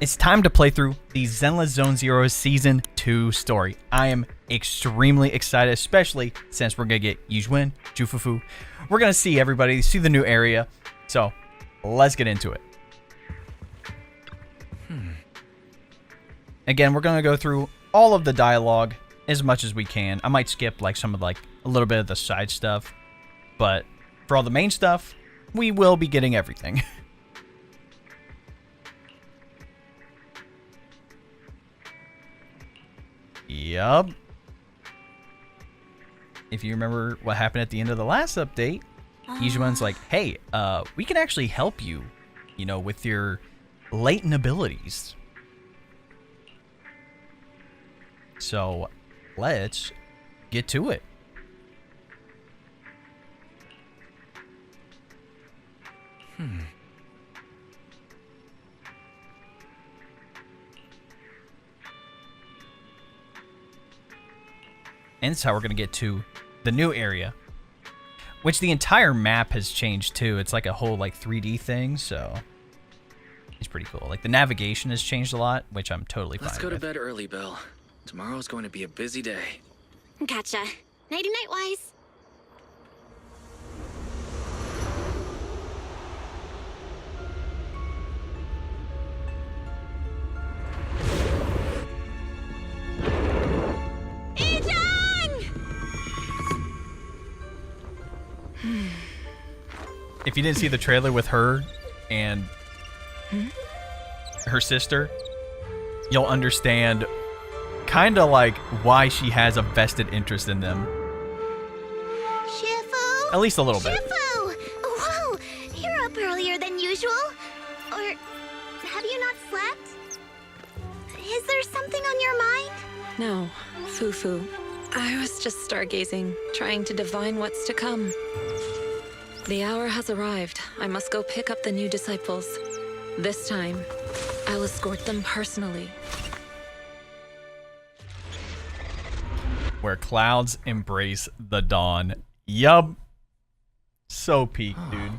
It's time to play through the Zenless Zone Zero Season 2 story. I am extremely excited, especially since we're going to get Yixuan, Fufu. We're going to see everybody, see the new area. So, let's get into it. Again, we're going to go through all of the dialogue as much as we can. I might skip like some of a little bit of the side stuff, but for all the main stuff, we will be getting everything. Yup. If you remember what happened at the end of the last update, Yixuan's like, hey, we can actually help you, with your latent abilities. So, let's get to it. And that's how we're going to get to the new area, which the entire map has changed too. It's like a whole 3D thing, so it's pretty cool. Like the navigation has changed a lot, which I'm totally fine with. Let's go to bed early, Bill. Tomorrow's going to be a busy day. Gotcha. Nighty-night, Wise. If you didn't see the trailer with her and her sister, you'll understand kind of why she has a vested interest in them. Shifu? At least a little bit. Shifu! Whoa! You're up earlier than usual? Or have you not slept? Is there something on your mind? No, Fufu. I was just stargazing, trying to divine what's to come. The hour has arrived. I must go pick up the new disciples. This time, I'll escort them personally. Where clouds embrace the dawn. Yup. So peak, dude.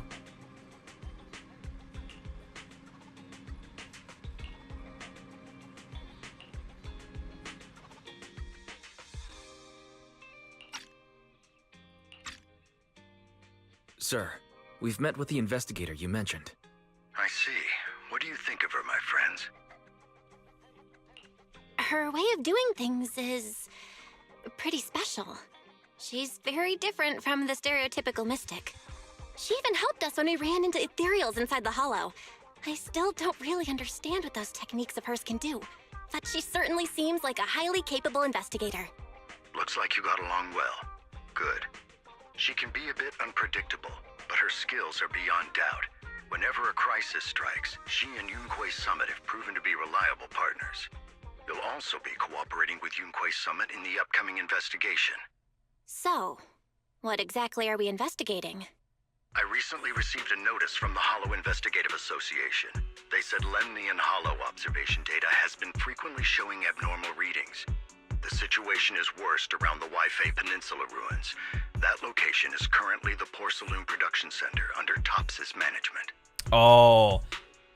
Sir, we've met with the investigator you mentioned. I see. What do you think of her, my friends? Her way of doing things is pretty special. She's very different from the stereotypical mystic. She even helped us when we ran into ethereals inside the hollow. I still don't really understand what those techniques of hers can do, but she certainly seems like a highly capable investigator. Looks like you got along well. Good. She can be a bit unpredictable, but her skills are beyond doubt. Whenever a crisis strikes, she and Yunhui Summit have proven to be reliable partners. You'll also be cooperating with Yunhui Summit in the upcoming investigation. So, what exactly are we investigating? I recently received a notice from the Hollow Investigative Association. They said Lemnian Hollow observation data has been frequently showing abnormal readings. The situation is worst around the Waifei Peninsula ruins. That location is currently the Porcelain Production Center under Tops's management. Oh,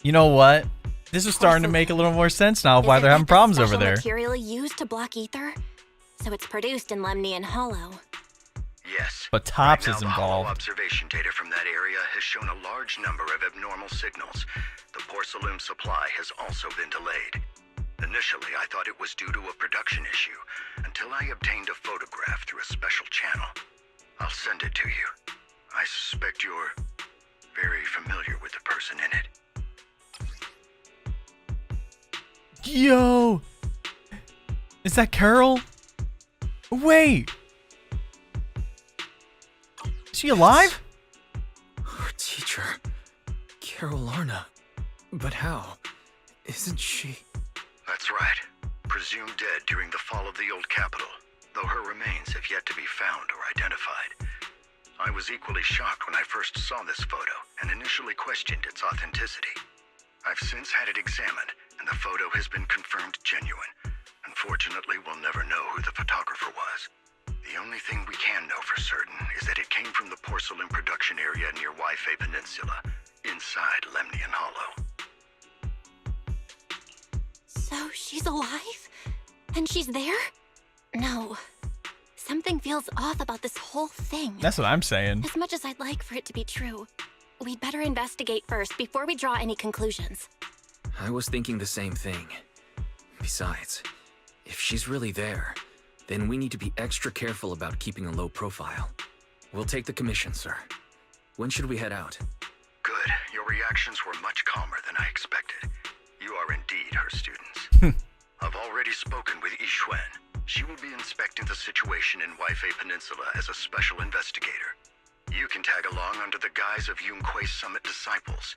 you know what? This is starting to make a little more sense now of why they're having problems over there. Material used to block ether? So it's produced in Lemnian Hollow. Yes. But Tops right now, is the Hollow involved. observation data from that area has shown a large number of abnormal signals. The Porcelain supply has also been delayed. Initially, I thought it was due to a production issue, until I obtained a photograph through a special channel. I'll send it to you. I suspect you're very familiar with the person in it. Yo! Is that Carol? Wait! Is she alive? Our teacher, Carol Larna. But how? Isn't she... That's right. Presumed dead during the fall of the old capital, though her remains have yet to be found or identified. I was equally shocked when I first saw this photo and initially questioned its authenticity. I've since had it examined, and the photo has been confirmed genuine. Unfortunately, we'll never know who the photographer was. The only thing we can know for certain is that it came from the porcelain production area near Waifei Peninsula, inside Lemnian Hollow. she's alive? And she's there? No. Something feels off about this whole thing. That's what I'm saying. As much as I'd like for it to be true, we'd better investigate first before we draw any conclusions. I was thinking the same thing. Besides, if she's really there, then we need to be extra careful about keeping a low profile. We'll take the commission, sir. When should we head out? Good. Your reactions were much calmer than I expected. You are indeed her students. I've already spoken with Yixuan. She will be inspecting the situation in Waifei Peninsula as a special investigator. You can tag along under the guise of Yunquei Summit disciples.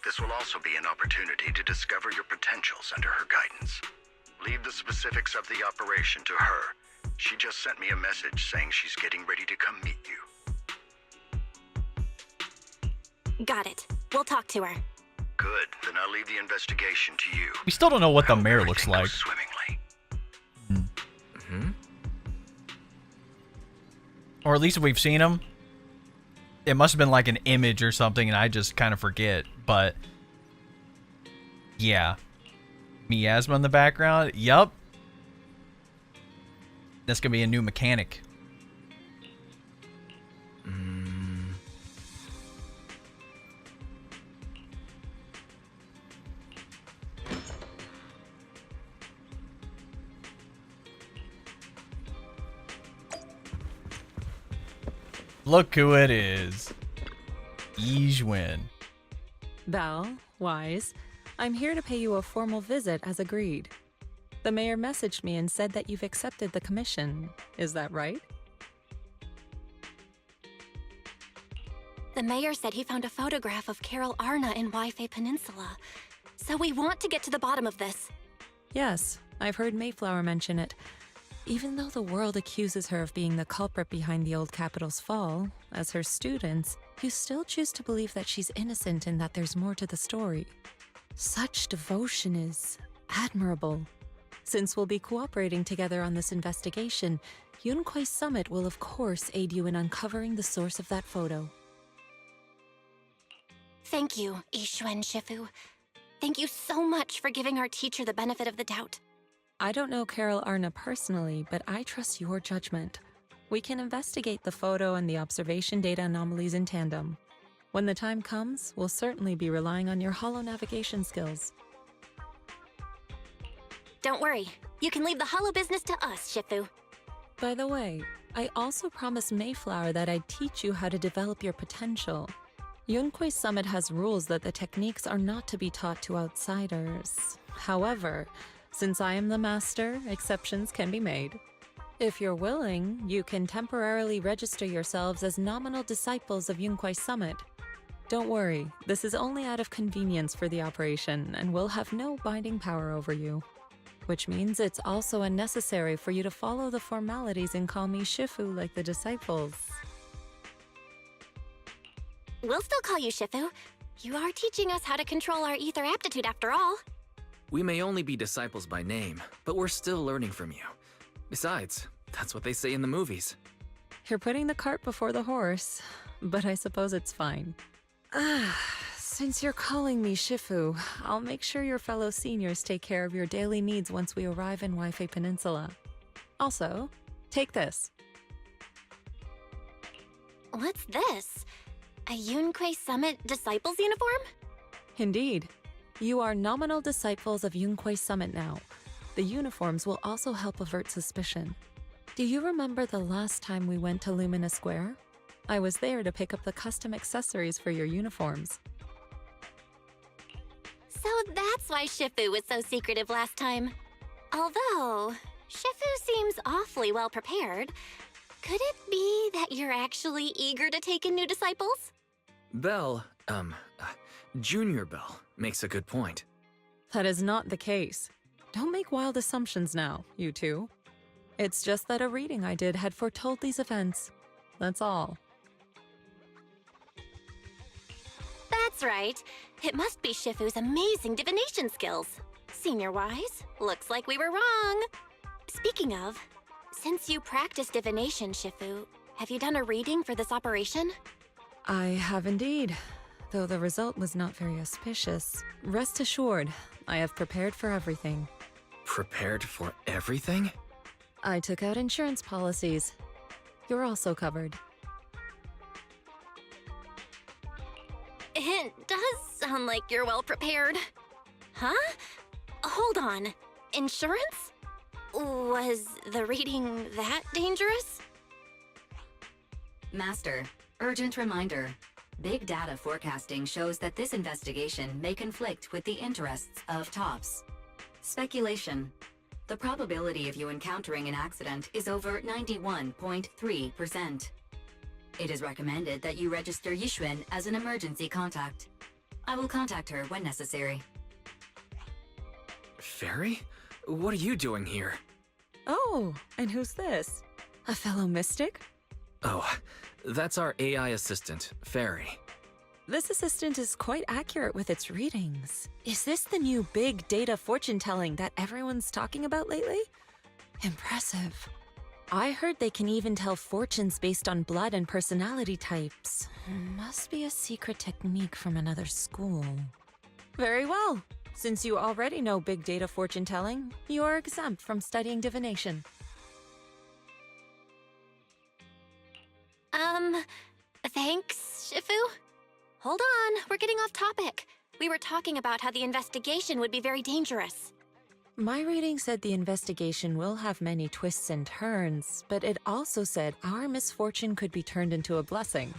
This will also be an opportunity to discover your potentials under her guidance. Leave the specifics of the operation to her. She just sent me a message saying she's getting ready to come meet you. Got it. We'll talk to her. Good. Then I'll leave the investigation to you. We still don't know what the I hope mayor looks everything like. goes swimmingly. Or at least if we've seen him. It must have been like an image or something and I just kind of forget. But yeah. Miasma in the background. Yup. That's going to be a new mechanic. Look who it is. Yixuan. Belle, Wise, I'm here to pay you a formal visit as agreed. The mayor messaged me and said that you've accepted the commission. Is that right? The mayor said he found a photograph of Carol Arna in Waifei Peninsula. So we want to get to the bottom of this. Yes, I've heard Mayflower mention it. Even though the world accuses her of being the culprit behind the old capital's fall, as her students, you still choose to believe that she's innocent and that there's more to the story. Such devotion is admirable. Since we'll be cooperating together on this investigation, Yunquei Summit will of course aid you in uncovering the source of that photo. Thank you, Yixuan Shifu. Thank you so much for giving our teacher the benefit of the doubt. I don't know Carol Arna personally, but I trust your judgment. We can investigate the photo and the observation data anomalies in tandem. When the time comes, we'll certainly be relying on your holo navigation skills. Don't worry. You can leave the holo business to us, Shifu. By the way, I also promised Mayflower that I'd teach you how to develop your potential. Yunquei Summit has rules that the techniques are not to be taught to outsiders. However, since I am the master, exceptions can be made. If you're willing, you can temporarily register yourselves as nominal disciples of Yunquei Summit. Don't worry, this is only out of convenience for the operation and will have no binding power over you. Which means it's also unnecessary for you to follow the formalities and call me Shifu like the disciples. We'll still call you Shifu. You are teaching us how to control our ether aptitude after all. We may only be disciples by name, but we're still learning from you. Besides, that's what they say in the movies. You're putting the cart before the horse, but I suppose it's fine. Since you're calling me Shifu, I'll make sure your fellow seniors take care of your daily needs once we arrive in Waifei Peninsula. Also, take this. What's this? A Yunquei Summit Disciples uniform? Indeed. You are nominal disciples of Yunquei Summit now. The uniforms will also help avert suspicion. Do you remember the last time we went to Lumina Square? I was there to pick up the custom accessories for your uniforms. So that's why Shifu was so secretive last time. Although, Shifu seems awfully well prepared. Could it be that you're actually eager to take in new disciples? Belle, Junior Belle, makes a good point. That is not the case. Don't make wild assumptions now, you two. It's just that a reading I did had foretold these events. That's all. That's right. It must be Shifu's amazing divination skills. Senior-wise, looks like we were wrong. Speaking of, since you practice divination, Shifu, have you done a reading for this operation? I have indeed, though the result was not very auspicious. Rest assured, I have prepared for everything. Prepared for everything? I took out insurance policies. You're also covered. It does sound like you're well prepared. Huh? Hold on. Insurance? Was the reading that dangerous? Master, urgent reminder. Big data forecasting shows that this investigation may conflict with the interests of TOPS. Speculation. The probability of you encountering an accident is over 91.3%. It is recommended that you register Yixuan as an emergency contact. I will contact her when necessary. Fairy? What are you doing here? Oh, and who's this? A fellow mystic? Oh, that's our AI assistant, Fairy. This assistant is quite accurate with its readings. Is this the new big data fortune telling that everyone's talking about lately? Impressive. I heard they can even tell fortunes based on blood and personality types. Must be a secret technique from another school. Very well. Since you already know big data fortune telling, you are exempt from studying divination. Thanks, Shifu? Hold on, we're getting off topic. We were talking about how the investigation would be very dangerous. My reading said the investigation will have many twists and turns, but it also said our misfortune could be turned into a blessing.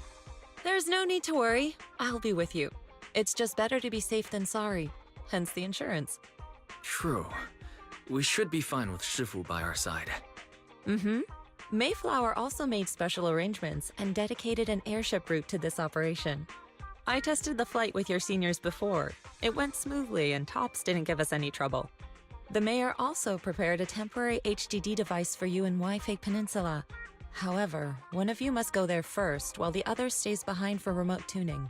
There's no need to worry. I'll be with you. It's just better to be safe than sorry, hence the insurance. True. We should be fine with Shifu by our side. Mm-hmm. Mayflower also made special arrangements and dedicated an airship route to this operation. I tested the flight with your seniors before. It went smoothly and TOPS didn't give us any trouble. The mayor also prepared a temporary HDD device for you in Wi-Fi Peninsula. However, one of you must go there first while the other stays behind for remote tuning.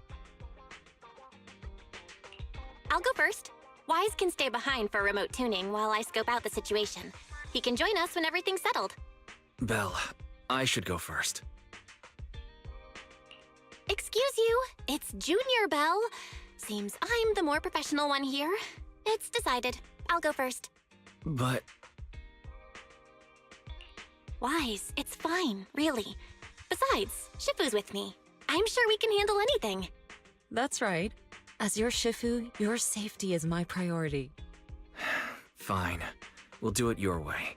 I'll go first. Wise can stay behind for remote tuning while I scope out the situation. He can join us when everything's settled. Belle, I should go first. Excuse you, it's Junior Belle. Seems I'm the more professional one here. It's decided. I'll go first. But... Wise, it's fine, really. Besides, Shifu's with me. I'm sure we can handle anything. That's right. As your Shifu, your safety is my priority. Fine. We'll do it your way.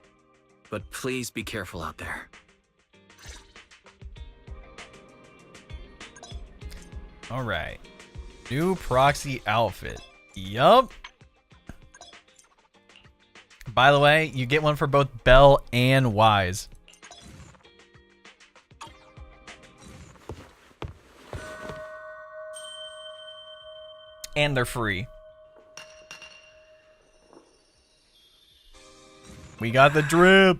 But please be careful out there. All right. New proxy outfit. Yup. By the way, you get one for both Belle and Wise. And they're free. We got the drip.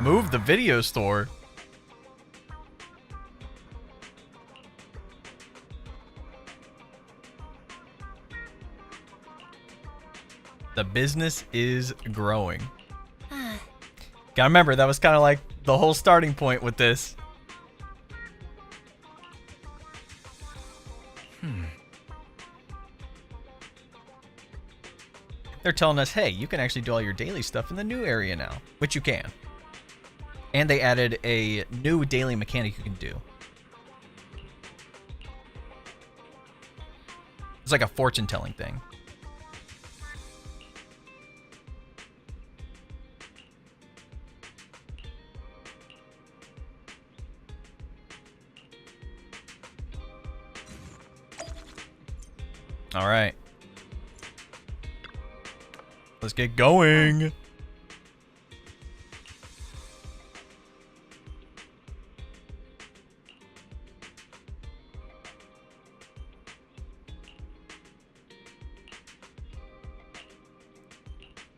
Move the video store. The business is growing. Gotta remember, that was kind of like the whole starting point with this. They're telling us, hey, you can actually do all your daily stuff in the new area now, which you can. And they added a new daily mechanic you can do. It's like a fortune-telling thing. All right. Let's get going.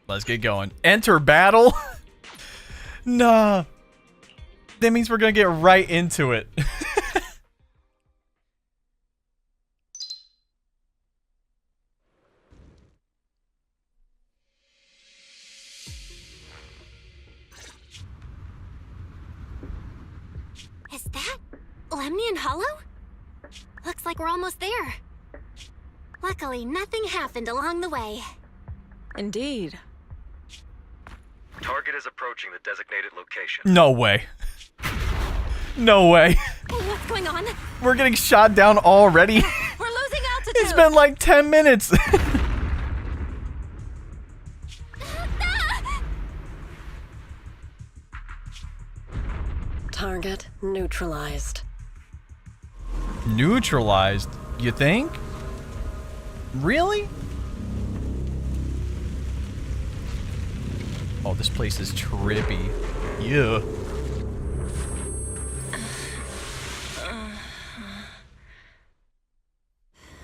Let's get going. Enter battle? Nah. That means we're gonna get right into it. Lemnian Hollow? Looks like we're almost there. Luckily, nothing happened along the way. Indeed. Target is approaching the designated location. No way. No way. What's going on? We're getting shot down already. We're losing altitude! It's been like 10 minutes. Target neutralized. Neutralized? You think? Really? Oh, this place is trippy. Yeah.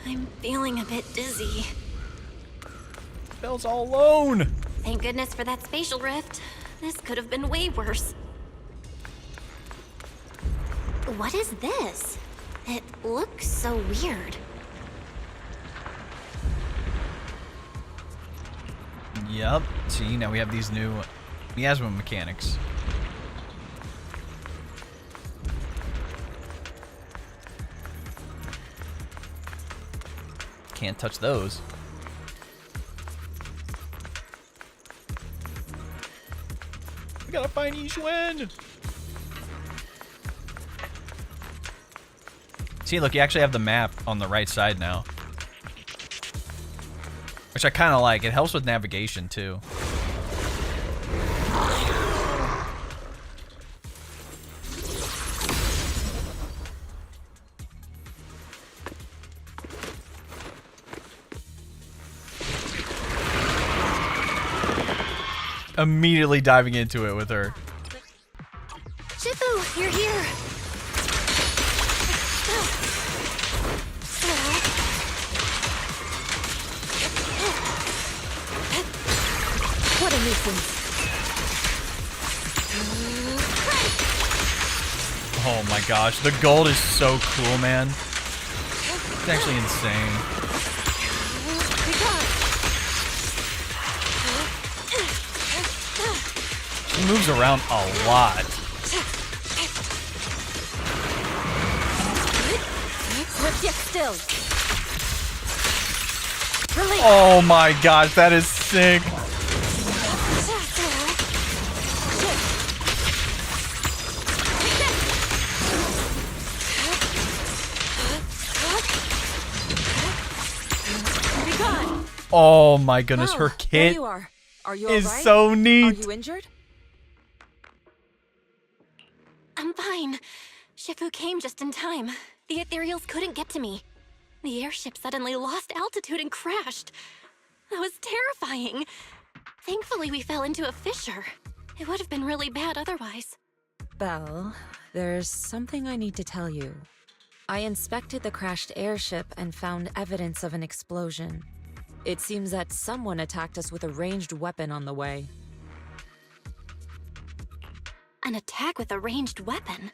I'm feeling a bit dizzy. Belle's all alone. Thank goodness for that spatial rift. This could have been way worse. What is this? It looks so weird. Yep. See, now we have these new miasma mechanics. Can't touch those. We gotta find Yixuan. See, look, you actually have the map on the right side now. Which I kind of like. It helps with navigation, too. Immediately diving into it with her. Shifu, you're here. What a nuisance. Oh my gosh, the gold is so cool, man. It's actually insane. She moves around a lot. Get still. Release. Oh my gosh, that is sick. Oh my goodness, her There kit you are. Are you is all right? so Are neat. you injured? I'm fine. Shifu came just in time. The ethereals couldn't get to me. The airship suddenly lost altitude and crashed. That was terrifying. Thankfully, we fell into a fissure. It would have been really bad otherwise. Belle, there's something I need to tell you. I inspected the crashed airship and found evidence of an explosion. It seems that someone attacked us with a ranged weapon on the way. An attack with a ranged weapon?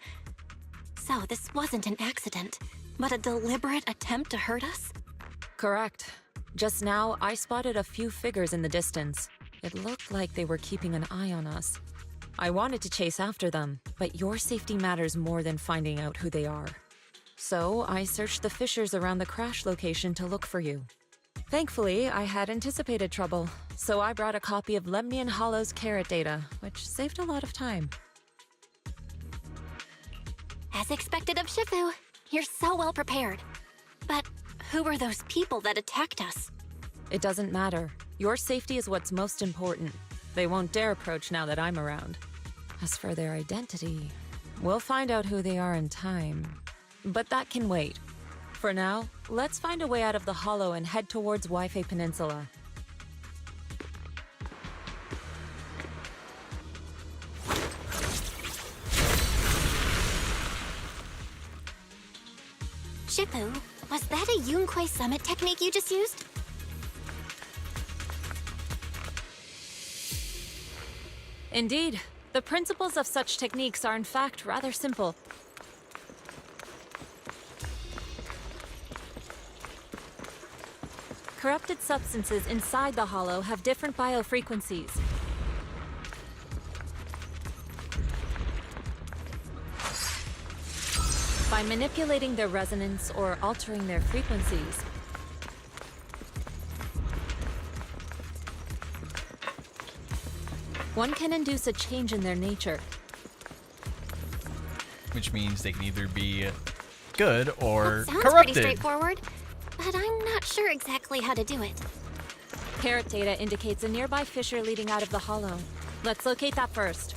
So this wasn't an accident, but a deliberate attempt to hurt us? Correct. Just now, I spotted a few figures in the distance. It looked like they were keeping an eye on us. I wanted to chase after them, but your safety matters more than finding out who they are. So I searched the fissures around the crash location to look for you. Thankfully, I had anticipated trouble, so I brought a copy of Lemnian Hollow's carrot data, which saved a lot of time. As expected of Shifu, you're so well prepared. But who were those people that attacked us? It doesn't matter. Your safety is what's most important. They won't dare approach now that I'm around. As for their identity, we'll find out who they are in time. But that can wait. For now, let's find a way out of the hollow and head towards Waifei Peninsula. Shifu, was that a Yunhui summit technique you just used? Indeed. The principles of such techniques are in fact rather simple. Corrupted substances inside the hollow have different biofrequencies. by manipulating their resonance or altering their frequencies. One can induce a change in their nature. Which means they can either be good or That sounds corrupted. pretty straightforward, but I'm not sure exactly how to do it. Parrot data indicates a nearby fissure leading out of the hollow. Let's locate that first.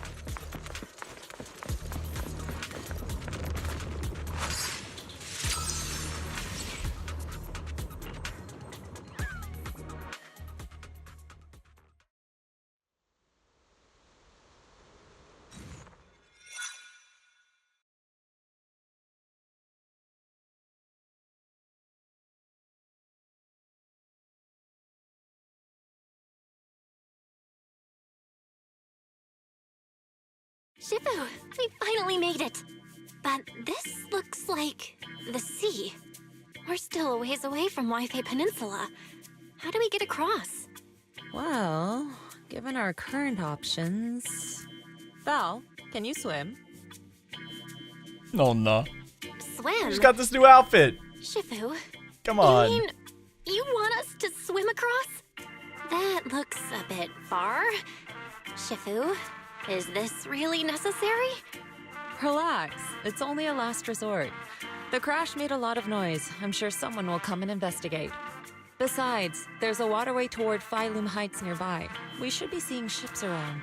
Shifu, we finally made it! But this looks like the sea. We're still a ways away from Wi-Fi Peninsula. How do we get across? Well, given our current options... Val, can you swim? Oh no. Swim? She's got this new outfit. Shifu, Come on. you mean you want us to swim across? That looks a bit far. Shifu, is this really necessary? Relax, it's only a last resort. The crash made a lot of noise. I'm sure someone will come and investigate. Besides, there's a waterway toward Phylum Heights nearby. We should be seeing ships around.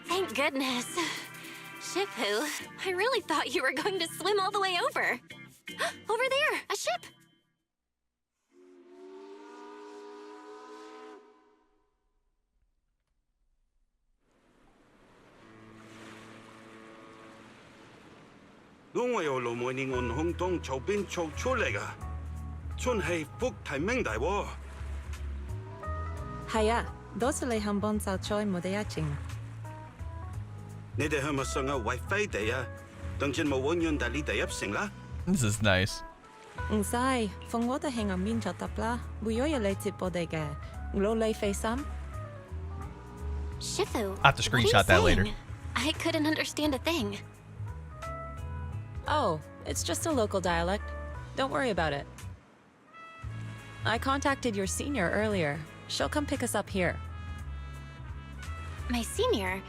Thank goodness. Shifu, I really thought you were going to swim all the way over. Over there, a ship!我由盧梅尼岸空洞右邊衝出嚟㗎，真係福提明大喎！係啊，多謝你肯幫手再冇得一陣。你哋係咪想要 WiFi 地啊？等陣冇揾人帶你哋入城啦。This is nice. 唔使，放我哋喺入面就得啦。會有人嚟接我哋嘅，攞你費心。Shifu, I'll have to what are you screenshot that later. saying? I couldn't understand a thing. Oh, it's just a local dialect. Don't worry about it. I contacted your senior earlier. She'll come pick us up here. My senior?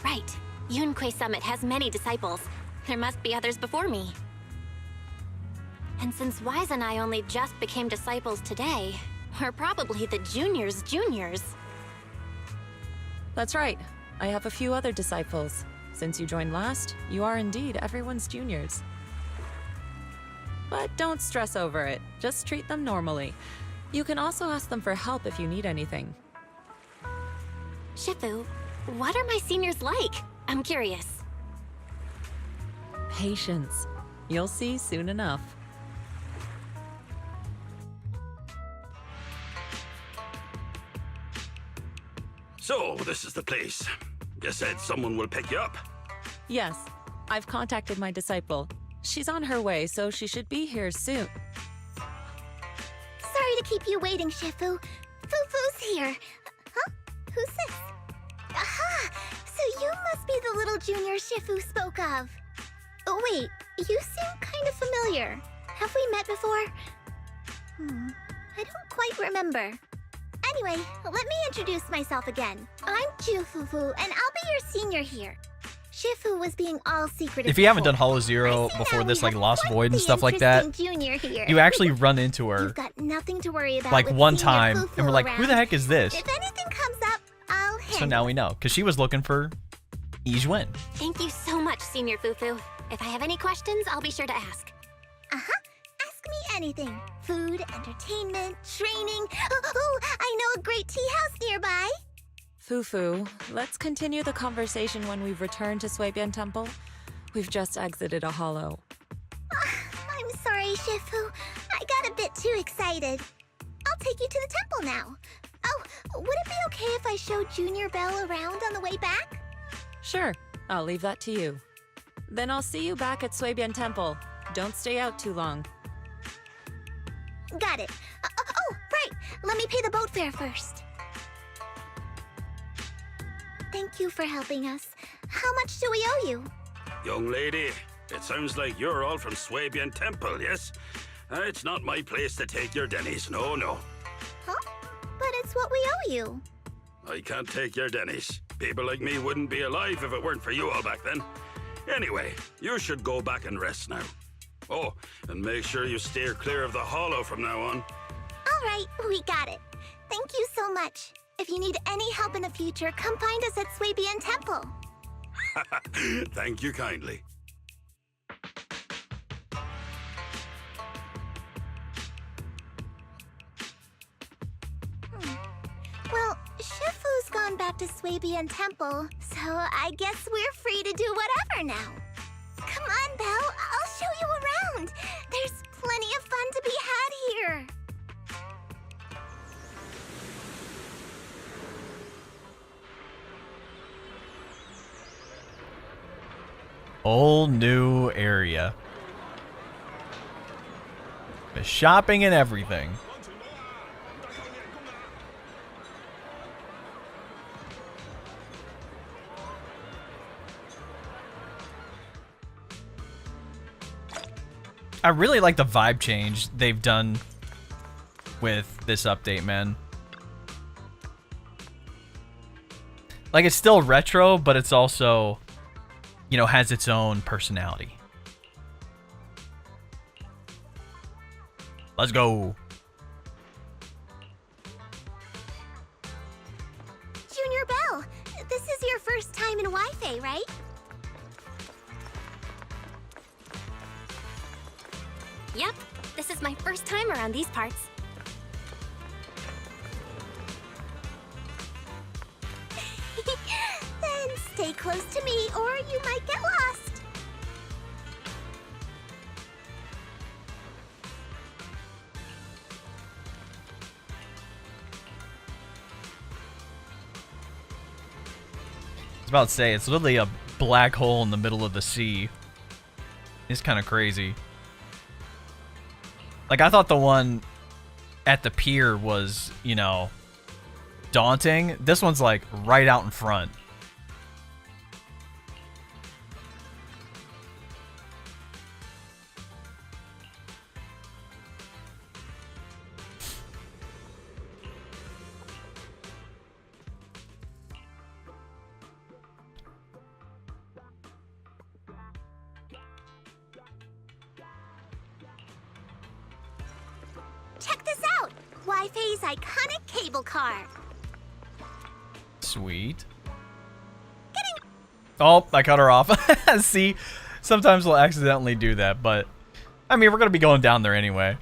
Right. Yunhui Summit has many disciples. There must be others before me. And since Wise and I only just became disciples today, we're probably the juniors' juniors. That's right. I have a few other disciples. Since you joined last, you are indeed everyone's juniors. But don't stress over it. Just treat them normally. You can also ask them for help if you need anything. Shifu, what are my seniors like? I'm curious. Patience. You'll see soon enough. So, this is the place. You said someone will pick you up. Yes, I've contacted my disciple. She's on her way, so she should be here soon. Sorry to keep you waiting, Shifu. Fufu's here. Huh? Who's this? Aha! So you must be the little junior Shifu spoke of. Oh, wait, you seem kind of familiar. Have we met before? I don't quite remember. Anyway, let me introduce myself again. I'm Fufu, and I'll be your senior here. Shifu was being all secretive. If you haven't done before. Hollow Zero I see before now this, we like have Lost quite Void and the stuff like that, interesting junior here. you actually run into her You've got nothing to worry about like with one senior time, Fufu and we're like, who the around. heck is this? If anything comes up, I'll handle So now we know, because she was looking for Yixuan. Thank you so much, Senior Fufu. If I have any questions, I'll be sure to ask. Uh-huh. Ask me anything. Food, entertainment, training. Oh, I know a great tea house nearby. Fufu, let's continue the conversation when we've returned to Suibian Temple. We've just exited a hollow. I'm sorry, Shifu. I got a bit too excited. I'll take you to the temple now. Oh, would it be okay if I showed Junior Belle around on the way back? Sure, I'll leave that to you. Then I'll see you back at Suibian Temple. Don't stay out too long. Got it. Oh, right. Let me pay the boat fare first. Thank you for helping us. How much do we owe you? Young lady, it sounds like you're all from Swabian Temple, yes? It's not my place to take your dennies, no, no. Huh? But it's what we owe you. I can't take your dennies. People like me wouldn't be alive if it weren't for you all back then. Anyway, you should go back and rest now. Oh, and make sure you steer clear of the hollow from now on. All right, we got it. Thank you so much. If you need any help in the future, come find us at Swabian Temple. Thank you kindly. Well, Shifu's gone back to Swabian Temple, so I guess we're free to do whatever now. Come on, Belle, I'll show you around. There's plenty of fun to be had here. Whole new area. The shopping and everything. I really like the vibe change they've done with this update, man. Like, it's still retro, but it's also, you know, has its own personality. Let's go. Junior Belle, this is your first time in Wi-Fi, right? Yep, this is my first time around these parts. Then stay close to me or you might get lost. I was about to say, it's literally a black hole in the middle of the sea. It's kind of crazy. Like, I thought the one at the pier was, you know, daunting. This one's like right out in front. Check this out! Wi-Fi's iconic cable car. Sweet. Oh, I cut her off. See, sometimes we'll accidentally do that, but I mean, we're gonna be going down there anyway.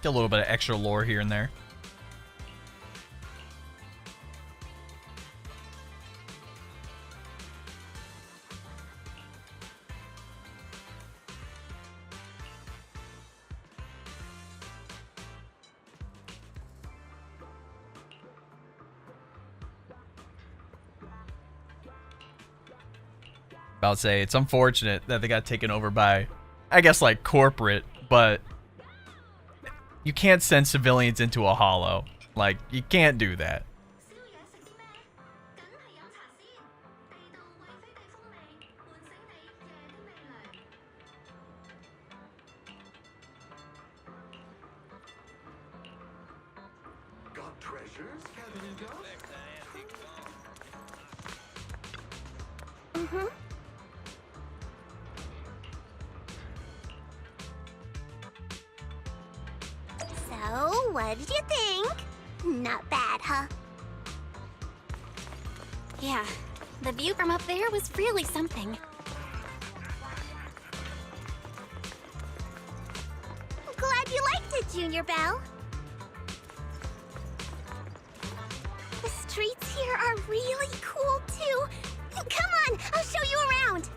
Get a little bit of extra lore here and there. About to say, it's unfortunate that they got taken over by, I guess, like corporate, but You can't send civilians into a hollow. Like, you can't do that. Got treasures, Captain? Mm-hmm. So, what did you think? Not bad, huh? Yeah, the view from up there was really something. Glad you liked it, Junior Belle. The streets here are really cool, too. Come on, I'll show you around.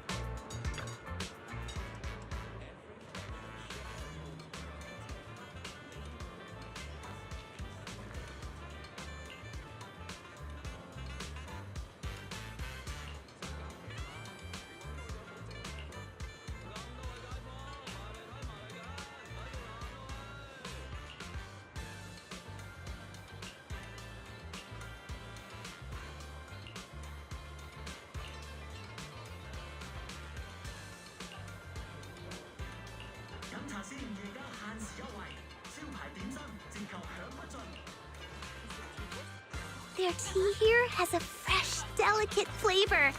Their tea here has a fresh, delicate flavor.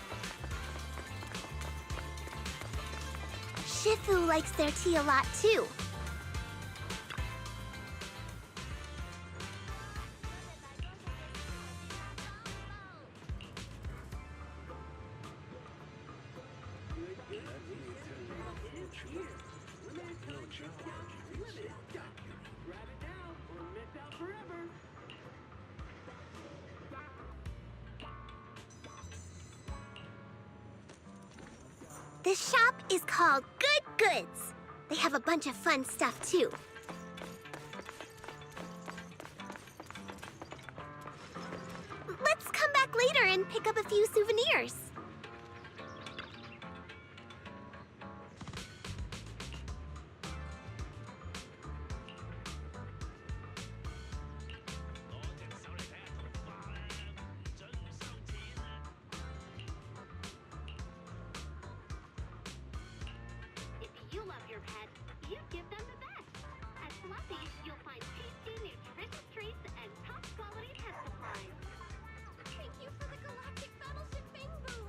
Shifu likes their tea a lot, too. This shop is called Good Goods. They have a bunch of fun stuff, too. Let's come back later and pick up a few souvenirs. If you love your pet, you give them the best. At Fluffy, you'll find tasty, nutritious treats and top-quality pet supplies. Thank you for the galactic battleship Bingbu.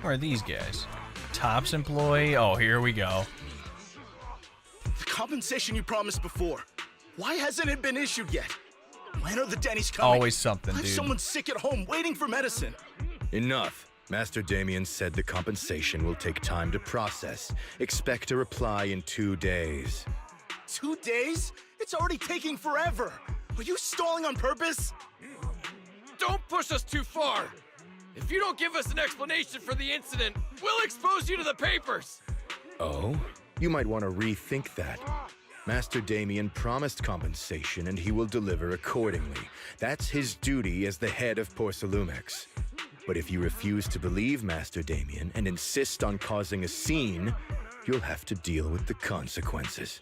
Who are these guys? Tops employee? Oh, here we go. The compensation you promised before. Why hasn't it been issued yet? When are the Denny's coming? Always something, I have dude. someone sick at home waiting for medicine. Enough. Master Damien said the compensation will take time to process. Expect a reply in 2 days. 2 days? It's already taking forever. Are you stalling on purpose? Don't push us too far! If you don't give us an explanation for the incident, we'll expose you to the papers! Oh? You might want to rethink that. Master Damien promised compensation and he will deliver accordingly. That's his duty as the head of Porcelumex. But if you refuse to believe Master Damien and insist on causing a scene, you'll have to deal with the consequences.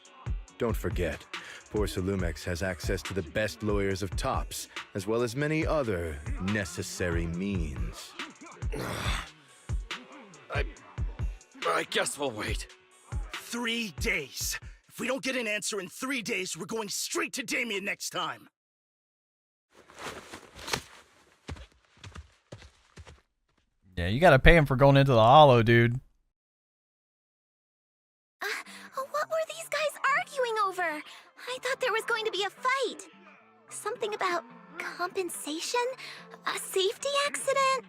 Don't forget, Porcelumex has access to the best lawyers of Tops, as well as many other necessary means. I guess we'll wait. 3 days. If we don't get an answer in 3 days, we're going straight to Damien next time. Yeah, you gotta pay him for going into the hollow, dude. What were these guys arguing over? I thought there was going to be a fight. Something about compensation? A safety accident?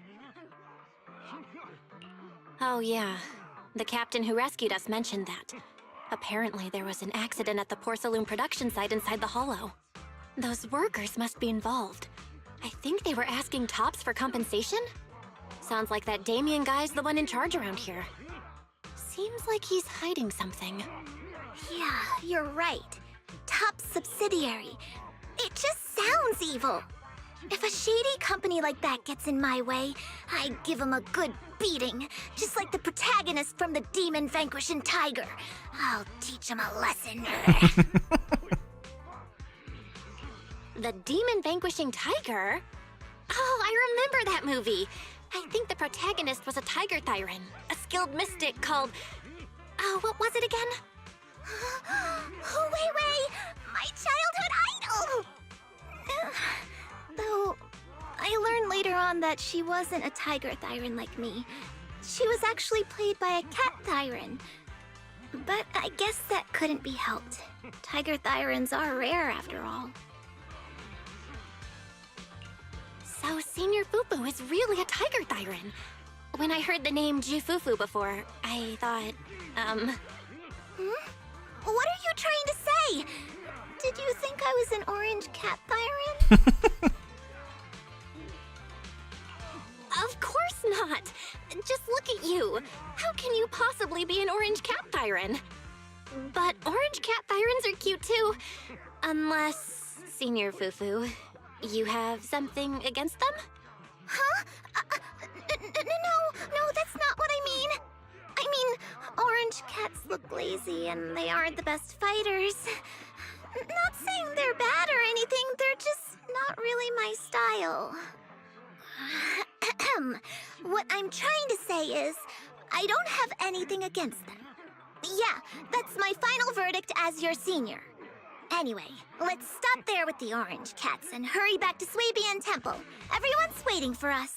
Oh, yeah. The captain who rescued us mentioned that. Apparently, there was an accident at the porcelain production site inside the hollow. Those workers must be involved. I think they were asking Tops for compensation? Sounds like that Damien guy's the one in charge around here. Seems like he's hiding something. Yeah, you're right. Top subsidiary. It just sounds evil. If a shady company like that gets in my way, I'd give him a good beating, just like the protagonist from the Demon Vanquishing Tiger. I'll teach him a lesson. The Demon Vanquishing Tiger? Oh, I remember that movie. I think the protagonist was a tiger thyran, a skilled mystic called... Oh, what was it again? Oh, wait! My childhood idol! Though, I learned later on that she wasn't a tiger thyran like me. She was actually played by a cat thyran. But I guess that couldn't be helped. Tiger thyrans are rare after all. So Senior Fufu is really a tiger thyran. When I heard the name Fufu before, I thought, What are you trying to say? Did you think I was an orange cat thyran? Of course not! Just look at you! How can you possibly be an orange cat thyran? But orange cat thyrans are cute too. Unless, Senior Fufu, you have something against them? Huh? No, that's not what I mean. I mean, orange cats look lazy and they aren't the best fighters. Not saying they're bad or anything, they're just not really my style. What I'm trying to say is, I don't have anything against them. Yeah, that's my final verdict as your senior. Anyway, let's stop there with the orange cats and hurry back to Swabian Temple. Everyone's waiting for us.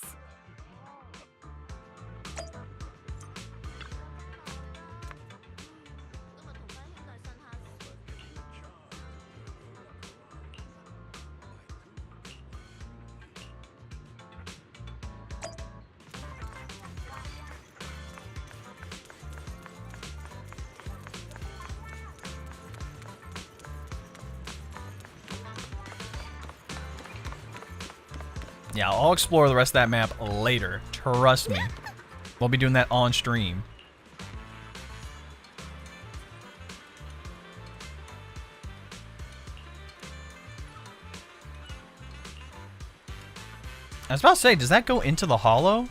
Yeah, I'll explore the rest of that map later. Trust me. We'll be doing that on stream. I was about to say, does that go into the hollow?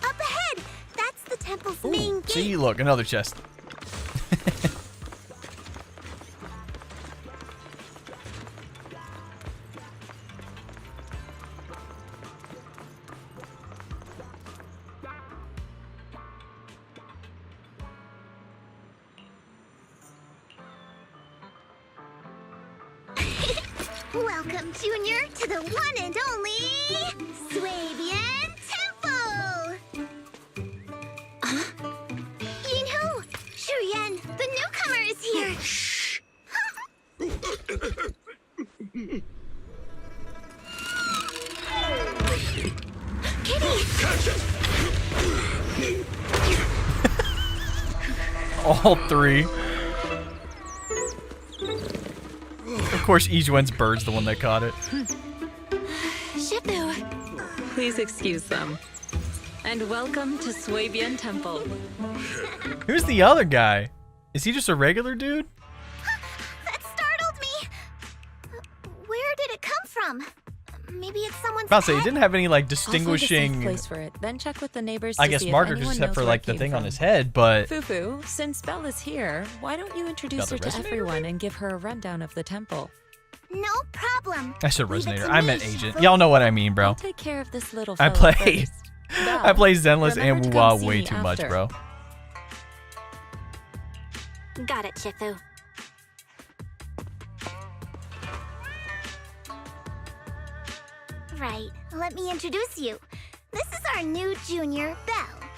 Up ahead! That's the temple's main gate. See, look, another chest. Welcome, Junior, to the one and only Swabian Temple! Yinhu! Shuyan, the newcomer is here! Shh! Kitty! Catch it! All three. Of course, Yixuan's bird's the one that caught it. Shifu! Please excuse them. And welcome to Swabian Temple. Who's the other guy? Is he just a regular dude? That startled me! Where did it come from? Maybe it's someone's I'll say he pet? didn't have any like I'll find a safe distinguishing, place for it. Then check with the neighbors. I to guess, see if markers anyone except knows for where like it the came thing on from. his head, but Fufu, since Belle is here, why don't you introduce her Got to the resonator everyone and give her a rundown of the temple? No problem. I said Leave it resonator. to I me, meant agent. Shifu. Y'all know what I mean, bro. I'll take care of this little I fellow play, first. I play Zenless remember and to Wuwa come see way me too much, after. bro. Got it, Shifu. Right, let me introduce you. This is our new junior, Belle.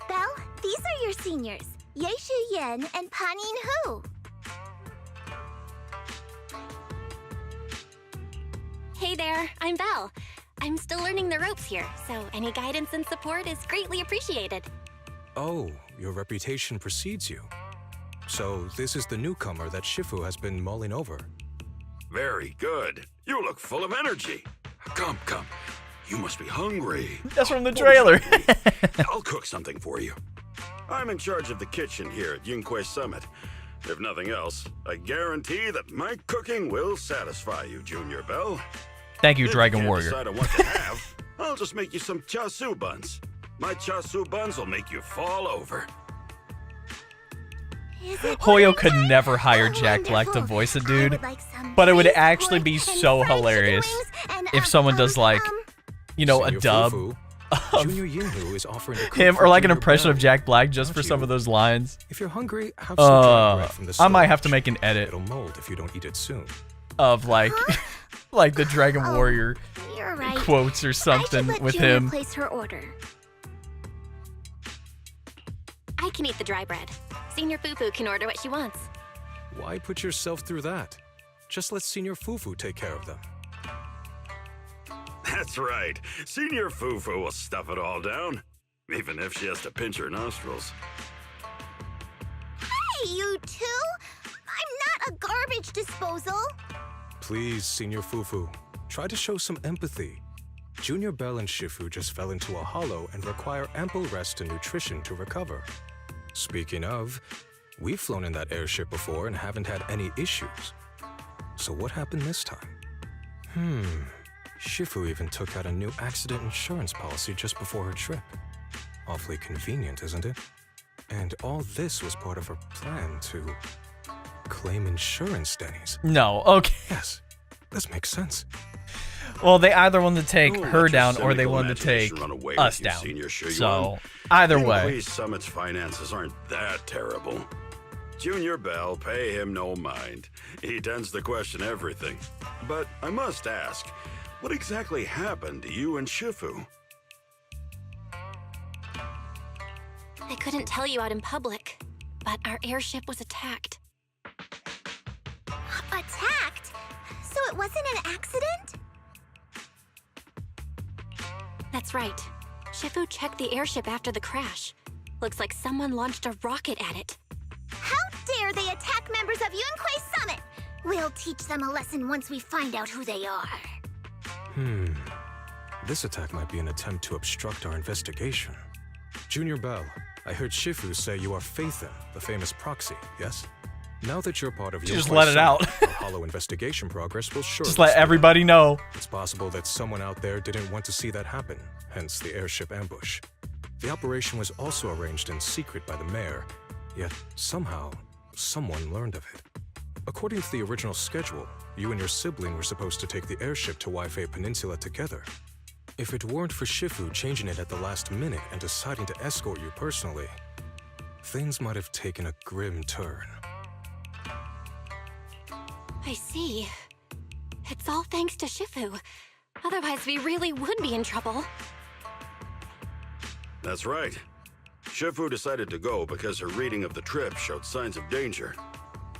Belle, these are your seniors. Yixuan and Pan Yinhu. Hey there, I'm Belle. I'm still learning the ropes here, so any guidance and support is greatly appreciated. Oh, your reputation precedes you. So this is the newcomer that Shifu has been mulling over. Very good. You look full of energy. Come, come. You must be hungry. That's from the trailer. I'll cook something for you. I'm in charge of the kitchen here at Yinhui Summit. If nothing else, I guarantee that my cooking will satisfy you, Junior Bell. Thank you, If Dragon you can't Warrior. decide on what to have, I'll just make you some chasu buns. My chasu buns will make you fall over. Hoyo could never hire Jack Black to voice a dude, but it would actually be so hilarious if someone does like, you know, a Senior dub Fufu, of Junior Yinhu is offering to cook him, for or like an Junior impression of Bell. Jack Black just for Want some you? of those lines. If you're hungry, have some dry bread from the I might have to storage. make an edit It'll mold if you don't eat it soon. of like, like the Dragon Warrior You're right. quotes or I should something let with Junior him. place her order. I can eat the dry bread. Senior Fufu can order what she wants. Why put yourself through that? Just let Senior Fufu take care of them. That's right. Senior Fufu will stuff it all down, even if she has to pinch her nostrils. Hey, you two! I'm not a garbage disposal. Please, Senior Fufu, try to show some empathy. Junior Bell and Shifu just fell into a hollow and require ample rest and nutrition to recover. Speaking of, we've flown in that airship before and haven't had any issues. So what happened this time? Shifu even took out a new accident insurance policy just before her trip. Awfully convenient, isn't it? And all this was part of her plan to claim insurance, Denny's. No, okay. Yes, this makes sense. Well, they either wanted to take Don't her let your down or they cynical wanted to take imagination run away us with you, down. Senior Shuyuan. So, either way. Yinhui Summit's finances aren't that terrible. Junior Bell, pay him no mind. He tends to question everything. But I must ask, what exactly happened to you and Shifu? I couldn't tell you out in public, but our airship was attacked. Attacked? So it wasn't an accident? That's right. Shifu checked the airship after the crash. Looks like someone launched a rocket at it. How dare they attack members of Yunhui Summit? We'll teach them a lesson once we find out who they are. This attack might be an attempt to obstruct our investigation. Junior Bell, I heard Shifu say you are Faithin, the famous proxy, yes? Now that you're part of Just Yinhui let it Summit, out. our hollow investigation progress will surely Just let speed up. everybody know. It's possible that someone out there didn't want to see that happen, hence the airship ambush. The operation was also arranged in secret by the mayor, yet somehow, someone learned of it. According to the original schedule, you and your sibling were supposed to take the airship to Waifei Peninsula together. If it weren't for Shifu changing it at the last minute and deciding to escort you personally, things might have taken a grim turn. I see. It's all thanks to Shifu. Otherwise, we really would be in trouble. That's right. Shifu decided to go because her reading of the trip showed signs of danger.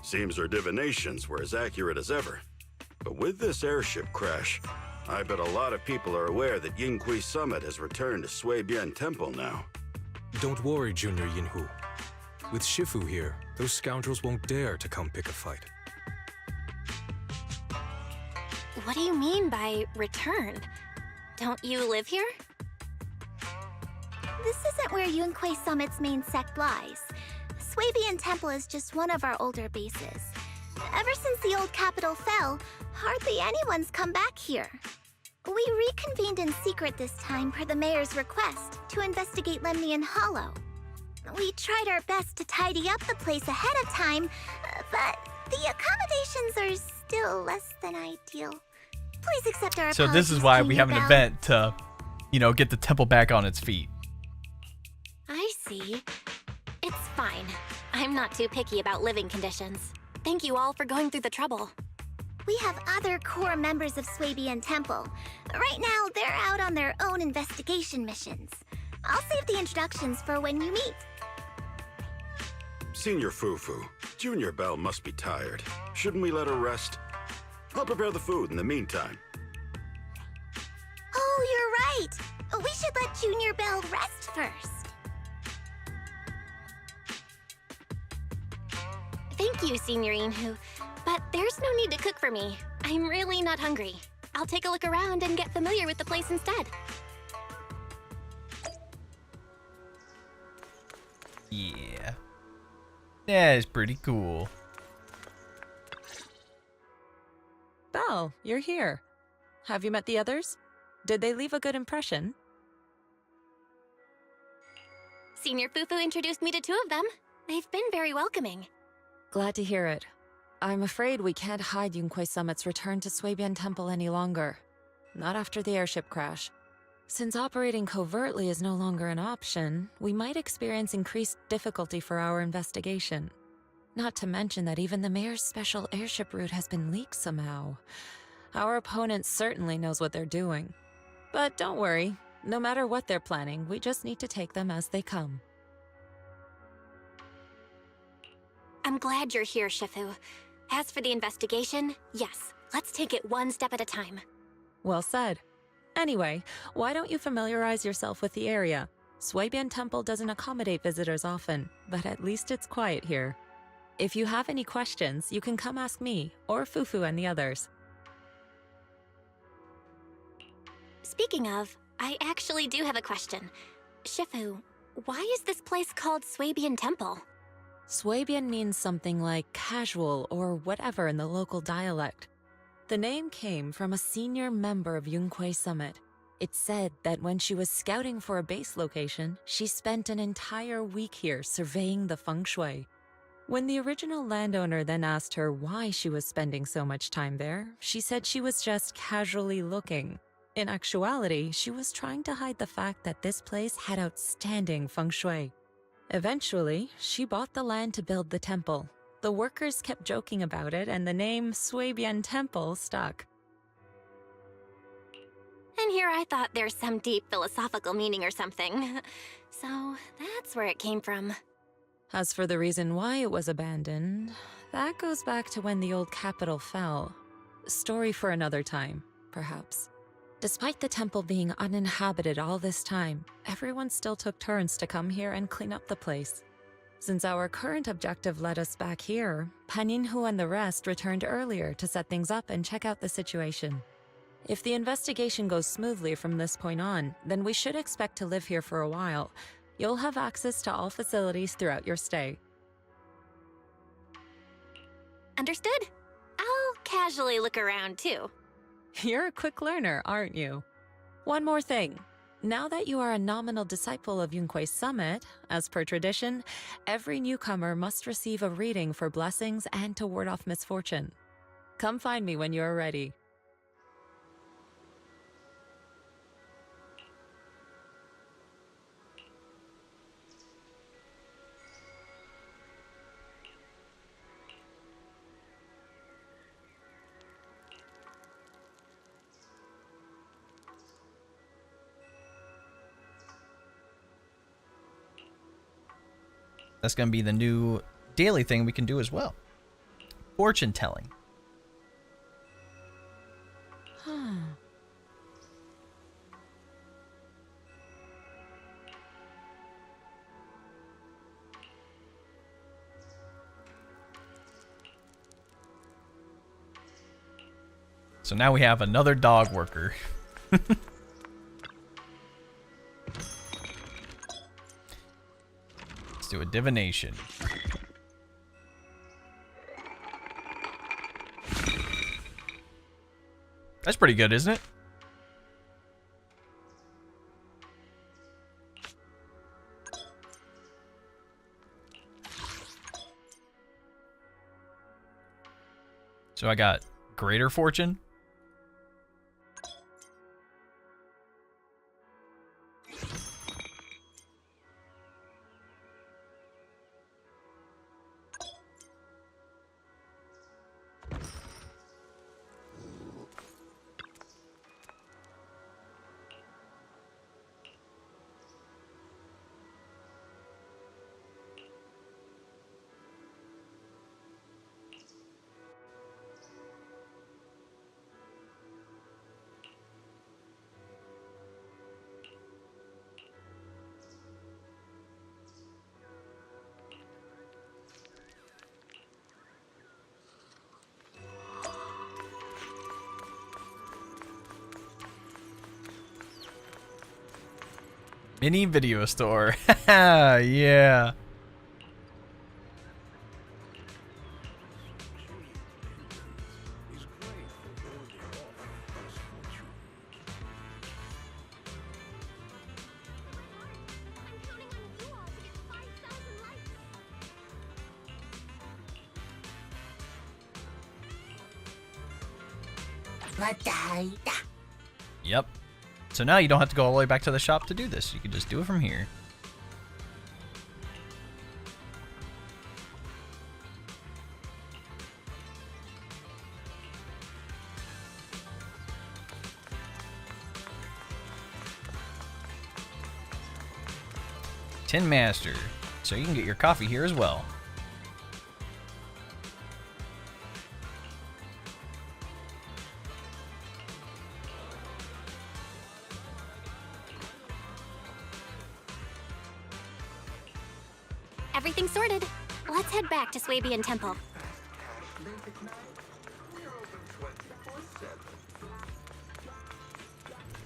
Seems her divinations were as accurate as ever. But with this airship crash, I bet a lot of people are aware that Yinhui Summit has returned to Suibian Temple now. Don't worry, Junior Yinhu. With Shifu here, those scoundrels won't dare to come pick a fight. What do you mean by return? Don't you live here? This isn't where Yunhui Summit's main sect lies. Suibian Temple is just one of our older bases. Ever since the old capital fell, hardly anyone's come back here. We reconvened in secret this time per the mayor's request to investigate Lemnian Hollow. We tried our best to tidy up the place ahead of time, but the accommodations are still less than ideal. Please accept our So apologies, this is why we Junior have an Bell. event to, you know, get the temple back on its feet. I see. It's fine. I'm not too picky about living conditions. Thank you all for going through the trouble. We have other core members of Suibian Temple. Right now, they're out on their own investigation missions. I'll save the introductions for when you meet. Senior Fufu, Junior Belle must be tired. Shouldn't we let her rest? I'll prepare the food in the meantime. Oh, you're right. We should let Junior Belle rest first. Thank you, Senior Yinhu. But there's no need to cook for me. I'm really not hungry. I'll take a look around and get familiar with the place instead. Yeah. That is pretty cool. Belle, you're here. Have you met the others? Did they leave a good impression? Senior Fufu introduced me to 2 of them. They've been very welcoming. Glad to hear it. I'm afraid we can't hide Yunhui Summit's return to Suibian Temple any longer. Not after the airship crash. Since operating covertly is no longer an option, we might experience increased difficulty for our investigation. Not to mention that even the mayor's special airship route has been leaked somehow. Our opponent certainly knows what they're doing. But don't worry, no matter what they're planning, we just need to take them as they come. I'm glad you're here, Shifu. As for the investigation, yes, let's take it one step at a time. Well said. Anyway, why don't you familiarize yourself with the area? Suibian Temple doesn't accommodate visitors often, but at least it's quiet here. If you have any questions, you can come ask me, or Fufu and the others. Speaking of, I actually do have a question. Shifu, why is this place called Suibian Temple? Suibian means something like casual or whatever in the local dialect. The name came from a senior member of Yunhui Summit. It's said that when she was scouting for a base location, she spent an entire week here surveying the feng shui. When the original landowner then asked her why she was spending so much time there, she said she was just casually looking. In actuality, she was trying to hide the fact that this place had outstanding feng shui. Eventually, she bought the land to build the temple. The workers kept joking about it, and the name Suibian Temple stuck. And here I thought there's some deep philosophical meaning or something. So that's where it came from. As for the reason why it was abandoned, that goes back to when the old capital fell. Story for another time, perhaps. Despite the temple being uninhabited all this time, everyone still took turns to come here and clean up the place. Since our current objective led us back here, Yinhu and the rest returned earlier to set things up and check out the situation. If the investigation goes smoothly from this point on, then we should expect to live here for a while. You'll have access to all facilities throughout your stay. Understood? I'll casually look around too. You're a quick learner, aren't you? One more thing. Now that you are a nominal disciple of Yunhui Summit, as per tradition, every newcomer must receive a reading for blessings and to ward off misfortune. Come find me when you're ready. That's going to be the new daily thing we can do as well. Fortune telling. So now we have another dog worker. Let's do a divination. That's pretty good, isn't it? So I got greater fortune. Mini video store. Yeah. Yep. So now you don't have to go all the way back to the shop to do this. You can just do it from here. Tin Master. So you can get your coffee here as well. Everything's sorted. Let's head back to Swabian Temple.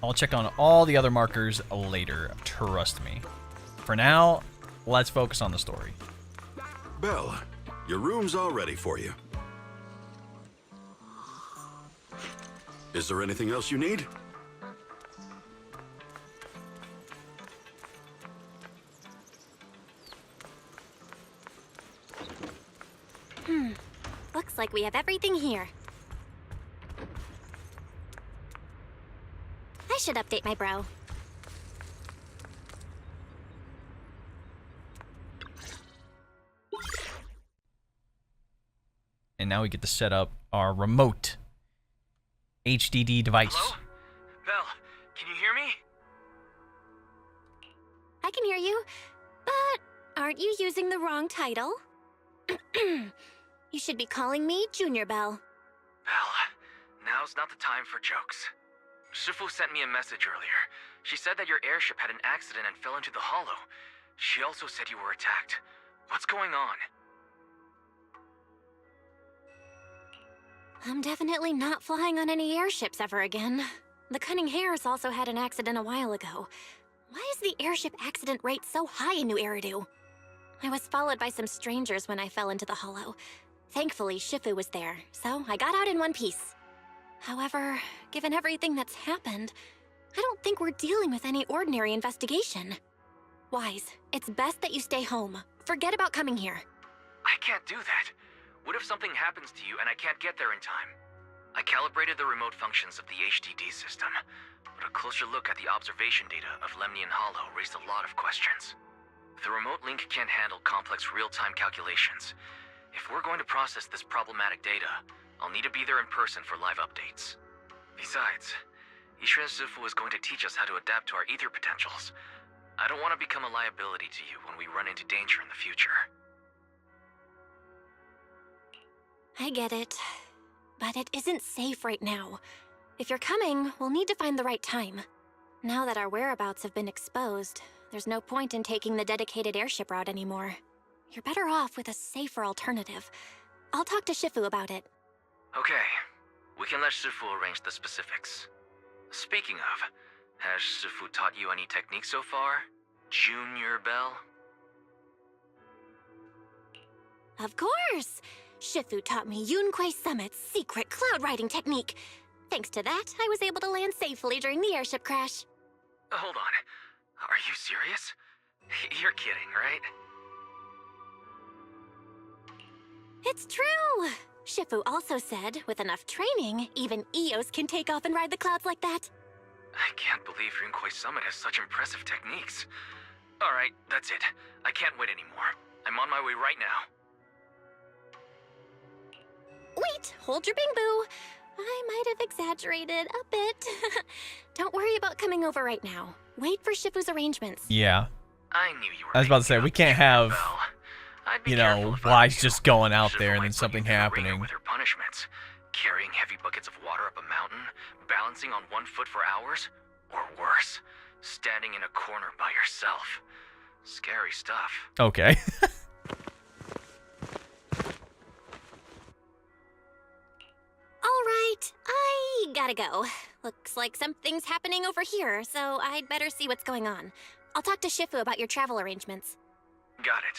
I'll check on all the other markers later, trust me. For now, let's focus on the story. Belle, your room's all ready for you. Is there anything else you need? Looks like we have everything here. I should update my bro. And now we get to set up our remote HDD device. Hello? Belle, can you hear me? I can hear you, but aren't you using the wrong title? You should be calling me Junior Belle. Belle, now's not the time for jokes. Shifu sent me a message earlier. She said that your airship had an accident and fell into the hollow. She also said you were attacked. What's going on? I'm definitely not flying on any airships ever again. The Cunning Hares also had an accident a while ago. Why is the airship accident rate so high in New Eridu? I was followed by some strangers when I fell into the hollow. Thankfully, Shifu was there, so I got out in one piece. However, given everything that's happened, I don't think we're dealing with any ordinary investigation. Wise, it's best that you stay home. Forget about coming here. I can't do that. What if something happens to you and I can't get there in time? I calibrated the remote functions of the HDD system, but a closer look at the observation data of Lemnian Hollow raised a lot of questions. The remote link can't handle complex real-time calculations. If we're going to process this problematic data, I'll need to be there in person for live updates. Besides, Yixuan Sifu is going to teach us how to adapt to our ether potentials. I don't want to become a liability to you when we run into danger in the future. I get it, but it isn't safe right now. If you're coming, we'll need to find the right time. Now that our whereabouts have been exposed, there's no point in taking the dedicated airship route anymore. You're better off with a safer alternative. I'll talk to Shifu about it. Okay, we can let Shifu arrange the specifics. Speaking of, has Shifu taught you any techniques so far, Junior Belle? Of course! Shifu taught me Yunquei Summit's secret cloud riding technique. Thanks to that, I was able to land safely during the airship crash. Hold on. Are you serious? You're kidding, right? It's true! Shifu also said, with enough training, even Eos can take off and ride the clouds like that. I can't believe Yunquei Summit has such impressive techniques. Alright, that's it. I can't wait anymore. I'm on my way right now. Wait, hold your bing boo. I might have exaggerated a bit. Don't worry about coming over right now. Wait for Shifu's arrangements. Yeah. I knew you were. I was about to say, we can't have, you know, Wise just going out there and then something happening. With her punishments, carrying heavy buckets of water up a mountain, balancing on 1 foot for hours, or worse, standing in a corner by yourself. Scary stuff. Okay. All right, I gotta go. Looks like something's happening over here, so I'd better see what's going on. I'll talk to Shifu about your travel arrangements. Got it.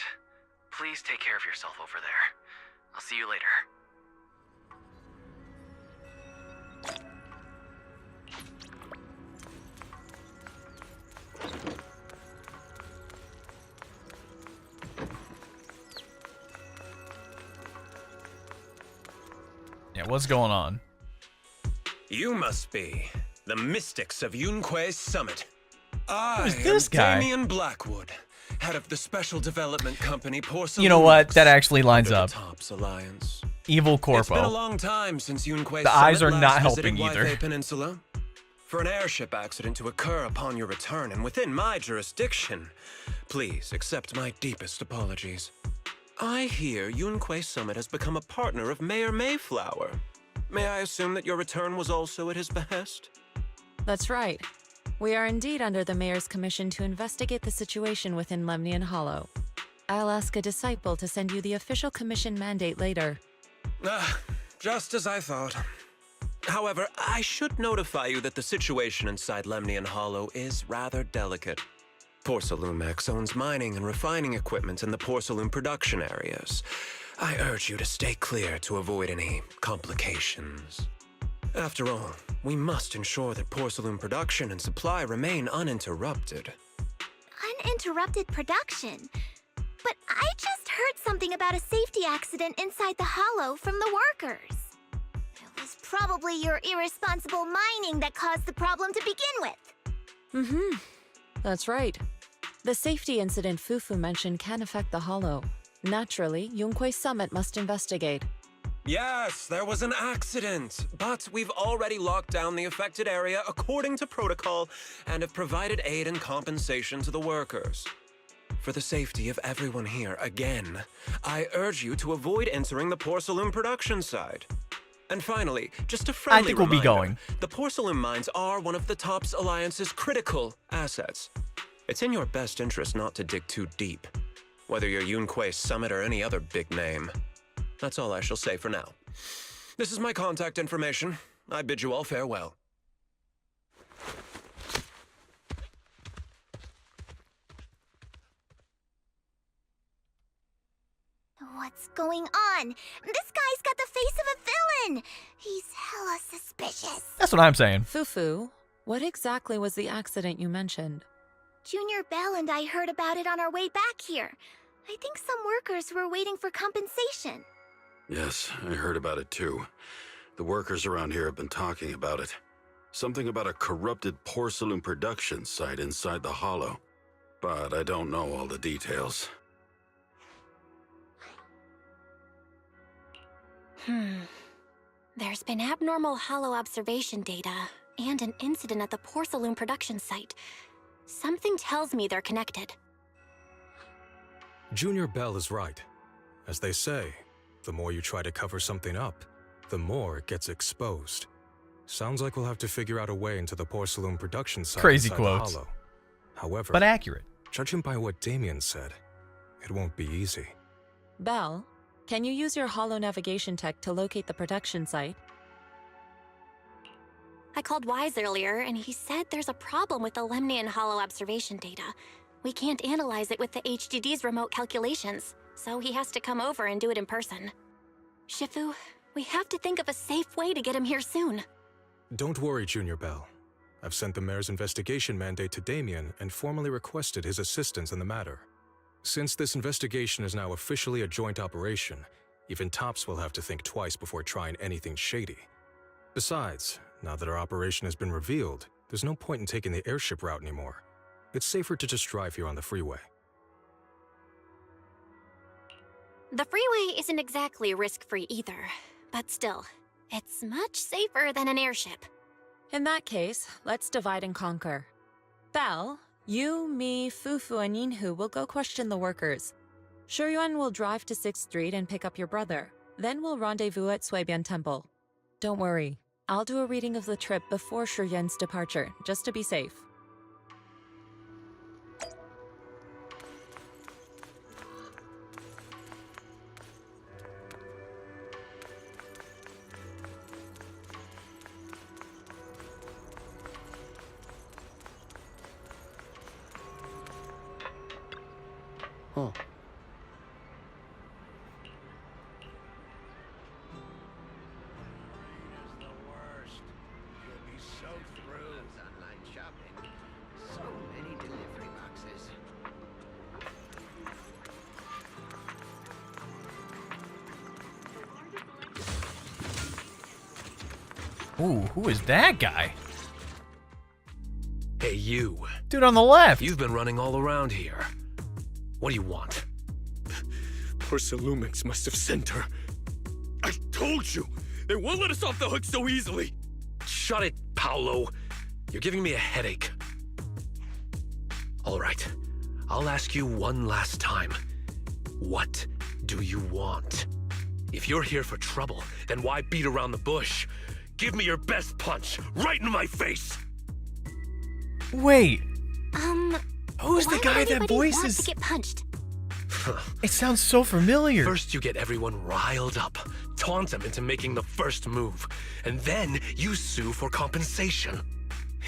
Please take care of yourself over there. I'll see you later. Yeah, what's going on? You must be the mystics of Yunque's summit. Who's this guy? Damian Blackwood, head of the Special Development Company Porcelain. You know what? That actually lines up. Tops Alliance. Evil It's been a Corpo. long time since Yunque's The eyes are summit not last helping visited either. Waifei Peninsula. For an airship accident to occur upon your return and within my jurisdiction, please accept my deepest apologies. I hear Yunque Summit has become a partner of Mayor Mayflower. May I assume that your return was also at his behest? That's right. We are indeed under the Mayor's commission to investigate the situation within Lemnian Hollow. I'll ask a disciple to send you the official commission mandate later. Just as I thought. However, I should notify you that the situation inside Lemnian Hollow is rather delicate. Porcelumex owns mining and refining equipment in the porcelain production areas. I urge you to stay clear to avoid any complications. After all, we must ensure that porcelain production and supply remain uninterrupted. Uninterrupted production? But I just heard something about a safety accident inside the hollow from the workers. It was probably your irresponsible mining that caused the problem to begin with. That's right. The safety incident Fufu mentioned can affect the Hollow. Naturally, Yunque Summit must investigate. Yes, there was an accident, but we've already locked down the affected area according to protocol and have provided aid and compensation to the workers. For the safety of everyone here, again, I urge you to avoid entering the porcelain production side. And finally, just a friendly I think we'll be reminder, going. the porcelain mines are one of the TOPS Alliance's critical assets. It's in your best interest not to dig too deep, whether you're Yunque Summit or any other big name. That's all I shall say for now. This is my contact information. I bid you all farewell. What's going on? This guy's got the face of a villain! He's hella suspicious. That's what I'm saying. Fufu, what exactly was the accident you mentioned? Junior Bell and I heard about it on our way back here. I think some workers were waiting for compensation. Yes, I heard about it too. The workers around here have been talking about it. Something about a corrupted porcelain production site inside the hollow. But I don't know all the details. There's been abnormal hollow observation data and an incident at the porcelain production site. Something tells me they're connected. Junior Bell is right. As they say, the more you try to cover something up, the more it gets exposed. Sounds like we'll have to figure out a way into the porcelain production site Crazy inside quotes. the hollow. However, But accurate. judging by what Damien said, it won't be easy. Bell, can you use your hollow navigation tech to locate the production site? I called Wise earlier, and he said there's a problem with the Lemnian hollow observation data. We can't analyze it with the HDD's remote calculations, so he has to come over and do it in person. Shifu, we have to think of a safe way to get him here soon. Don't worry, Junior Bell. I've sent the mayor's investigation mandate to Damien and formally requested his assistance in the matter. Since this investigation is now officially a joint operation, even TOPS will have to think twice before trying anything shady. Besides, now that our operation has been revealed, there's no point in taking the airship route anymore. It's safer to just drive here on the freeway. The freeway isn't exactly risk-free either, but still, it's much safer than an airship. In that case, let's divide and conquer. Bell, you, me, Fufu, and Yinhu will go question the workers. Shuryuan will drive to 6th Street and pick up your brother. Then we'll rendezvous at Suibian Temple. Don't worry, I'll do a reading of the trip before Shuryuan's departure, just to be safe. Huh. Ooh, who is that guy? Hey, you. Dude on the left. You've been running all around here. What do you want? Porsalumix must have sent her. I told you! They won't let us off the hook so easily! Shut it, Paolo. You're giving me a headache. All right. I'll ask you one last time. What do you want? If you're here for trouble, then why beat around the bush? Give me your best punch, right in my face! Wait. Who's the why guy would that anybody want voices? to get punched? It sounds so familiar. First, you get everyone riled up, taunt them into making the first move, and then you sue for compensation.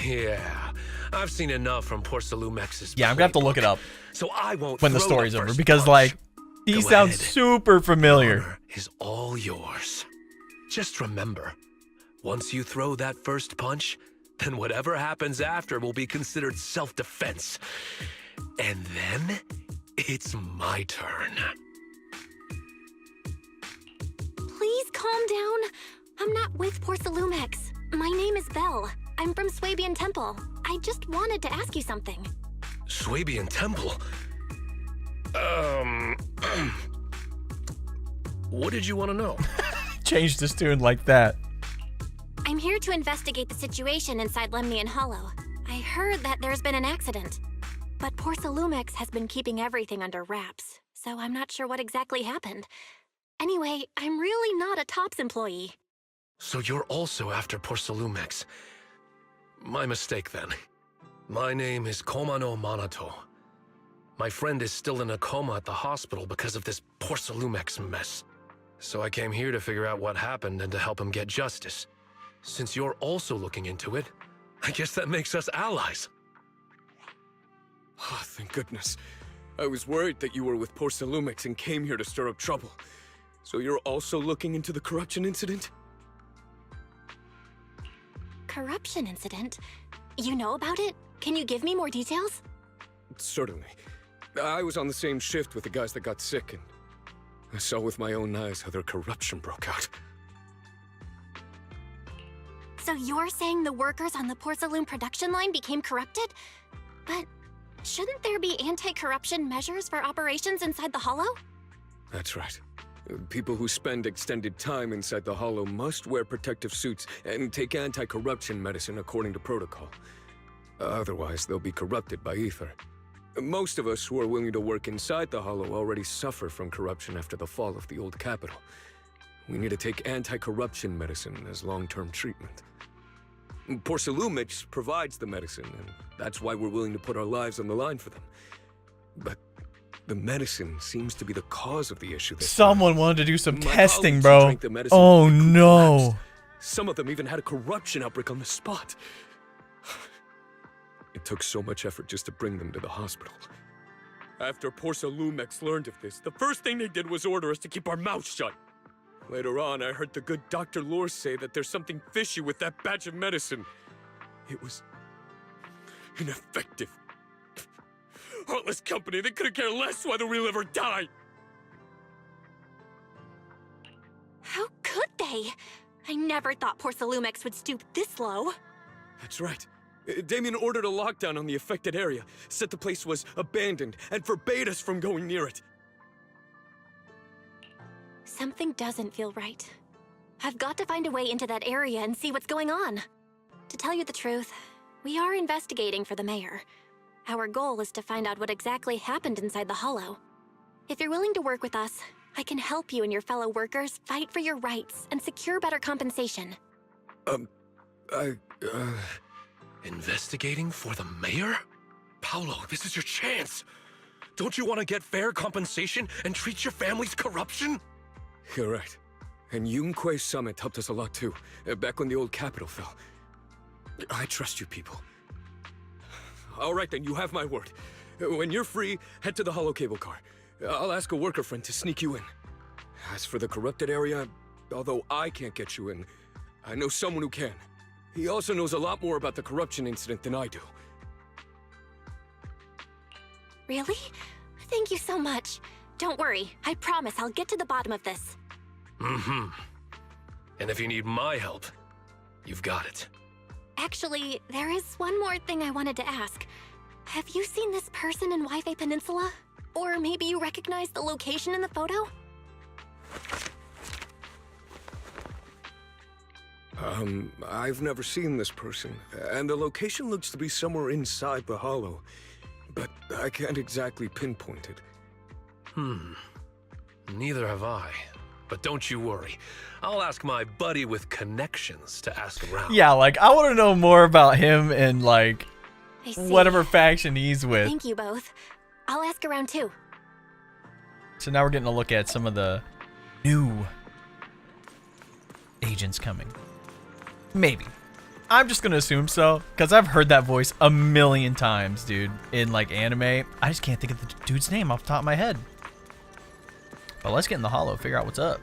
Yeah, I've seen enough from Porsalumex's. Yeah, I'm gonna have to look it up. So I won't when the throw story's the over first because, punch. like, he Go sounds ahead. super familiar. Honor is all yours. Just remember, once you throw that first punch, then whatever happens after will be considered self-defense. And then, it's my turn. Please calm down. I'm not with Porsalumex. My name is Belle. I'm from Swabian Temple. I just wanted to ask you something. Swabian Temple? What did you want to know? Changed his tune like that. I'm here to investigate the situation inside Lemnian Hollow. I heard that there's been an accident. But Porsalumex has been keeping everything under wraps, so I'm not sure what exactly happened. Anyway, I'm really not a TOPS employee. So you're also after Porsalumex. My mistake, then. My name is Komano Manato. My friend is still in a coma at the hospital because of this Porsalumex mess. So I came here to figure out what happened and to help him get justice. Since you're also looking into it, I guess that makes us allies. Oh, thank goodness. I was worried that you were with Porsalumix and came here to stir up trouble. So you're also looking into the corruption incident? Corruption incident? You know about it? Can you give me more details? Certainly. I was on the same shift with the guys that got sick, and I saw with my own eyes how their corruption broke out. So you're saying the workers on the Porcelain production line became corrupted? But shouldn't there be anti-corruption measures for operations inside the Hollow? That's right. People who spend extended time inside the Hollow must wear protective suits and take anti-corruption medicine according to protocol. Otherwise, they'll be corrupted by ether. Most of us who are willing to work inside the Hollow already suffer from corruption after the fall of the old capital. We need to take anti-corruption medicine as long-term treatment. Porsalumix provides the medicine, and that's why we're willing to put our lives on the line for them. But the medicine seems to be the cause of the issue. Someone wanted to do some My testing, colleagues who bro. drank the medicine Oh quickly no. collapsed. Some of them even had a corruption outbreak on the spot. It took so much effort just to bring them to the hospital. After Porsalumix learned of this, the first thing they did was order us to keep our mouths shut. Later on, I heard the good Dr. Lore say that there's something fishy with that batch of medicine. It was ineffective. Heartless company, they couldn't care less whether we live or die. How could they? I never thought Porsalumex would stoop this low. That's right. Damien ordered a lockdown on the affected area, said the place was abandoned, and forbade us from going near it. Something doesn't feel right. I've got to find a way into that area and see what's going on. To tell you the truth, we are investigating for the mayor. Our goal is to find out what exactly happened inside the Hollow. If you're willing to work with us, I can help you and your fellow workers fight for your rights and secure better compensation. Investigating for the mayor? Paolo, this is your chance. Don't you want to get fair compensation and treat your family's corruption? You're right. And Yunque's summit helped us a lot too, back when the old capital fell. I trust you people. All right then, you have my word. When you're free, head to the hollow cable car. I'll ask a worker friend to sneak you in. As for the corrupted area, although I can't get you in, I know someone who can. He also knows a lot more about the corruption incident than I do. Really? Thank you so much. Don't worry, I promise I'll get to the bottom of this. Mm-hmm. And if you need my help, you've got it. Actually, there is one more thing I wanted to ask. Have you seen this person in Wi-Fi Peninsula? Or maybe you recognize the location in the photo? I've never seen this person, and the location looks to be somewhere inside the hollow, but I can't exactly pinpoint it. Neither have I. But don't you worry. I'll ask my buddy with connections to ask around. Yeah, like, I want to know more about him and, like, I see. whatever faction he's with. Thank you both. I'll ask around too. So now we're getting a look at some of the new agents coming. Maybe. I'm just going to assume so, because I've heard that voice a million times, dude, in, like, anime. I just can't think of the dude's name off the top of my head. But let's get in the hollow, figure out what's up.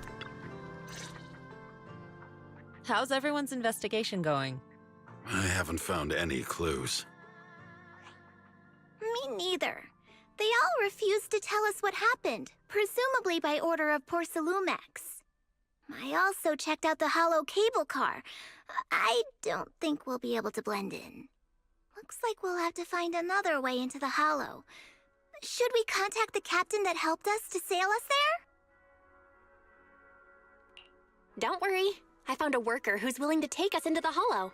How's everyone's investigation going? I haven't found any clues. Me neither. They all refused to tell us what happened, presumably by order of Porcelumex. I also checked out the hollow cable car. I don't think we'll be able to blend in. Looks like we'll have to find another way into the hollow. Should we contact the captain that helped us to sail us there? Don't worry. I found a worker who's willing to take us into the hollow.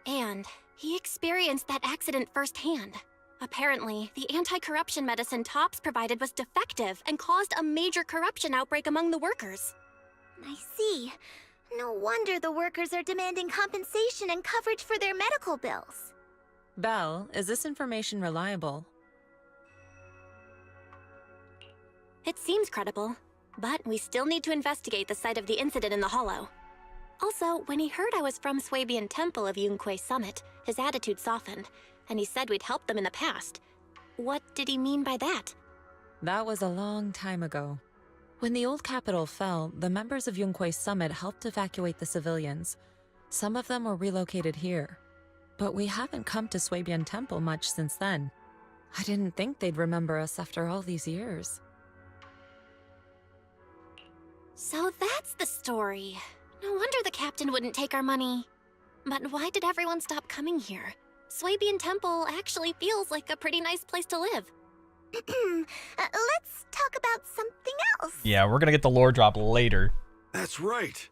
And he experienced that accident firsthand. Apparently, the anti-corruption medicine Tops provided was defective and caused a major corruption outbreak among the workers. I see. No wonder the workers are demanding compensation and coverage for their medical bills. Belle, is this information reliable? It seems credible, but we still need to investigate the site of the incident in the hollow. Also, when he heard I was from Swabian Temple of Yunquei Summit, his attitude softened, and he said we'd helped them in the past. What did he mean by that? That was a long time ago. When the old capital fell, the members of Yunquei Summit helped evacuate the civilians. Some of them were relocated here. But we haven't come to Swabian Temple much since then. I didn't think they'd remember us after all these years. So that's the story. No wonder the captain wouldn't take our money. But why did everyone stop coming here? Swabian Temple actually feels like a pretty nice place to live. Let's talk about something else. Yeah, we're gonna get the lore drop later. That's right.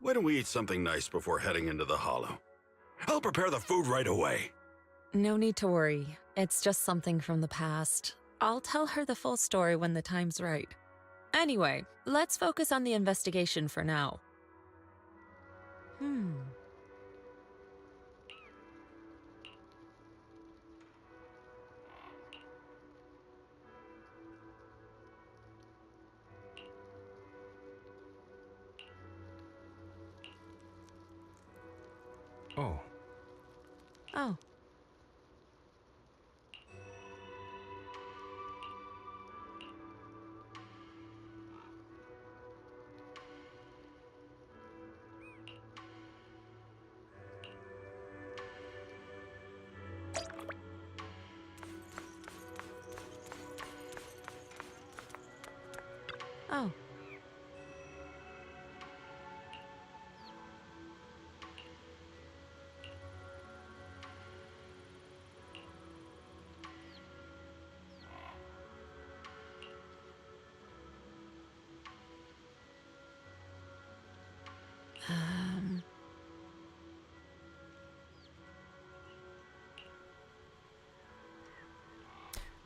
Why don't we eat something nice before heading into the hollow? I'll prepare the food right away. No need to worry. It's just something from the past. I'll tell her the full story when the time's right. Anyway, let's focus on the investigation for now. Oh. Oh. Oh.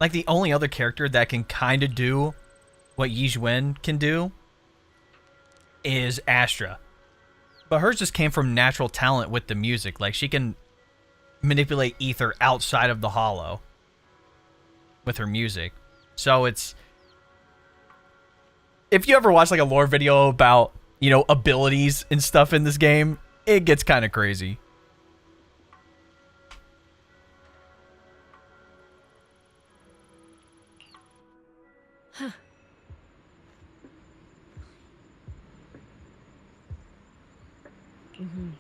Like, the only other character that can kind of do what Yixuan can do is Astra. But hers just came from natural talent with the music. Like, she can manipulate ether outside of the hollow with her music. So it's... If you ever watch, like, a lore video about, you know, abilities and stuff in this game, it gets kind of crazy. Huh. Mm-hmm.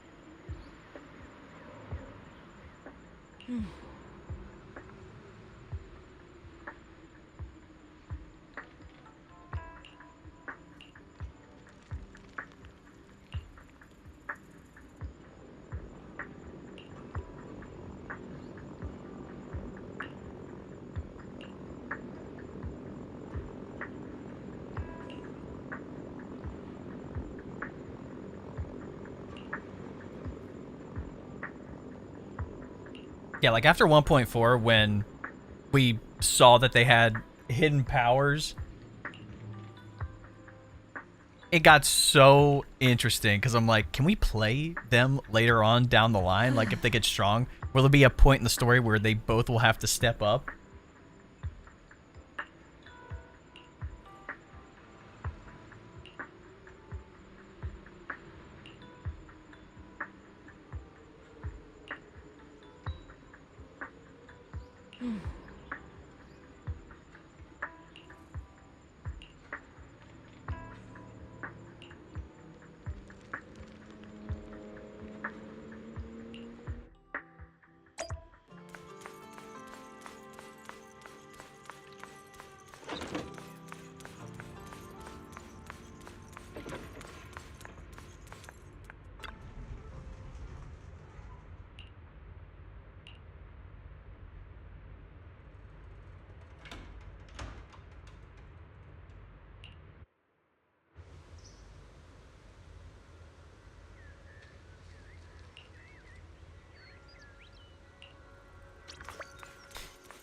Yeah, like after 1.4, when we saw that they had hidden powers, it got so interesting because I'm like, can we play them later on down the line? Like, if they get strong, will there be a point in the story where they both will have to step up?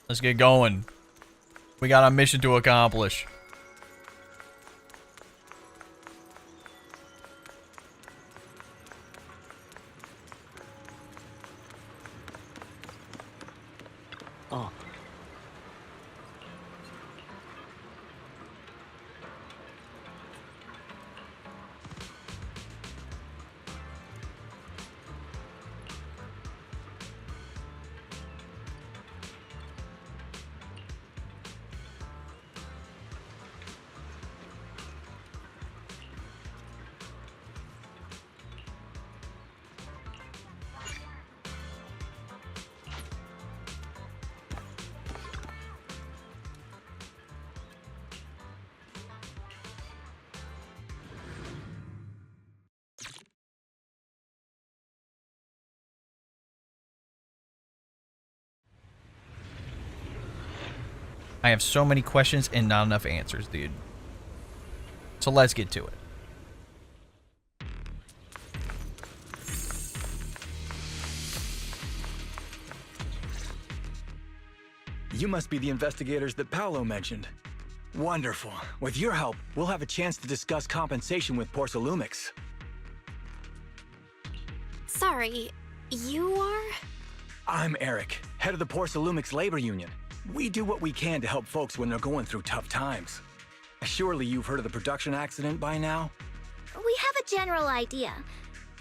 Let's get going. We got a mission to accomplish. Oh. I have so many questions and not enough answers, dude. So let's get to it. You must be the investigators that Paolo mentioned. Wonderful. With your help, we'll have a chance to discuss compensation with Porsalumix. Sorry, you are? I'm Eric, head of the Porsalumix Labor Union. We do what we can to help folks when they're going through tough times. Surely you've heard of the production accident by now? We have a general idea.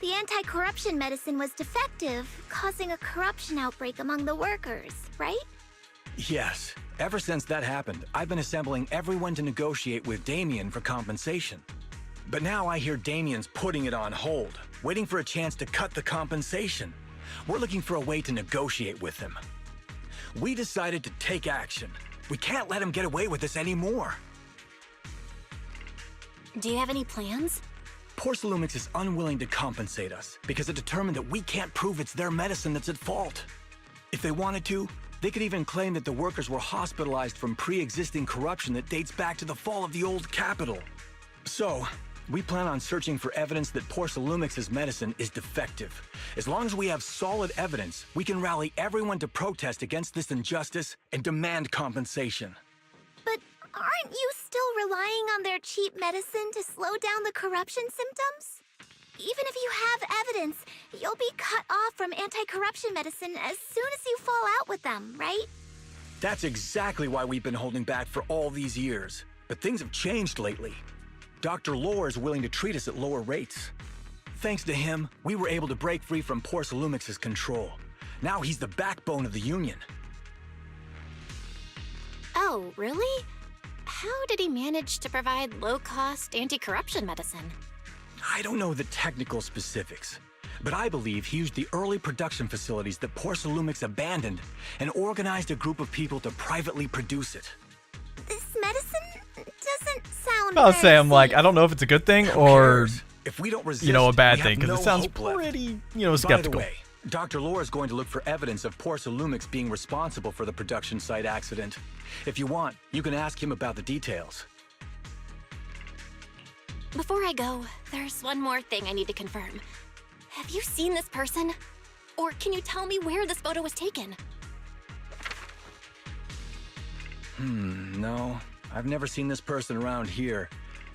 The anti-corruption medicine was defective, causing a corruption outbreak among the workers, right? Yes. Ever since that happened, I've been assembling everyone to negotiate with Damien for compensation. But now I hear Damien's putting it on hold, waiting for a chance to cut the compensation. We're looking for a way to negotiate with him. We decided to take action. We can't let him get away with this anymore. Do you have any plans? Porsalumix is unwilling to compensate us because it determined that we can't prove it's their medicine that's at fault. If they wanted to, they could even claim that the workers were hospitalized from pre-existing corruption that dates back to the fall of the old capital. So, we plan on searching for evidence that Porsalumix's medicine is defective. As long as we have solid evidence, we can rally everyone to protest against this injustice and demand compensation. But aren't you still relying on their cheap medicine to slow down the corruption symptoms? Even if you have evidence, you'll be cut off from anti-corruption medicine as soon as you fall out with them, right? That's exactly why we've been holding back for all these years. But things have changed lately. Dr. Lore is willing to treat us at lower rates. Thanks to him, we were able to break free from Porsalumix's control. Now he's the backbone of the Union. Oh, really? how did he manage to provide low-cost anti-corruption medicine? I don't know the technical specifics, but I believe he used the early production facilities that Porcelumix abandoned and organized a group of people to privately produce it. This medicine doesn't sound I'll very say I'm like, safe. I don't know if it's a good thing or, If we don't resist, you know, a bad we thing, have because no it sounds hope left. pretty, By skeptical. the way, Dr. Lore is going to look for evidence of Porcelumix being responsible for the production site accident. If you want, you can ask him about the details. Before I go, there's one more thing I need to confirm. Have you seen this person? Or can you tell me where this photo was taken? No. I've never seen this person around here,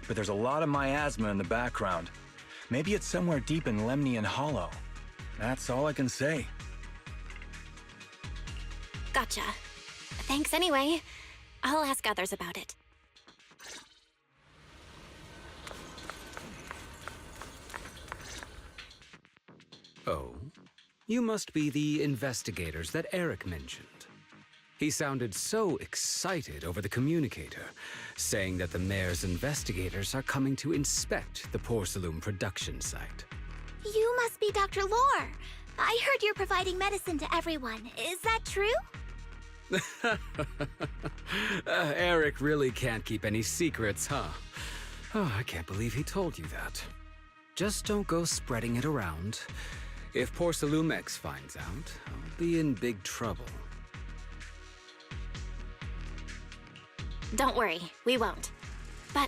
but there's a lot of miasma in the background. Maybe it's somewhere deep in Lemnian Hollow. That's all I can say. Gotcha. Thanks anyway. I'll ask others about it. Oh, you must be the investigators that Eric mentioned. He sounded so excited over the communicator, saying that the mayor's investigators are coming to inspect the Porcelum production site. You must be Dr. Lore. I heard you're providing medicine to everyone. Is that true? Eric really can't keep any secrets, huh? Oh, I can't believe he told you that. Just don't go spreading it around. If Porcelumix finds out, I'll be in big trouble. Don't worry, we won't. But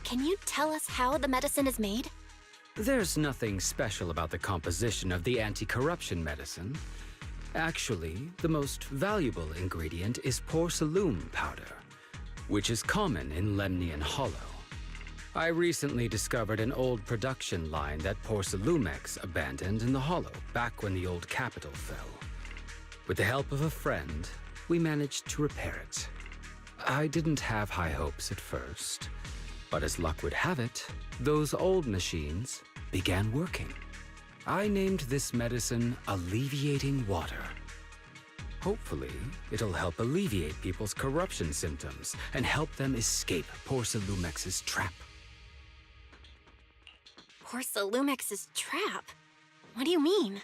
can you tell us how the medicine is made? There's nothing special about the composition of the anti-corruption medicine. Actually, the most valuable ingredient is Porcelum powder, which is common in Lemnian Hollow. I recently discovered an old production line that Porcelumix abandoned in the Hollow back when the old capital fell. With the help of a friend, we managed to repair it. I didn't have high hopes at first, but as luck would have it, those old machines began working. I named this medicine Alleviating Water. Hopefully, it'll help alleviate people's corruption symptoms and help them escape Porcelumix's trap. Porcelumix's trap? What do you mean?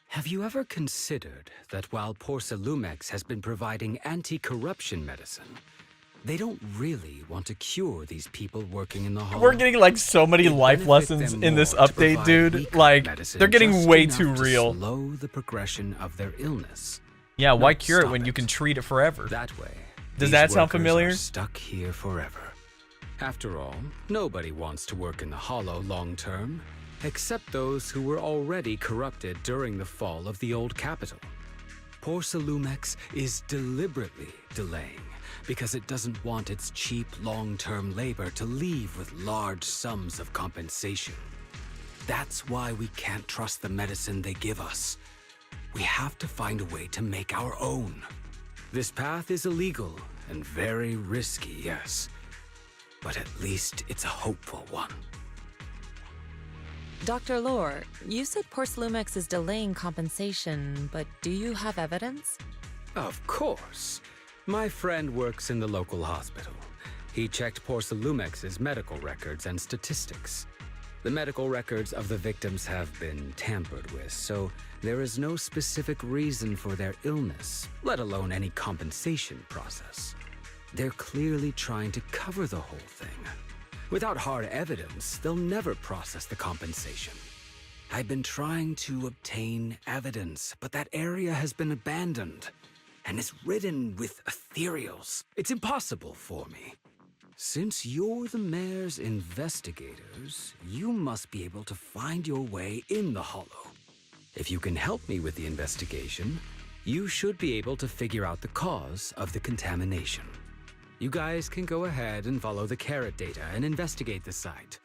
Have you ever considered that while Porcelumix has been providing anti-corruption medicine, they don't really want to cure these people working in the Hollow? We're getting like so many life lessons in this update, dude. Like, they're getting way too real. Slow the progression of their illness. Yeah, why cure it when you can treat it forever? That way. Does that sound familiar? Stuck here forever. After all, nobody wants to work in the Hollow long term, except those who were already corrupted during the fall of the old capital. Porcelumix is deliberately delaying because it doesn't want its cheap long-term labor to leave with large sums of compensation. That's why we can't trust the medicine they give us. We have to find a way to make our own. This path is illegal and very risky, yes, but at least it's a hopeful one. Dr. Lore, you said Porcelumix is delaying compensation, but do you have evidence? Of course. My friend works in the local hospital. He checked Porcelumix's medical records and statistics. The medical records of the victims have been tampered with, so there is no specific reason for their illness, let alone any compensation process. They're clearly trying to cover the whole thing. Without hard evidence, they'll never process the compensation. I've been trying to obtain evidence, but that area has been abandoned and is ridden with ethereals. It's impossible for me. Since you're the mayor's investigators, you must be able to find your way in the Hollow. If you can help me with the investigation, you should be able to figure out the cause of the contamination. You guys can go ahead and follow the carrot data and investigate the site.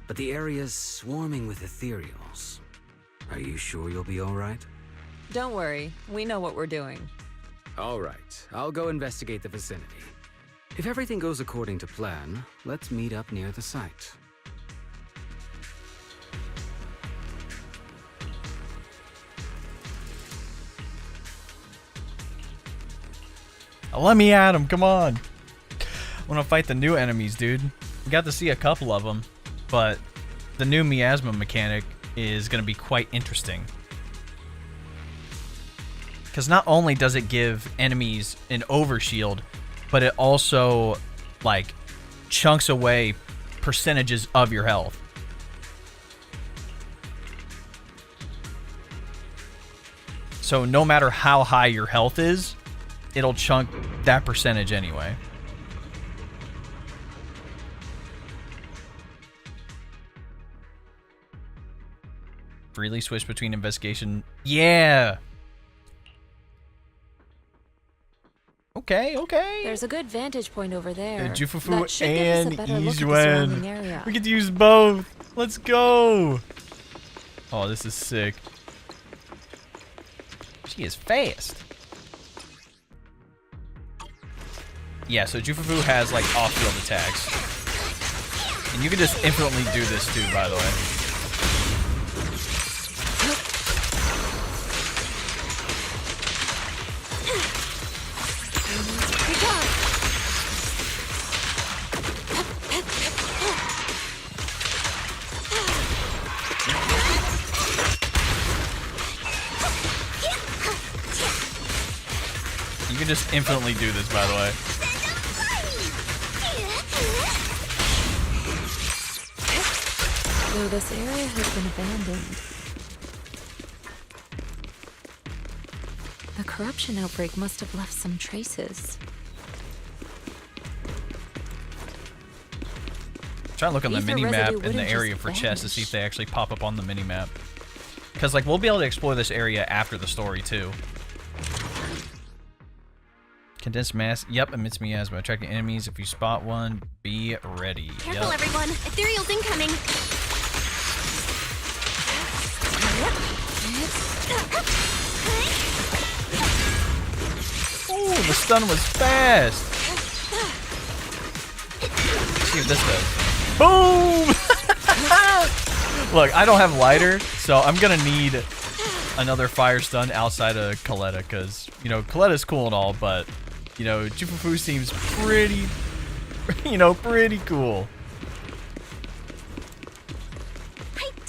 But the area's swarming with ethereals. Are you sure you'll be all right? Don't worry, we know what we're doing. All right, I'll go investigate the vicinity. If everything goes according to plan, let's meet up near the site. Let me at him, come on. Want to fight the new enemies, dude. We got to see a couple of them, but the new miasma mechanic is going to be quite interesting. Because not only does it give enemies an overshield, but it also, like, chunks away percentages of your health. So no matter how high your health is, it'll chunk that percentage anyway. Freely switch between investigation. Yeah. Okay. There's a good vantage point over there. Jufufu That should give us a and better look at the surrounding Yixuan. area. We get to use both. Let's go. Oh, this is sick. She is fast. Yeah, so Jufufu has like off-field attacks. And you can just infinitely do this too, by the way. You can just infinitely do this, by the way. So this area has been abandoned. The corruption outbreak must have left some traces. Try to look on the Ether mini-map residue in the wouldn't area just for chests to see vanish. if they actually pop up on the mini-map. Because, like, we'll be able to explore this area after the story, too. Condensed mass. Yep, emits miasma. Attracting enemies. If you spot one, be ready. Careful, everyone. Ethereal's incoming. Ooh, the stun was fast. Let's see if this does. Boom! Look, I don't have lighter, so I'm gonna need another fire stun outside of Coletta, because, you know, Coletta's cool and all, but, you know, Jufufu seems pretty, you know, pretty cool.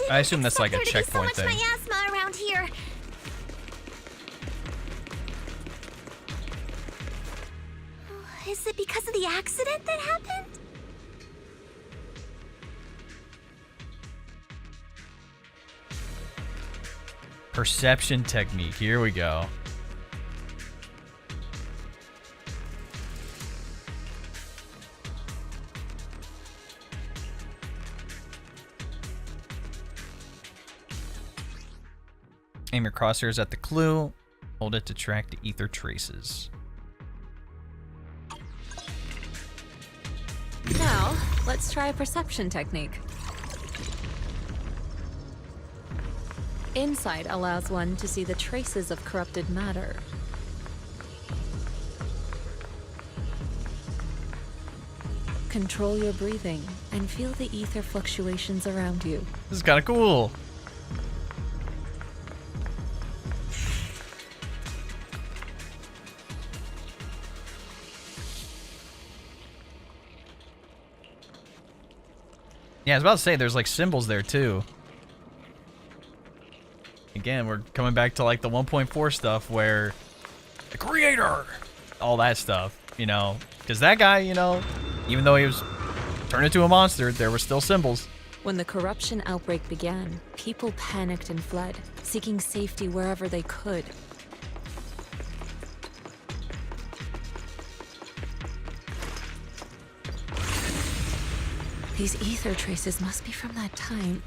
I assume that's like a checkpoint so much thing. miasma around here. Is it because of the accident that happened? Perception technique. Here we go. Aim your crosshairs at the clue. Hold it to track the ether traces. Now, let's try a perception technique. Insight allows one to see the traces of corrupted matter. Control your breathing and feel the ether fluctuations around you. This is kind of cool. Yeah, I was about to say, there's like symbols there too. Again, we're coming back to like the 1.4 stuff where the creator, all that stuff, you know, because that guy, you know, even though he was turned into a monster, there were still symbols. When the corruption outbreak began, people panicked and fled, seeking safety wherever they could. These ether traces must be from that time.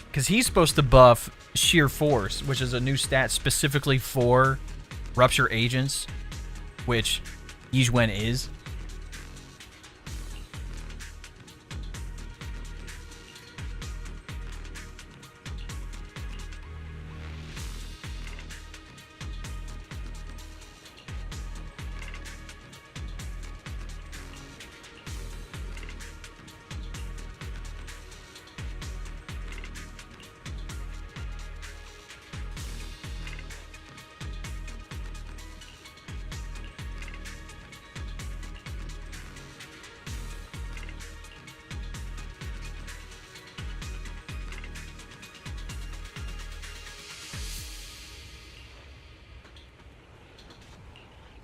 Because he's supposed to buff Sheer Force, which is a new stat specifically for Rupture Agents, which Yixuan is.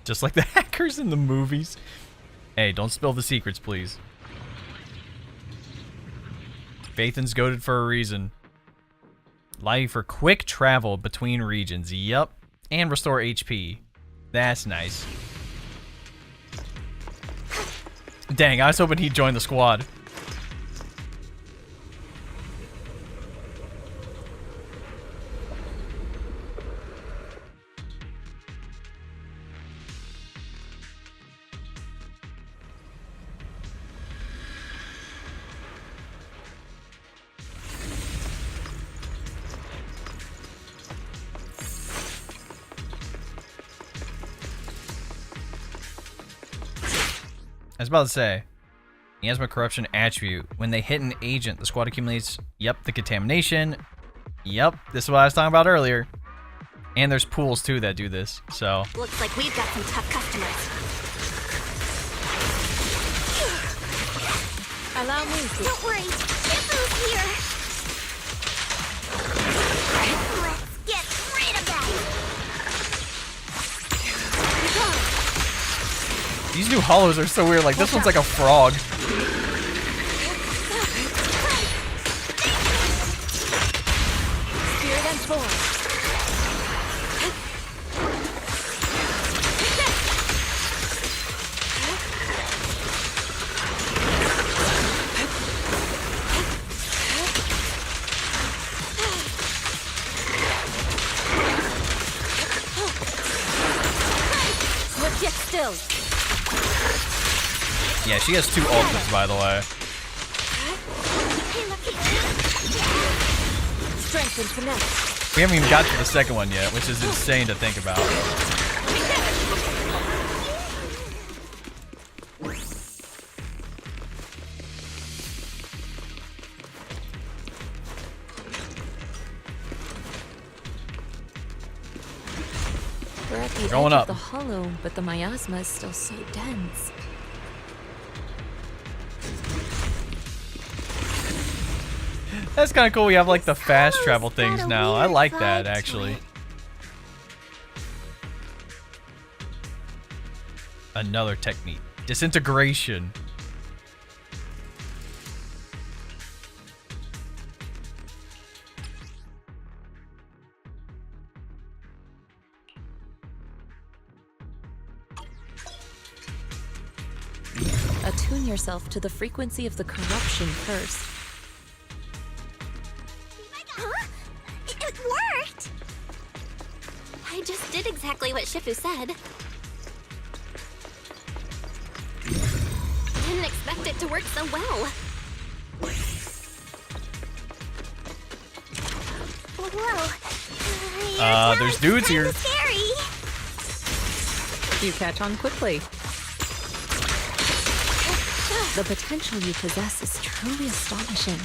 Just like the hackers in the movies. Hey, don't spill the secrets, please. Phaethon's goaded for a reason. Allow you for quick travel between regions. Yup. And restore HP. That's nice. Dang, I was hoping he'd join the squad. I was about to say, Miasma Corruption attribute. When they hit an agent, the squad accumulates, yep, the contamination. Yep, this is what I was talking about earlier. And there's pools, too, that do this, so. Looks like we've got some tough customers. Allow me to... Don't worry, Shifu's here. Let's get rid of that. These new hollows are so weird, like this one's like a frog. Spirit and sword. Legit still. Yeah, she has 2 ultimates, by the way. Strength and finesse. We haven't even got to the second one yet, which is insane to think about. We're at the Going edge up. of the hollow, but the miasma is still so dense. That's kind of cool. We have like the fast travel things now. I like that, actually. Another technique. Disintegration. Attune yourself to the frequency of the corruption first. Huh? It worked! I just did exactly what Shifu said. Didn't expect it to work so well. Whoa. There's dudes here. Scary. You catch on quickly. The potential you possess is truly astonishing.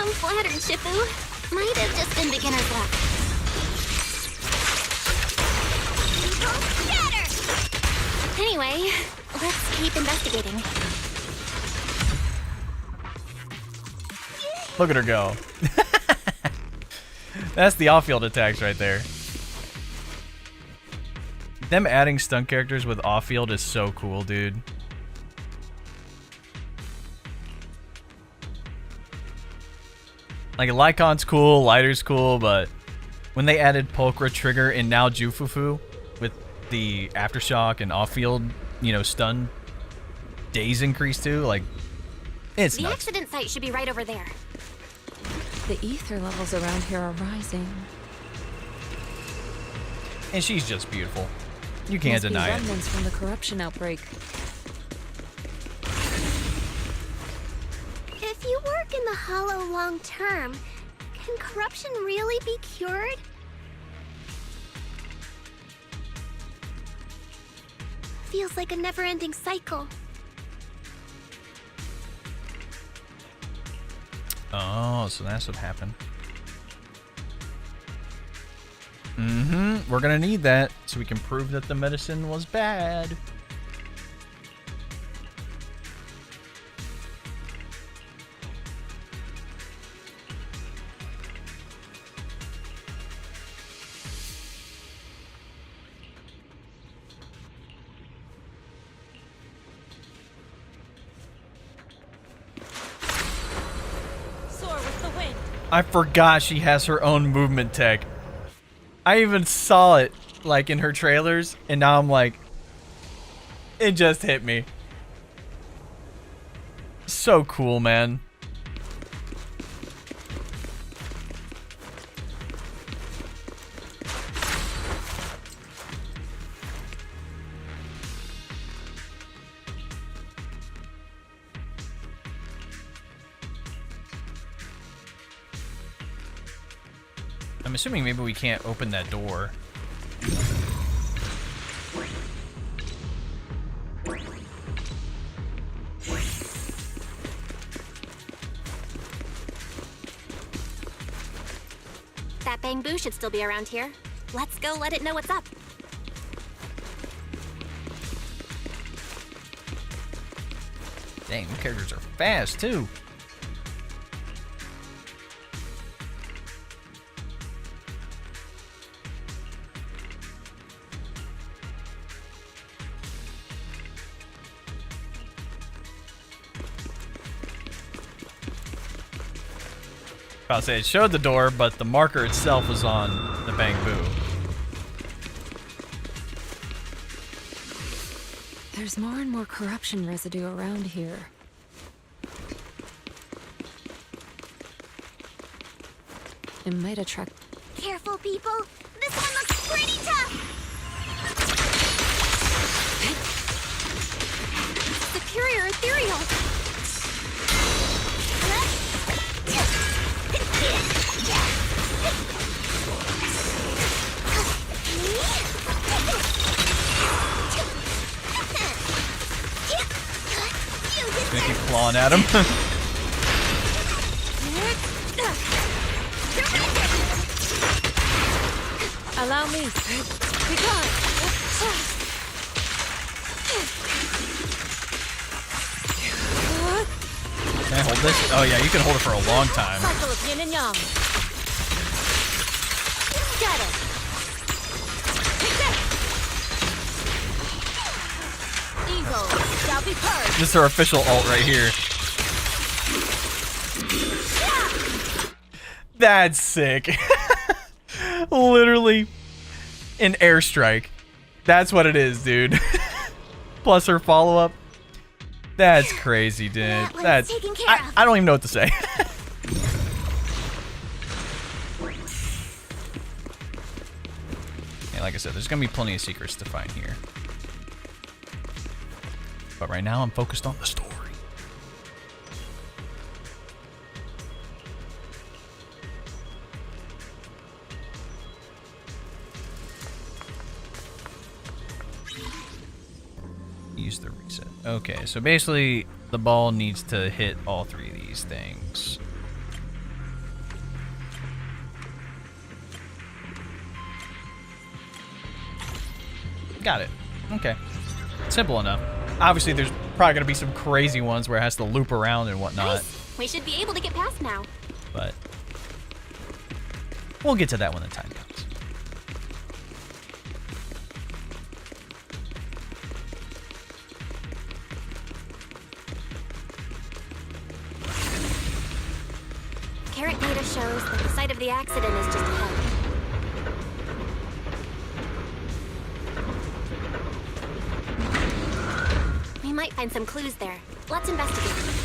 I'm flattered, Shifu. Might have just been beginner's luck. Anyway, let's keep investigating. Look at her go. That's the off-field attacks right there. Them adding stunt characters with off-field is so cool, dude. Like, Lycon's cool, Lighter's cool, but when they added Pulchra, Trigger, and now Jufufu with the Aftershock and off-field, you know, stun days increase too, like, it's The nuts. accident site should be right over there. The ether levels around here are rising. And she's just beautiful. You can't Must be deny it. remnants from the corruption outbreak. If you work in the Hollow long term, can corruption really be cured? Feels like a never-ending cycle. Oh, so that's what happened. Mm-hmm. We're gonna need that so we can prove that the medicine was bad. I forgot she has her own movement tech. I even saw it like in her trailers, and now I'm like, it just hit me. So cool, man. I'm assuming maybe we can't open that door. That bamboo should still be around here. Let's go let it know what's up. Dang, the characters are fast too. I'll say it showed the door, but the marker itself was on the bamboo. There's more and more corruption residue around here. It might attract... Careful, people. This one looks pretty tough. Superior ethereal. Gonna keep clawing at him. Allow me. Be gone. Can I hold this? Oh yeah, you can hold it for a long time. Cycle of yin and yang. Get it. Evil shall be purged. This is our official alt right here. That's sick. Literally an airstrike. That's what it is, dude. Plus her follow-up. That's crazy, dude. That's I don't even know what to say. And like I said, there's gonna be plenty of secrets to find here. But right now I'm focused on the story. Use the reset. Okay, so basically the ball needs to hit all three of these things. Got it. Okay. Simple enough. Obviously there's probably going to be some crazy ones where it has to loop around and whatnot. Nice. We should be able to get past now. But we'll get to that when the time comes. Carrot data shows that the site of the accident is just ahead. We might find some clues there. Let's investigate.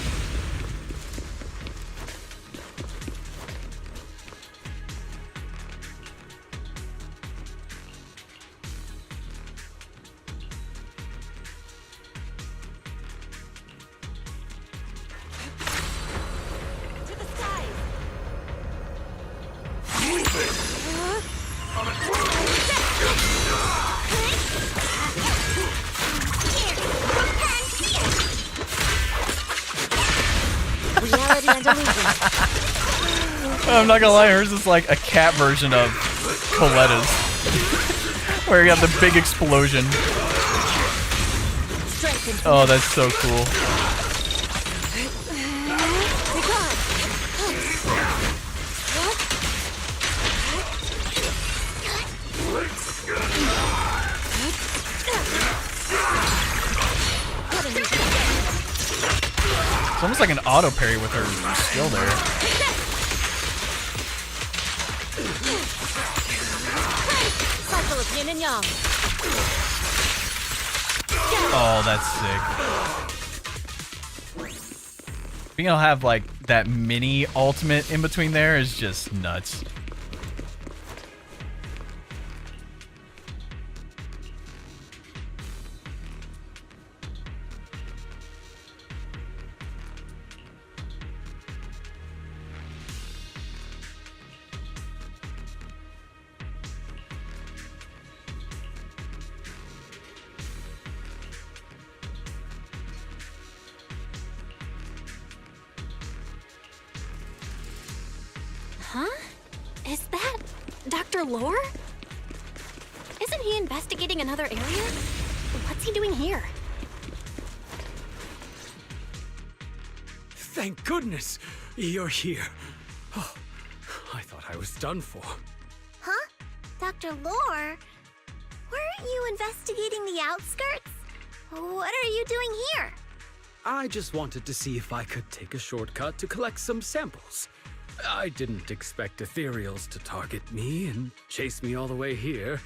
I'm not gonna lie, hers is like a cat version of Coletta's. Where you got the big explosion. Oh, that's so cool. It's almost like an auto parry with her skill there. of yin and yang. Oh, that's sick. Being able to have like that mini ultimate in between there is just nuts. Huh? Is that Dr. Lore? Isn't he investigating another area? What's he doing here? Thank goodness you're here. Oh, I thought I was done for. Huh? Dr. Lore? Weren't you investigating the outskirts? What are you doing here? I just wanted to see if I could take a shortcut to collect some samples. I didn't expect ethereals to target me and chase me all the way here.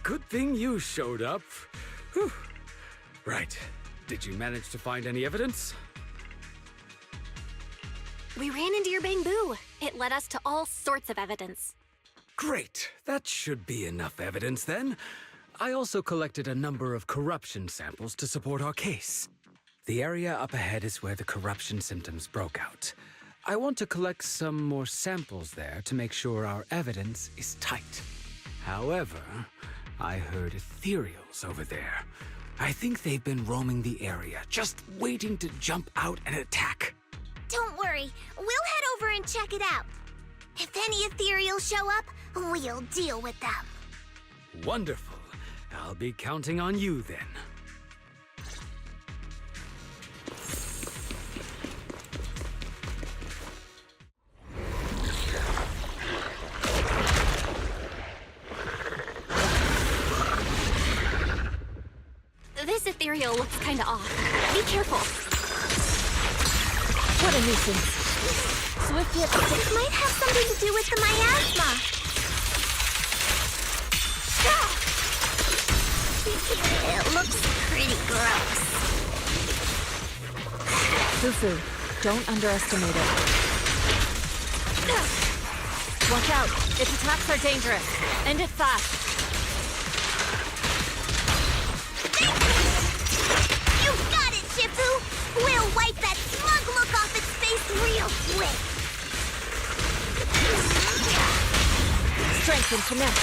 Good thing you showed up. Whew. Right. Did you manage to find any evidence? We ran into your bamboo. It led us to all sorts of evidence. Great. That should be enough evidence then. I also collected a number of corruption samples to support our case. The area up ahead is where the corruption symptoms broke out. I want to collect some more samples there to make sure our evidence is tight. However, I heard ethereals over there. I think they've been roaming the area, just waiting to jump out and attack. Don't worry, we'll head over and check it out. If any ethereals show up, we'll deal with them. Wonderful. I'll be counting on you then. This ethereal looks kinda off. Be careful. What a nuisance. Swift hit. It might have something to do with the miasma. It looks pretty gross. Fufu, don't underestimate it. Watch out. Its attacks are dangerous. End it fast. You got it, Shifu! We'll wipe that smug look off its face real quick! Strength and connect.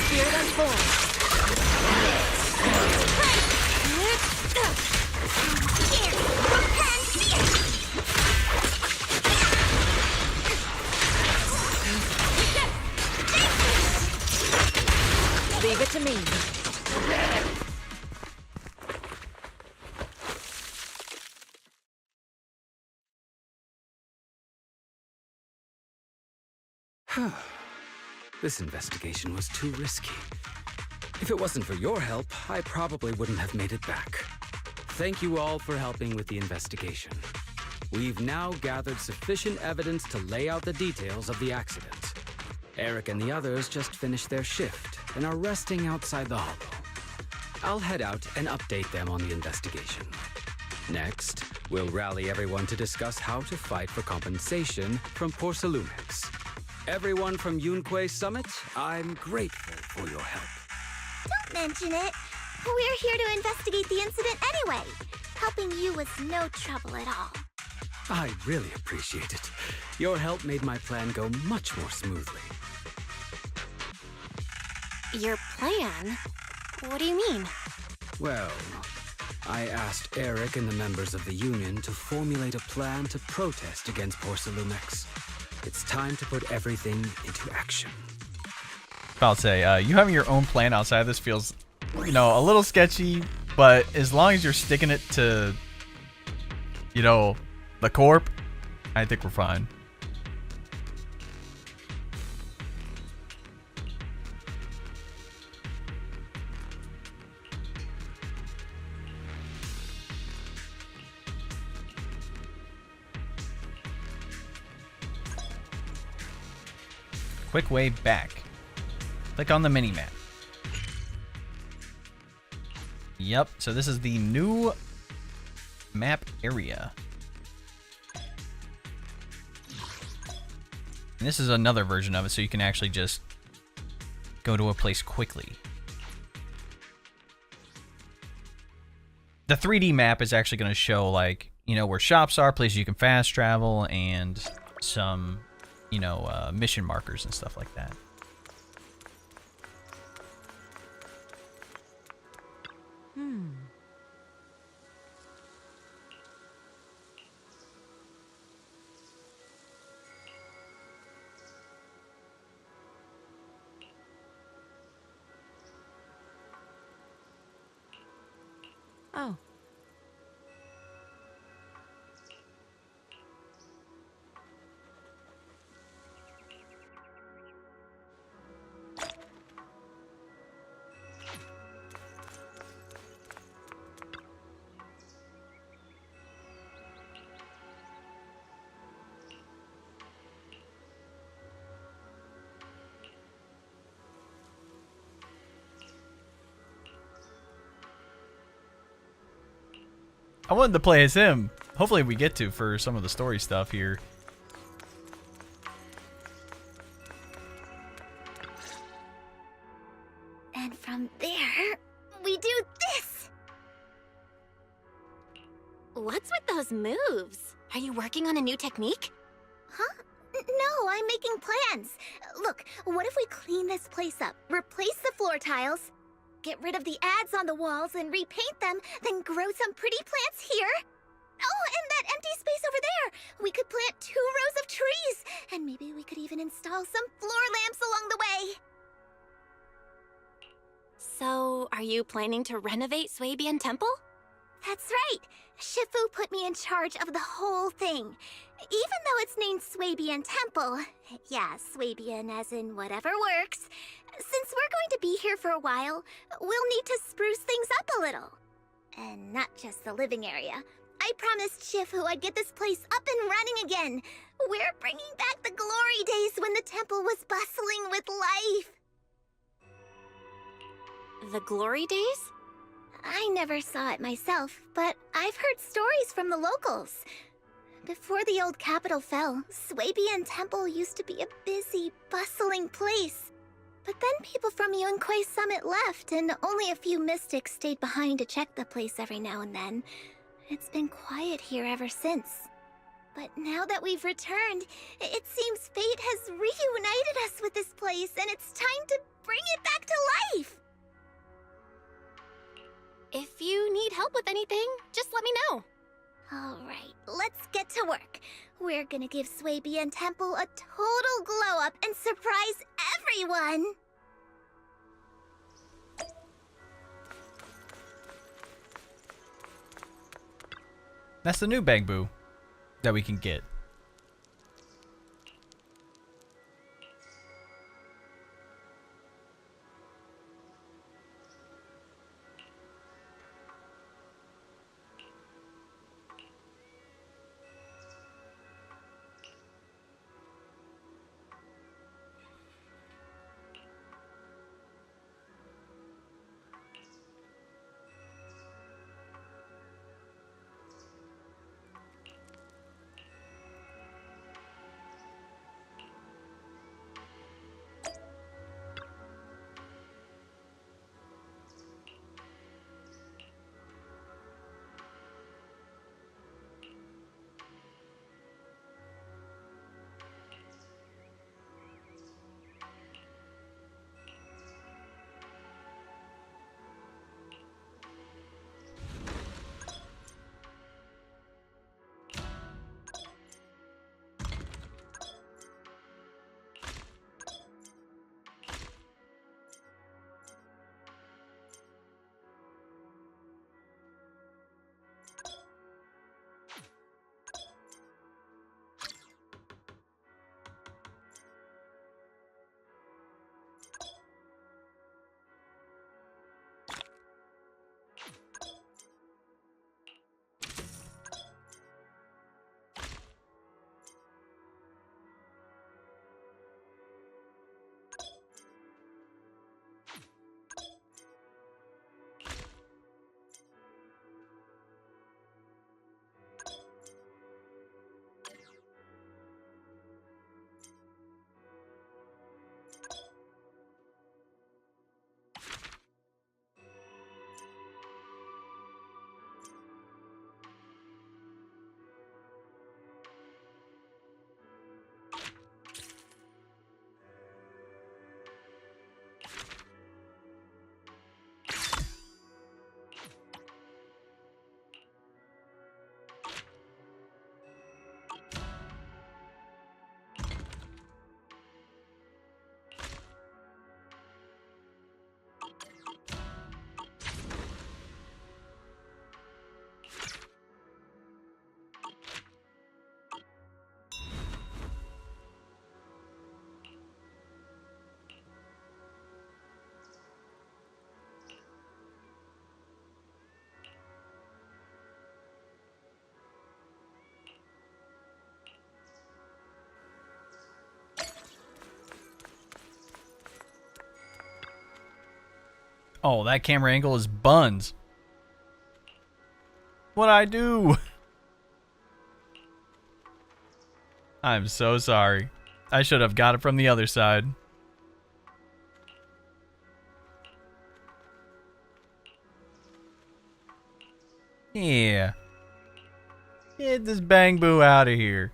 Spirit unfold. Leave it to me. This investigation was too risky. If it wasn't for your help, I probably wouldn't have made it back. Thank you all for helping with the investigation. We've now gathered sufficient evidence to lay out the details of the accident. Eric and the others just finished their shift and are resting outside the hollow. I'll head out and update them on the investigation. Next, we'll rally everyone to discuss how to fight for compensation from Porcelumix. Everyone from Yunque Summit, I'm grateful for your help. Don't mention it. We're here to investigate the incident anyway. Helping you was no trouble at all. I really appreciate it. Your help made my plan go much more smoothly. Your plan? What do you mean? Well, I asked Eric and the members of the Union to formulate a plan to protest against Porcelumix. It's time to put everything into action. I'll say, you having your own plan outside of this feels, you know, a little sketchy, but as long as you're sticking it to, you know, the corp, I think we're fine. quick way back. Click on the mini-map. Yep, so this is the new map area. And this is another version of it, so you can actually just go to a place quickly. The 3D map is actually going to show, like, you know, where shops are, places you can fast travel, and some, you know, mission markers and stuff like that. Oh. I wanted to play as him. Hopefully we get to for some of the story stuff here. And from there, we do this! What's with those moves? Are you working on a new technique? Huh? No, I'm making plans. Look, what if we clean this place up, replace the floor tiles, get rid of the ads on the walls and repaint them, then grow some pretty plants here? Oh, and that empty space over there! We could plant 2 rows of trees, and maybe we could even install some floor lamps along the way. So, are you planning to renovate Swabian Temple? That's right. Shifu put me in charge of the whole thing. Even though it's named Swabian Temple, yeah, Swabian as in whatever works, since we're going to be here for a while, we'll need to spruce things up a little. And not just the living area. I promised Shifu I'd get this place up and running again. We're bringing back the glory days when the temple was bustling with life. The glory days? I never saw it myself, but I've heard stories from the locals. Before the old capital fell, Swabian Temple used to be a busy, bustling place. But then people from Yunque's summit left, and only a few mystics stayed behind to check the place every now and then. It's been quiet here ever since. But now that we've returned, it seems fate has reunited us with this place, and it's time to bring it back to life! If you need help with anything, just let me know. Alright, let's get to work. We're gonna give Swabian Temple a total glow-up and surprise everyone! That's the new Bangbu that we can get. Oh, that camera angle is buns. What'd I do? I'm so sorry. I should have got it from the other side. Yeah. Get this Bang Boo out of here.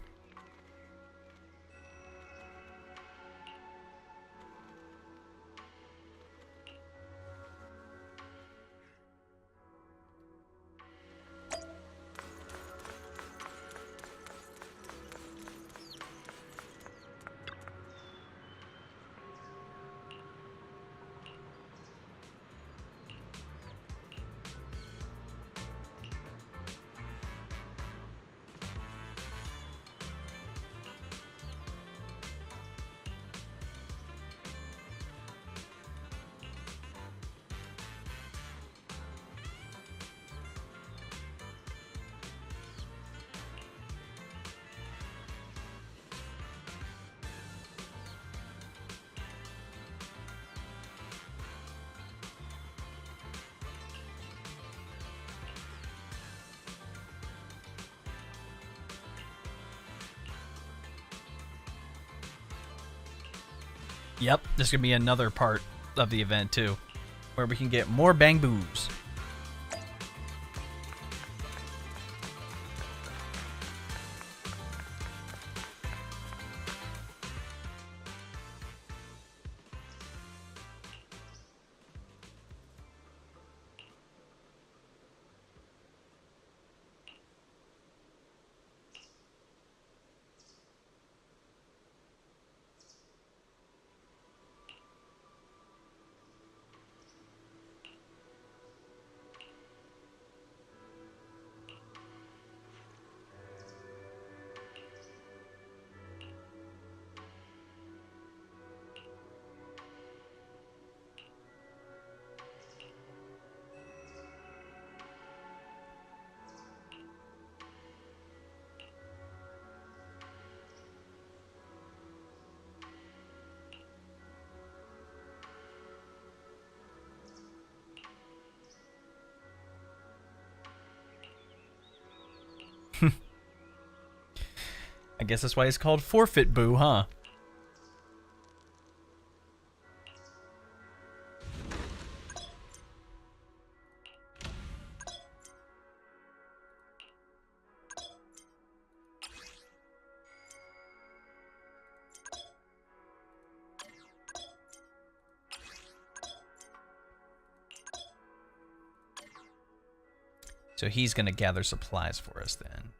Yep, there's gonna be another part of the event too, where we can get more Bang Boos. I guess that's why it's called Forfeit Boo, huh? So he's gonna gather supplies for us then.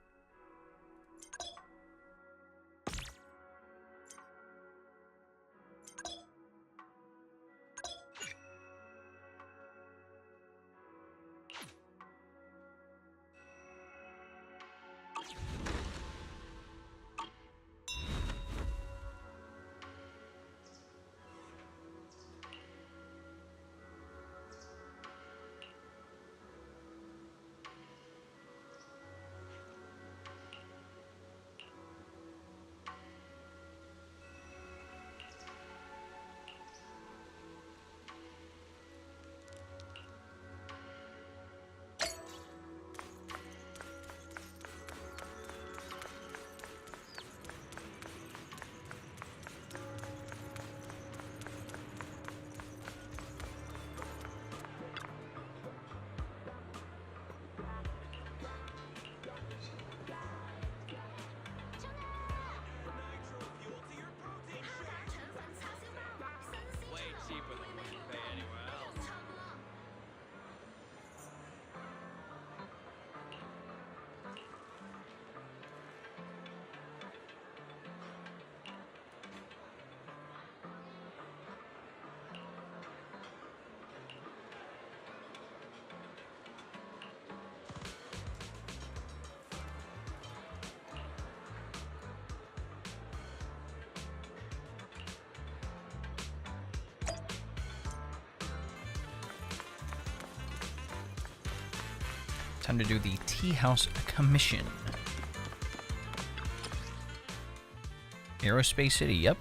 Time to do the Tea House Commission. Aerospace City, yep.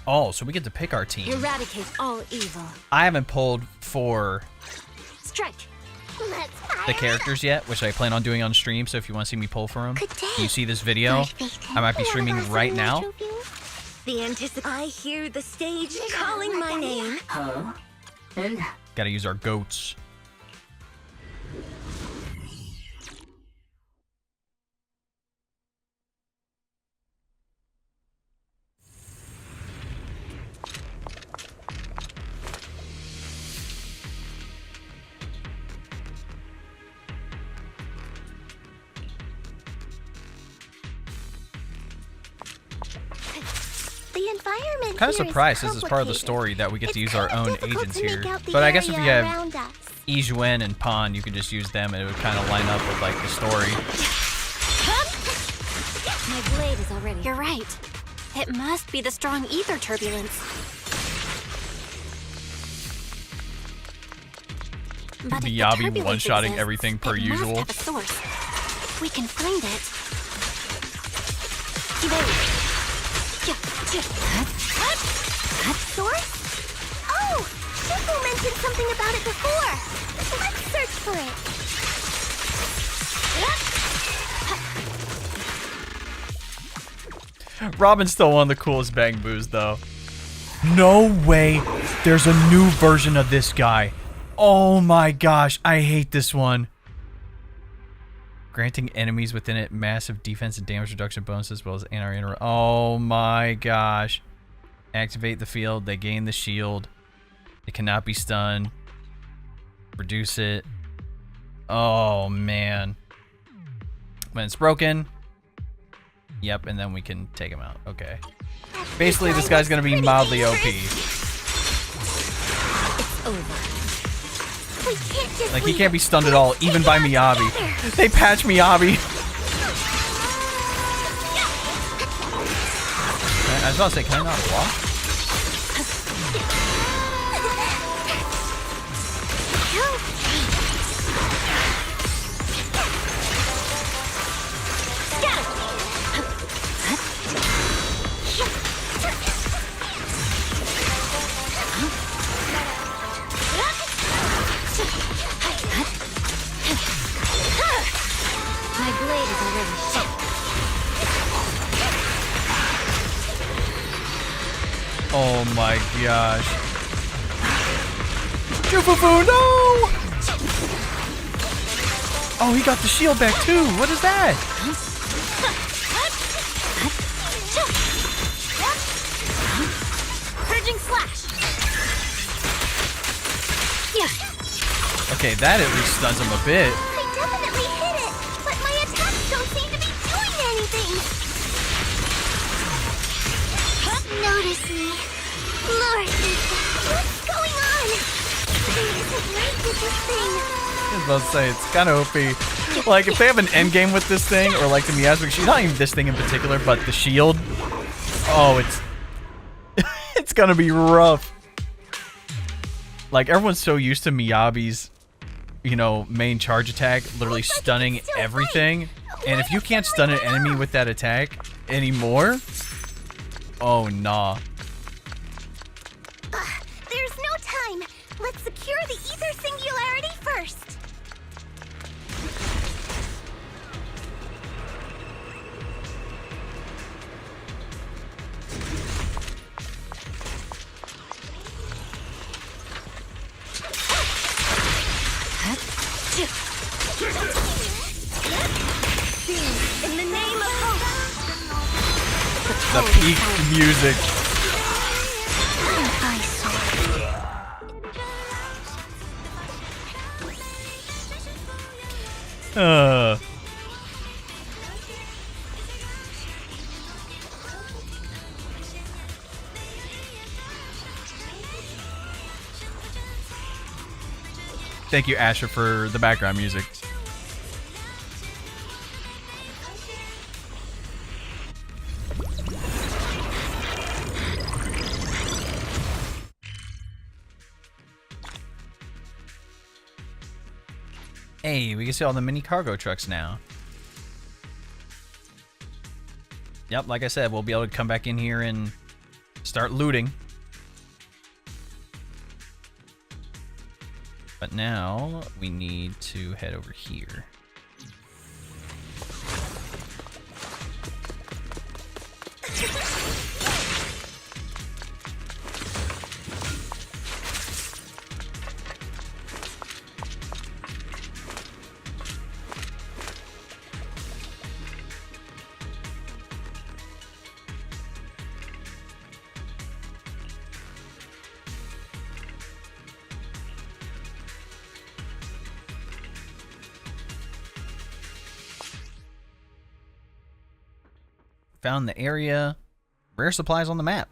Oh, so we get to pick our team. Eradicate all evil. I haven't pulled for Strike. the characters yet, which I plan on doing on stream. So if you want to see me pull for them, you see this video, I might be streaming right now. I hear the stage calling my name. Huh? Gotta use our goats. The environment Kind of here is surprised this is part of the complicated. story that we get to use our own agents to make here. out the But I guess if you area have around us. Yixuan and Pan, you can just use them and it would kind of line up with like the story. My blade is already. You're right. It must be the strong ether turbulence. But if the Miyabi turbulence one-shotting exists, everything per it usual. Must have a source. If we can find it. Source? Oh! Shifu mentioned something about it before. Let's search for it. Robin's still one of the coolest Bang Boos, though. No way there's a new version of this guy. Oh my gosh, I hate this one. Granting enemies within it massive defense and damage reduction bonuses as well as anti-inter. Oh my gosh. Activate the field, they gain the shield. It cannot be stunned. Reduce it. Oh man. When it's broken. Yep, and then we can take him out. Okay. Basically, this guy's gonna be mildly OP. It's over. We can't just Like, he can't be stunned at all, even by Miyabi. They patch Miyabi. I was about to say, can I not walk? My blade is already shut. Oh my gosh. Fufu, no! Oh, he got the shield back too. What is that? Purging slash. Okay, that at least stuns him a bit. I definitely hit it, but my attacks don't seem to be doing anything. Notice me. Lord, what's going on? There isn't right with this thing. I was about to say, it's kind of OP. Like, if they have an end game with this thing, or like the miasmic shield, not even this thing in particular, but the shield, oh, it's it's gonna be rough. Like, everyone's so used to Miyabi's, you know, main charge attack, literally stunning everything. And if you can't stun an enemy with that attack anymore, oh, nah. There's no time. Let's secure the ether singularity first. In the name of hope. The peak music. Thank you, Asher, for the background music. Hey, we can see all the mini cargo trucks now. Yep, like I said, we'll be able to come back in here and start looting. But now we need to head over here. Found the area. Rare supplies on the map.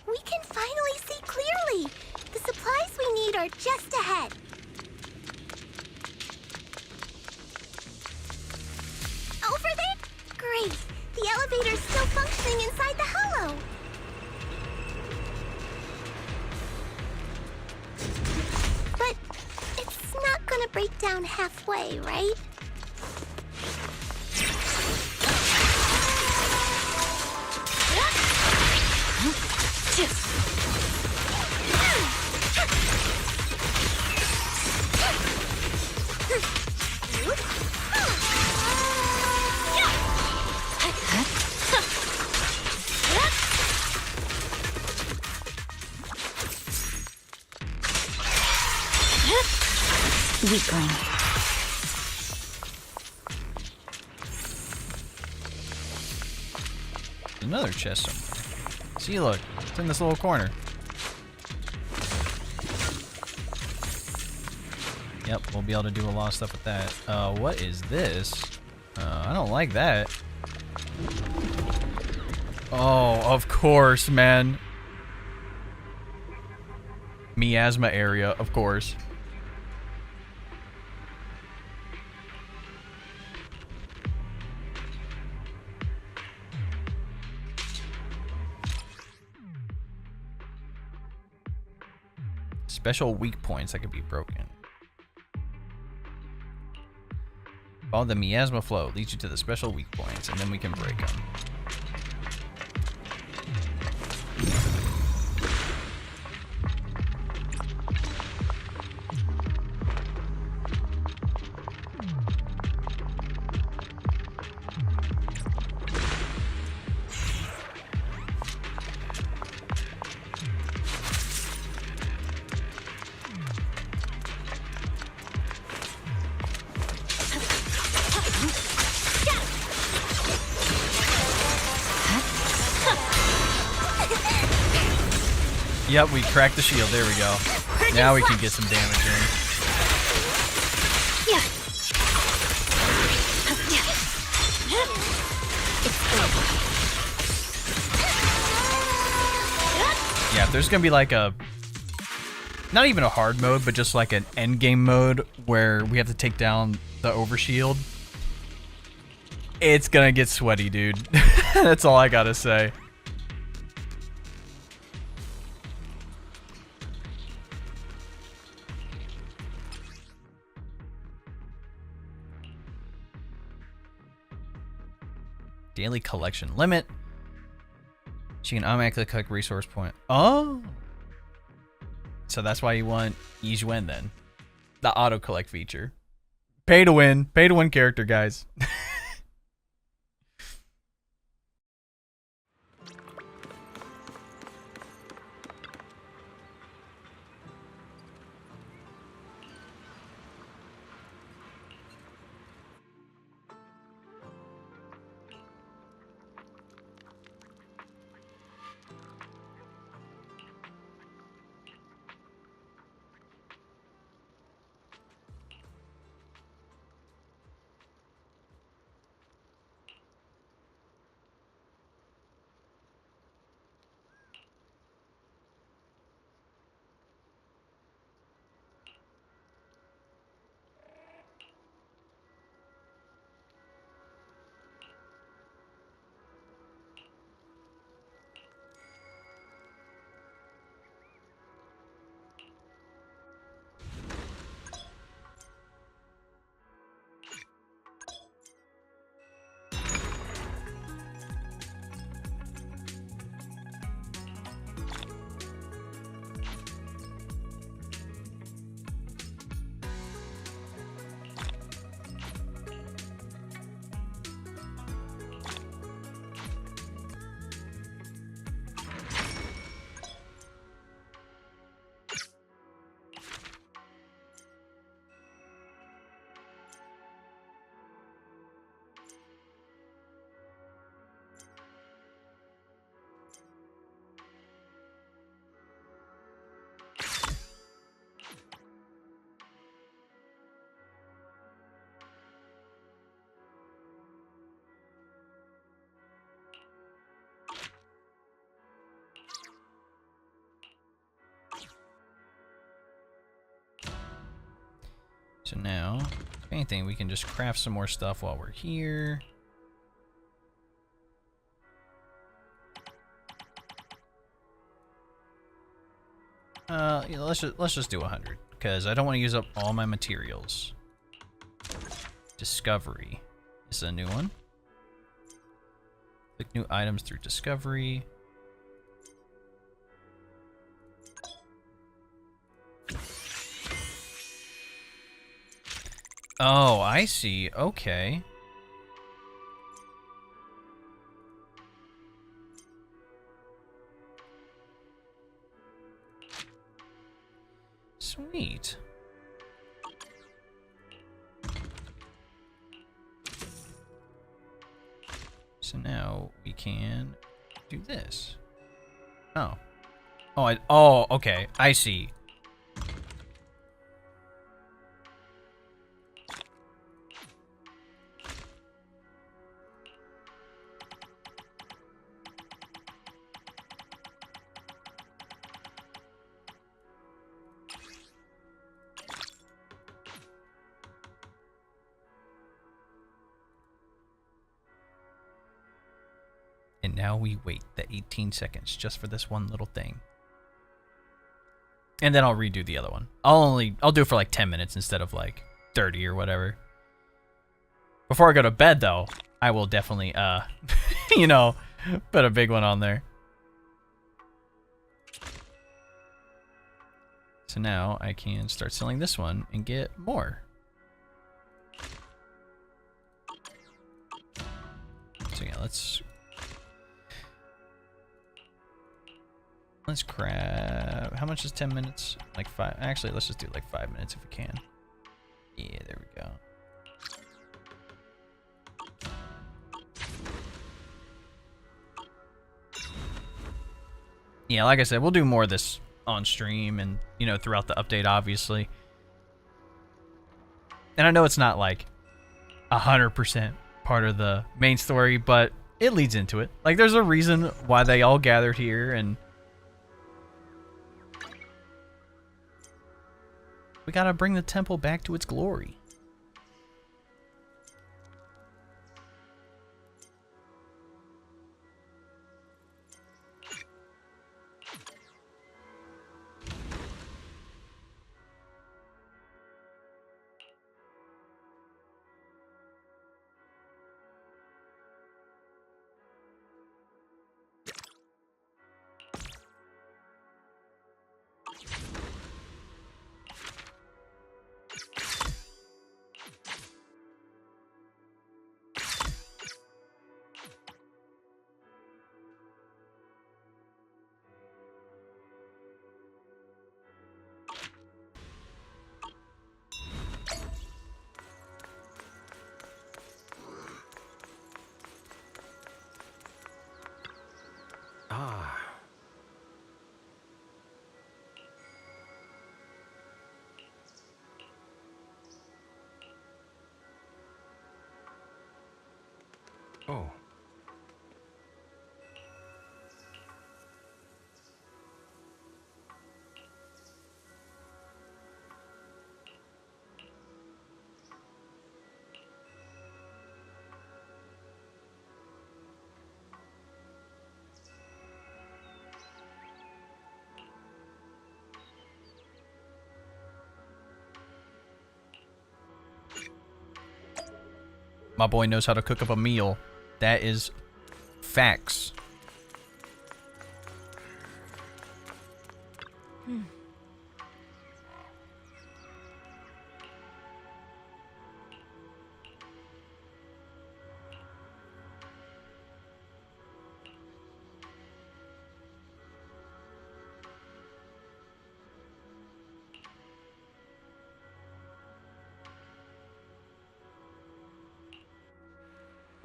We can finally see clearly. The supplies we need are just ahead. Over there? Great. The elevator's still functioning inside the hollow. But it's not gonna break down halfway, right? Weakling. Another chest somewhere. See, look, it's in this little corner. Yep, we'll be able to do a lot of stuff with that. What is this? I don't like that. Oh, of course, man. Miasma area, of course. Special weak points that could be broken. Follow the miasma flow, leads you to the special weak points, and then we can break them. Yep, we cracked the shield. There we go. Now we can get some damage in. Yeah, if there's gonna be like a, not even a hard mode, but just like an end game mode where we have to take down the overshield, it's gonna get sweaty, dude. That's all I gotta say. Daily collection limit. She can automatically collect resource point. Oh, so that's why you want Yixuan then, the auto collect feature. Pay to win character, guys. So now, if anything, we can just craft some more stuff while we're here. Yeah, let's just do 100 because I don't want to use up all my materials. Discovery is a new one. Click new items through discovery. Oh, I see. Okay. Sweet. So now we can do this. Oh. Oh, okay. I see. And now we wait the 18 seconds just for this one little thing. And then I'll redo the other one. I'll do it for like 10 minutes instead of like 30 or whatever. Before I go to bed though, I will definitely you know, put a big one on there. So now I can start selling this one and get more. So yeah, let's grab, how much is 10 minutes? Like 5, actually let's just do like 5 minutes if we can. Yeah, there we go. Yeah, like I said, we'll do more of this on stream and, you know, throughout the update, obviously. And I know it's not like 100% part of the main story, but it leads into it. Like, there's a reason why they all gathered here, and we gotta bring the temple back to its glory. Oh. My boy knows how to cook up a meal. That is facts.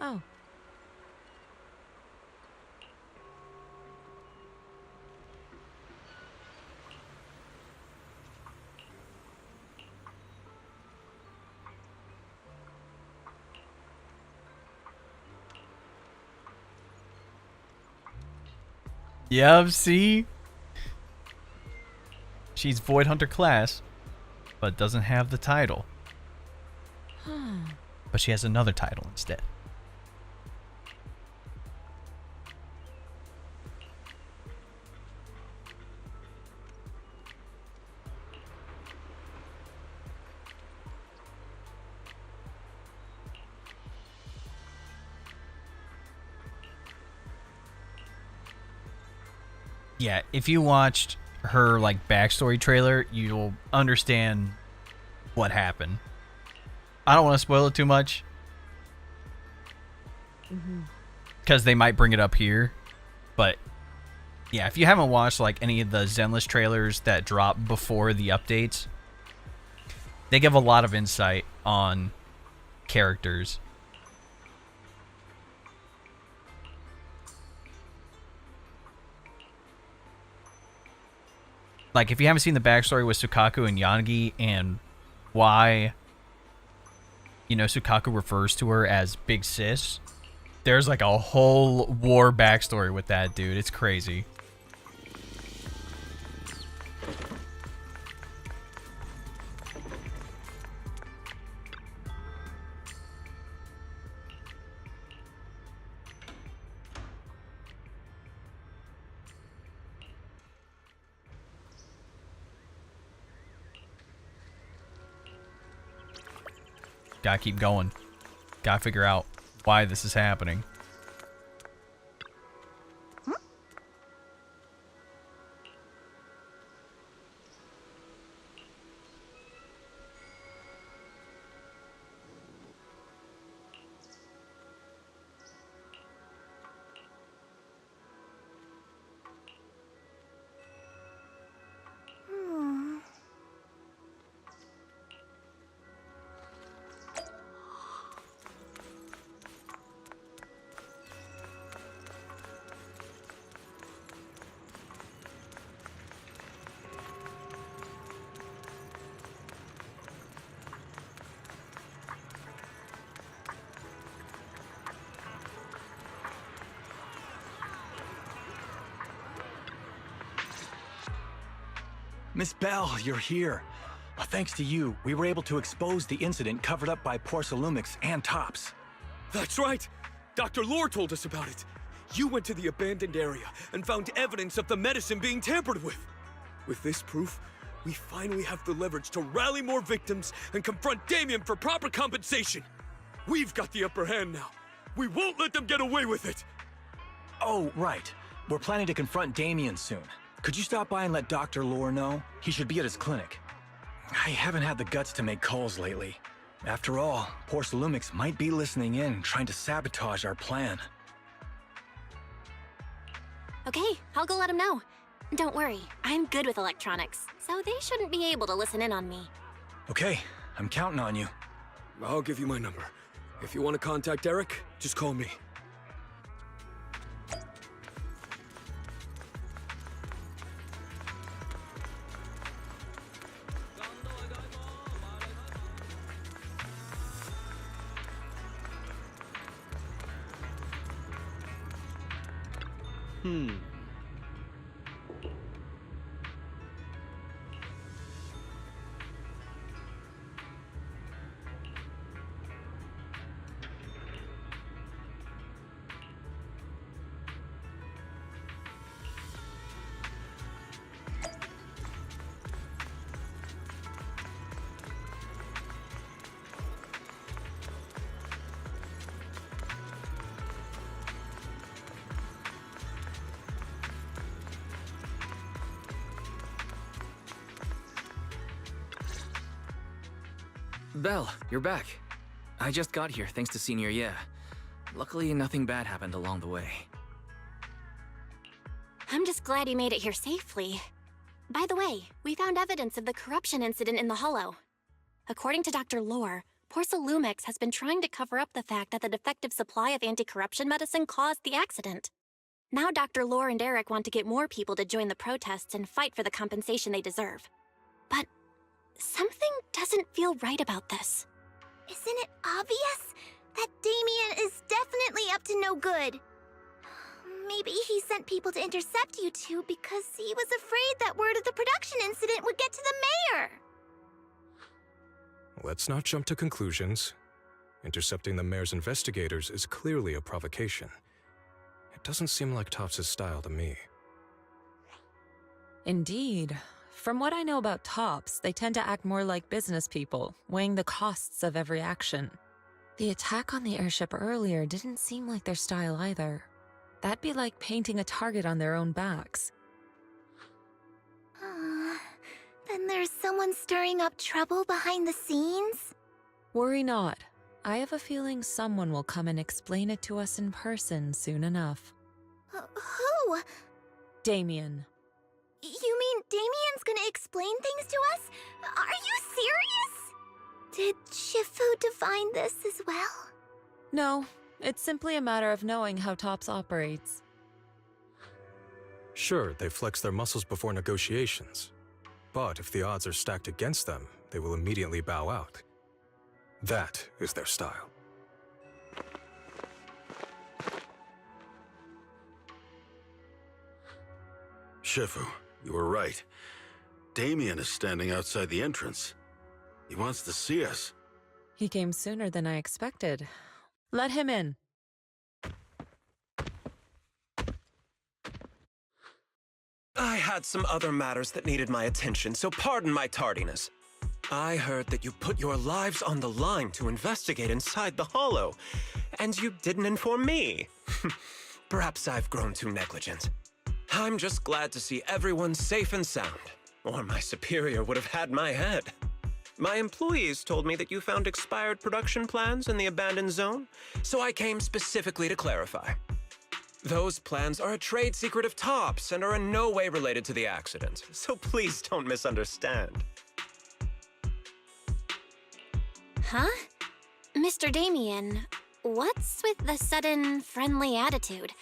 Oh. Yep, see? She's Void Hunter class, but doesn't have the title. But she has another title instead. Yeah, if you watched her like backstory trailer, you'll understand what happened. I don't want to spoil it too much because they might bring it up here, but yeah, if you haven't watched like any of the Zenless trailers that drop before the updates, they give a lot of insight on characters. Like, if you haven't seen the backstory with Sukaku and Yanagi and why, you know, Sukaku refers to her as Big Sis, there's like a whole war backstory with that, dude. It's crazy. Gotta keep going. Gotta figure out why this is happening. Miss Bell, you're here. Thanks to you, we were able to expose the incident covered up by Porcelumix and Tops. That's right! Dr. Lore told us about it. You went to the abandoned area and found evidence of the medicine being tampered with. With this proof, we finally have the leverage to rally more victims and confront Damien for proper compensation. We've got the upper hand now. We won't let them get away with it. Oh, right. We're planning to confront Damien soon. Could you stop by and let Dr. Lore know? He should be at his clinic. I haven't had the guts to make calls lately. After all, Porcelumix might be listening in, trying to sabotage our plan. Okay, I'll go let him know. Don't worry, I'm good with electronics, so they shouldn't be able to listen in on me. Okay, I'm counting on you. I'll give you my number. If you want to contact Eric, just call me. Belle, you're back. I just got here thanks to Senior Ye. Luckily, nothing bad happened along the way. I'm just glad you made it here safely. By the way, we found evidence of the corruption incident in the Hollow. According to Dr. Lore, Porcelumix has been trying to cover up the fact that the defective supply of anti-corruption medicine caused the accident. Now Dr. Lore and Eric want to get more people to join the protests and fight for the compensation they deserve. But something doesn't feel right about this. Isn't it obvious that Damien is definitely up to no good? Maybe he sent people to intercept you two because he was afraid that word of the production incident would get to the mayor. Let's not jump to conclusions. Intercepting the mayor's investigators is clearly a provocation. It doesn't seem like Topps' style to me. Indeed. From what I know about Topps, they tend to act more like business people, weighing the costs of every action. The attack on the airship earlier didn't seem like their style either. That'd be like painting a target on their own backs. Then there's someone stirring up trouble behind the scenes? Worry not. I have a feeling someone will come and explain it to us in person soon enough. Who? Damien. You mean Damien's gonna explain things to us? Are you serious? Did Shifu divine this as well? No, it's simply a matter of knowing how Topps operates. Sure, they flex their muscles before negotiations. But if the odds are stacked against them, they will immediately bow out. That is their style. Shifu, you were right. Damien is standing outside the entrance. He wants to see us. He came sooner than I expected. Let him in. I had some other matters that needed my attention, so pardon my tardiness. I heard that you put your lives on the line to investigate inside the Hollow, and you didn't inform me. Perhaps I've grown too negligent. I'm just glad to see everyone safe and sound, or my superior would have had my head. My employees told me that you found expired production plans in the abandoned zone, so I came specifically to clarify. Those plans are a trade secret of Topps and are in no way related to the accident, so please don't misunderstand. Huh? Mr. Damien, what's with the sudden friendly attitude?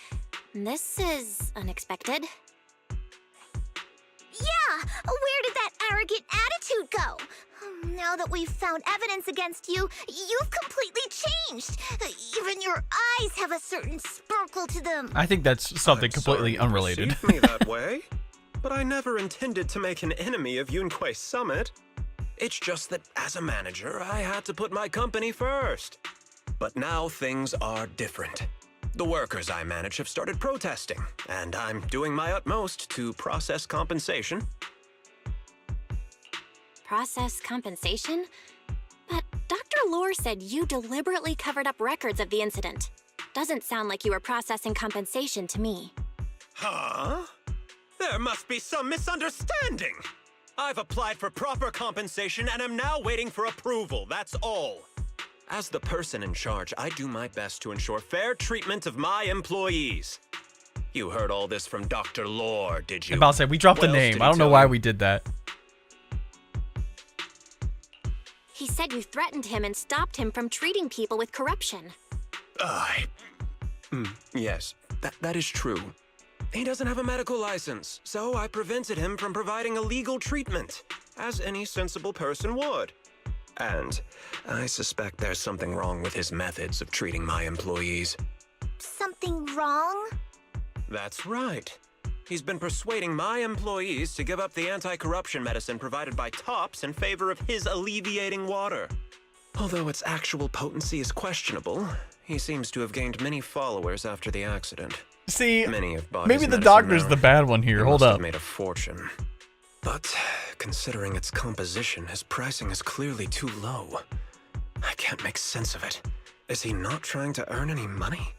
This is unexpected. Yeah! Where did that arrogant attitude go? Now that we've found evidence against you, you've completely changed. Even your eyes have a certain sparkle to them. I think that's something completely unrelated. You perceived me that way, but I never intended to make an enemy of Yunhui Summit. It's just that as a manager, I had to put my company first. But now things are different. The workers I manage have started protesting, and I'm doing my utmost to process compensation. Process compensation? But Dr. Lore said you deliberately covered up records of the incident. Doesn't sound like you were processing compensation to me. Huh? There must be some misunderstanding. I've applied for proper compensation and am now waiting for approval, that's all. As the person in charge, I do my best to ensure fair treatment of my employees. You heard all this from Dr. Lore, did you? I'm about to say, we dropped the What else name. did I he don't know tell why you? we did that. He said you threatened him and stopped him from treating people with corruption. Yes, that is true. He doesn't have a medical license, so I prevented him from providing a legal treatment, as any sensible person would. And I suspect there's something wrong with his methods of treating my employees. Something wrong? That's right. He's been persuading my employees to give up the anti-corruption medicine provided by Topps in favor of his alleviating water. Although its actual potency is questionable, he seems to have gained many followers after the accident. See, many have bought maybe his the medicine doctor's now. the bad one here. He Hold must have up. made a fortune. But considering its composition, his pricing is clearly too low. I can't make sense of it. Is he not trying to earn any money?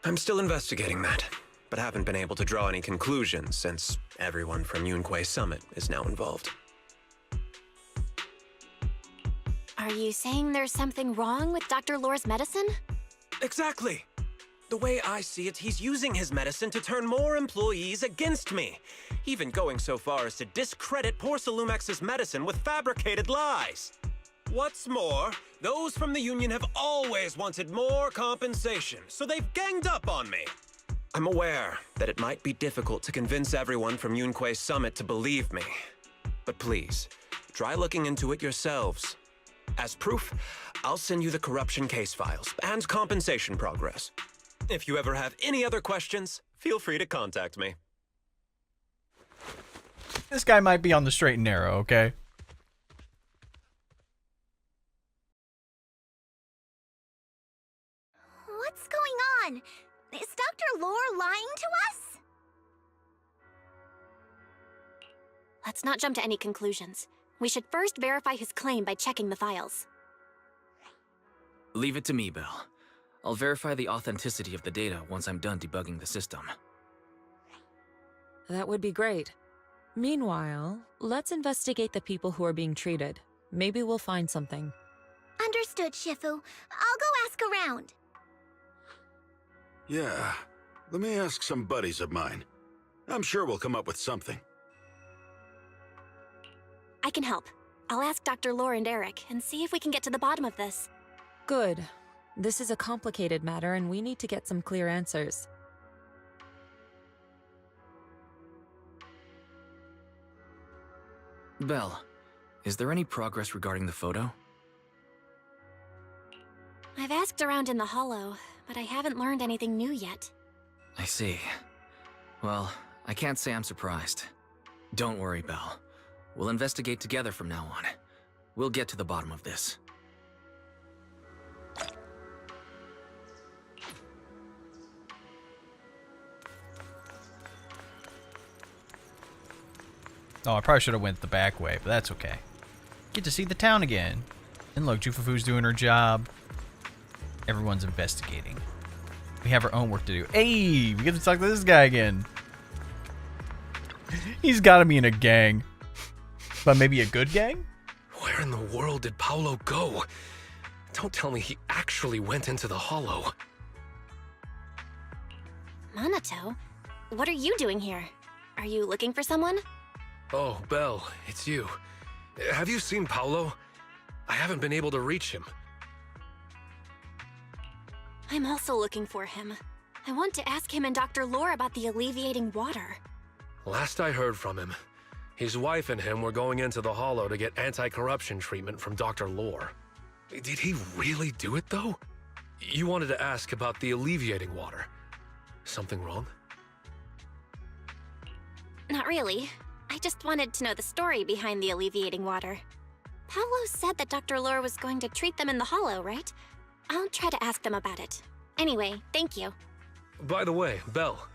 I'm still investigating that, but haven't been able to draw any conclusions since everyone from Yunhui Summit is now involved. Are you saying there's something wrong with Dr. Lore's medicine? Exactly! The way I see it, he's using his medicine to turn more employees against me, even going so far as to discredit Porcelumex's medicine with fabricated lies. What's more, those from the union have always wanted more compensation, so they've ganged up on me. I'm aware that it might be difficult to convince everyone from Yunhui Summit to believe me, but please, try looking into it yourselves. As proof, I'll send you the corruption case files and compensation progress. If you ever have any other questions, feel free to contact me. This guy might be on the straight and narrow, okay? on? Is Dr. Lore lying to us? Let's not jump to any conclusions. We should first verify his claim by checking the files. Leave it to me, Belle. I'll verify the authenticity of the data once I'm done debugging the system. That would be great. Meanwhile, let's investigate the people who are being treated. Maybe we'll find something. Understood, Shifu. I'll go ask around. Yeah, let me ask some buddies of mine. I'm sure we'll come up with something. I can help. I'll ask Dr. Lore and Eric and see if we can get to the bottom of this. Good. This is a complicated matter and we need to get some clear answers. Belle, is there any progress regarding the photo? I've asked around in the Hollow, but I haven't learned anything new yet. I see. Well, I can't say I'm surprised. Don't worry, Belle. We'll investigate together from now on. We'll get to the bottom of this. Oh, I probably should have went the back way, but that's okay. Get to see the town again. And look, Jufufu's doing her job. Everyone's investigating. We have our own work to do. Hey, we get to talk to this guy again. He's got to be in a gang. But maybe a good gang? Where in the world did Paolo go? Don't tell me he actually went into the Hollow. Minato? What are you doing here? Are you looking for someone? Oh, Belle, it's you. Have you seen Paolo? I haven't been able to reach him. I'm also looking for him. I want to ask him and Dr. Lore about the alleviating water. Last I heard from him, his wife and him were going into the Hollow to get anti-corruption treatment from Dr. Lore. Did he really do it, though? You wanted to ask about the alleviating water. Something wrong? Not really. I just wanted to know the story behind the alleviating water. Paolo said that Dr. Lore was going to treat them in the Hollow, right? I'll try to ask them about it. Anyway, thank you. By the way, Belle,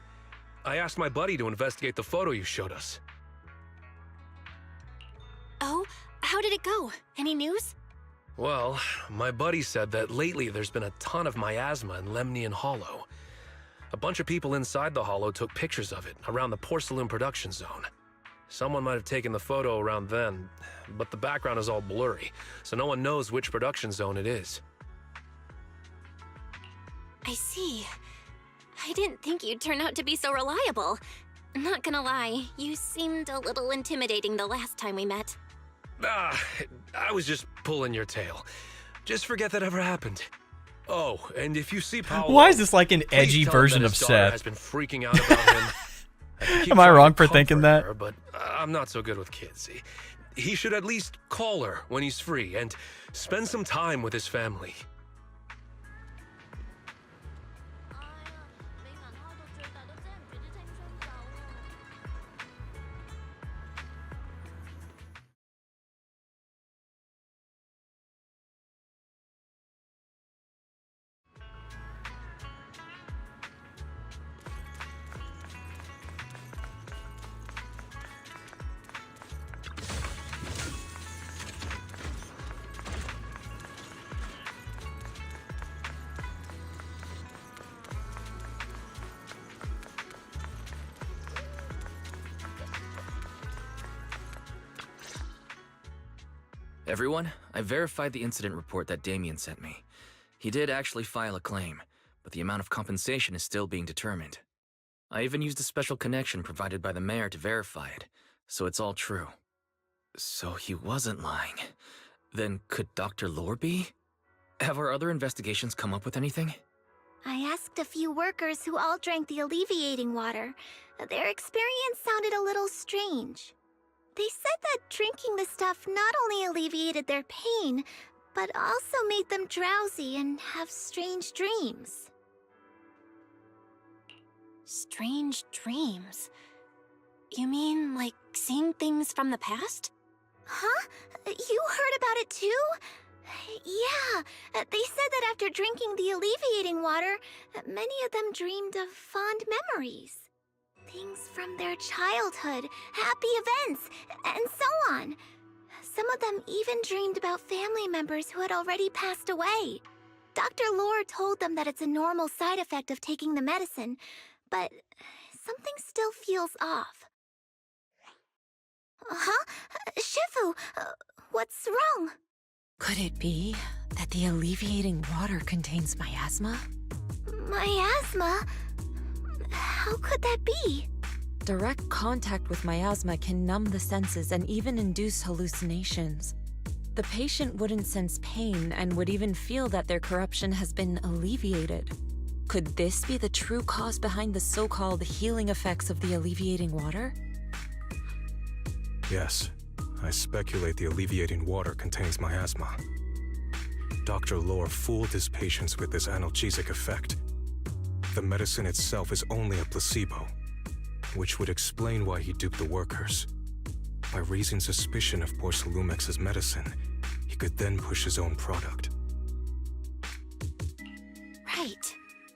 I asked my buddy to investigate the photo you showed us. Oh, how did it go? Any news? Well, my buddy said that lately there's been a ton of miasma in Lemnian Hollow. A bunch of people inside the Hollow took pictures of it around the Porcelain production zone. Someone might have taken the photo around then, but the background is all blurry, so no one knows which production zone it is. I see. I didn't think you'd turn out to be so reliable. Not gonna lie, you seemed a little intimidating the last time we met. Ah, I was just pulling your tail. Just forget that ever happened. Oh, and if you see Paolo, why is this like an please edgy tell him version that of his daughter Seth? has been freaking out about him. Am I wrong for thinking that? Her, but I'm not so good with kids. He should at least call her when he's free and spend some time with his family. Everyone, I verified the incident report that Damien sent me. He did actually file a claim, but the amount of compensation is still being determined. I even used a special connection provided by the mayor to verify it, so it's all true. So he wasn't lying. Then could Dr. Lore be? Have our other investigations come up with anything? I asked a few workers who all drank the alleviating water. Their experience sounded a little strange. They said that drinking the stuff not only alleviated their pain, but also made them drowsy and have strange dreams. Strange dreams? You mean like seeing things from the past? Huh? You heard about it too? Yeah, they said that after drinking the alleviating water, many of them dreamed of fond memories. Things from their childhood, happy events, and so on. Some of them even dreamed about family members who had already passed away. Dr. Lore told them that it's a normal side effect of taking the medicine, but something still feels off. Huh? Shifu, what's wrong? Could it be that the alleviating water contains miasma? Miasma? How could that be? Direct contact with miasma can numb the senses and even induce hallucinations. The patient wouldn't sense pain and would even feel that their corruption has been alleviated. Could this be the true cause behind the so-called healing effects of the alleviating water? Yes, I speculate the alleviating water contains miasma. Dr. Lore fooled his patients with this analgesic effect. The medicine itself is only a placebo, which would explain why he duped the workers. By raising suspicion of Porcelumex's medicine, he could then push his own product. Right.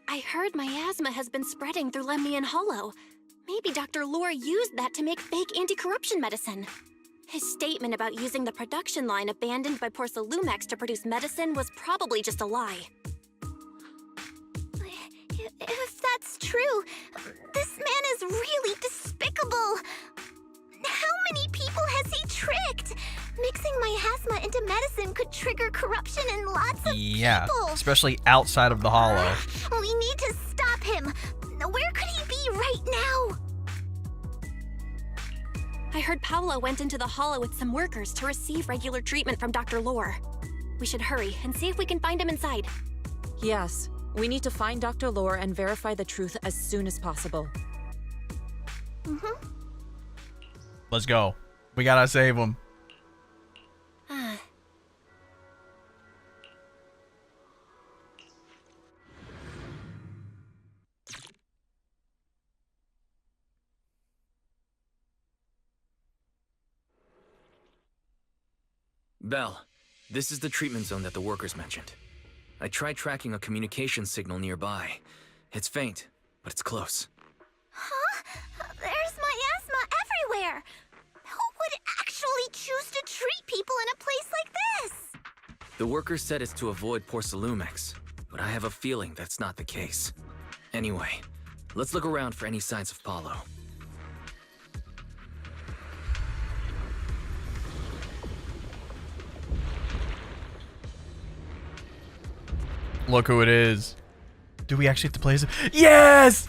I heard miasma has been spreading through Lemnian Hollow. Maybe Dr. Lore used that to make fake anti-corruption medicine. His statement about using the production line abandoned by Porcelumex to produce medicine was probably just a lie. If that's true, this man is really despicable. How many people has he tricked? Mixing miasma into medicine could trigger corruption in lots of people. Especially outside of the Hollow. We need to stop him. Where could he be right now? I heard Paolo went into the Hollow with some workers to receive regular treatment from Dr. Lore. We should hurry and see if we can find him inside. Yes, we need to find Dr. Lore and verify the truth as soon as possible. Let's go. We gotta save him. Belle, this is the treatment zone that the workers mentioned. I tried tracking a communication signal nearby. It's faint, but it's close. Huh? There's miasma everywhere. Who would actually choose to treat people in a place like this? The workers said it's to avoid Porcelumex, but I have a feeling that's not the case. Anyway, let's look around for any signs of Paulo. Look who it is. Do we actually have to play as him? Yes!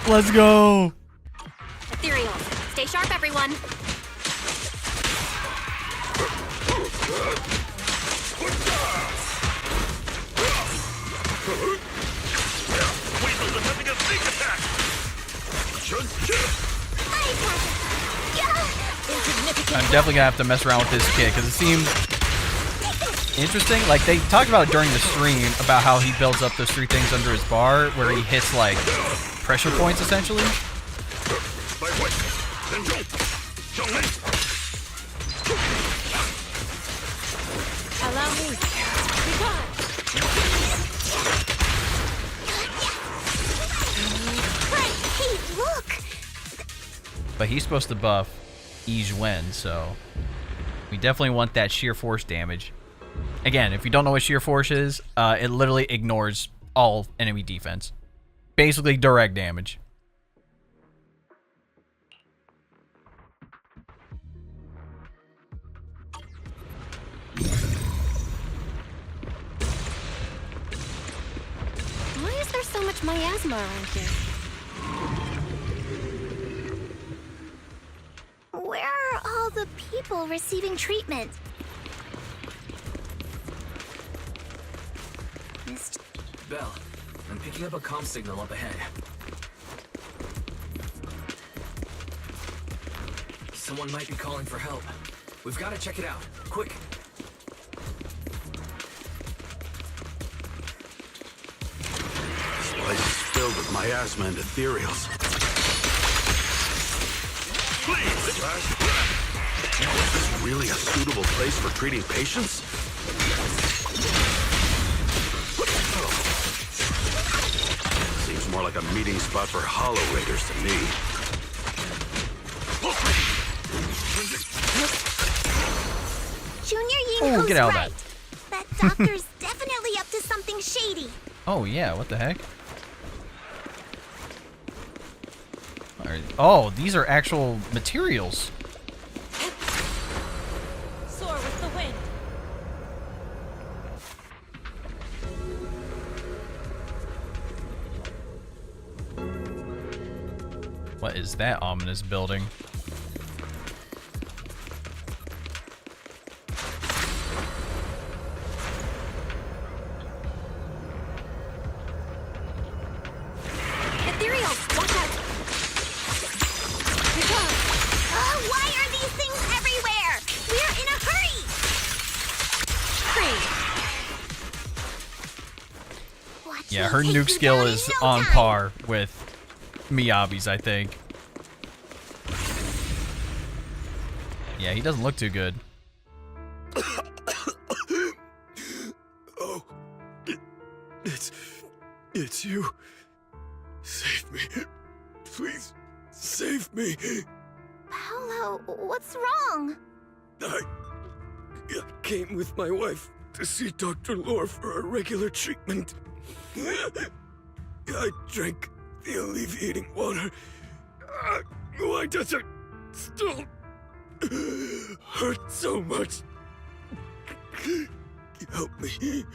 Let's go! Ethereal, stay sharp, everyone. Weasels are having a sneak attack! I'm definitely gonna have to mess around with this kid because it seems interesting. Like, they talked about it during the stream about how he builds up those three things under his bar where he hits like pressure points essentially. Allow me. Hey, look! But he's supposed to buff Yixuan, so we definitely want that sheer force damage. Again, if you don't know what sheer force is, it literally ignores all enemy defense. Basically direct damage. Why is there so much miasma around here? Where are all the people receiving treatment? Belle, I'm picking up a comm signal up ahead. Someone might be calling for help. We've got to check it out. Quick. This place is filled with miasma and ethereals. Please! Is this really a suitable place for treating patients? Seems more like a meeting spot for Hollow Raiders to me. Junior Oh, Yinhu's get out of right. That doctor's definitely up to something shady. Oh, yeah, what the heck? Oh, these are actual materials. Soar with the wind. What is that ominous building? Ethereal, watch out! Why are these things everywhere? We're in a hurry! Yeah, her nuke skill is on par with Miyabi's, I think. Yeah, he doesn't look too good. Oh, it's you. Save me. Please, save me. Paolo, what's wrong? I came with my wife to see Dr. Lore for a regular treatment. I drank the alleviating water. Why does it still hurt so much? Help me.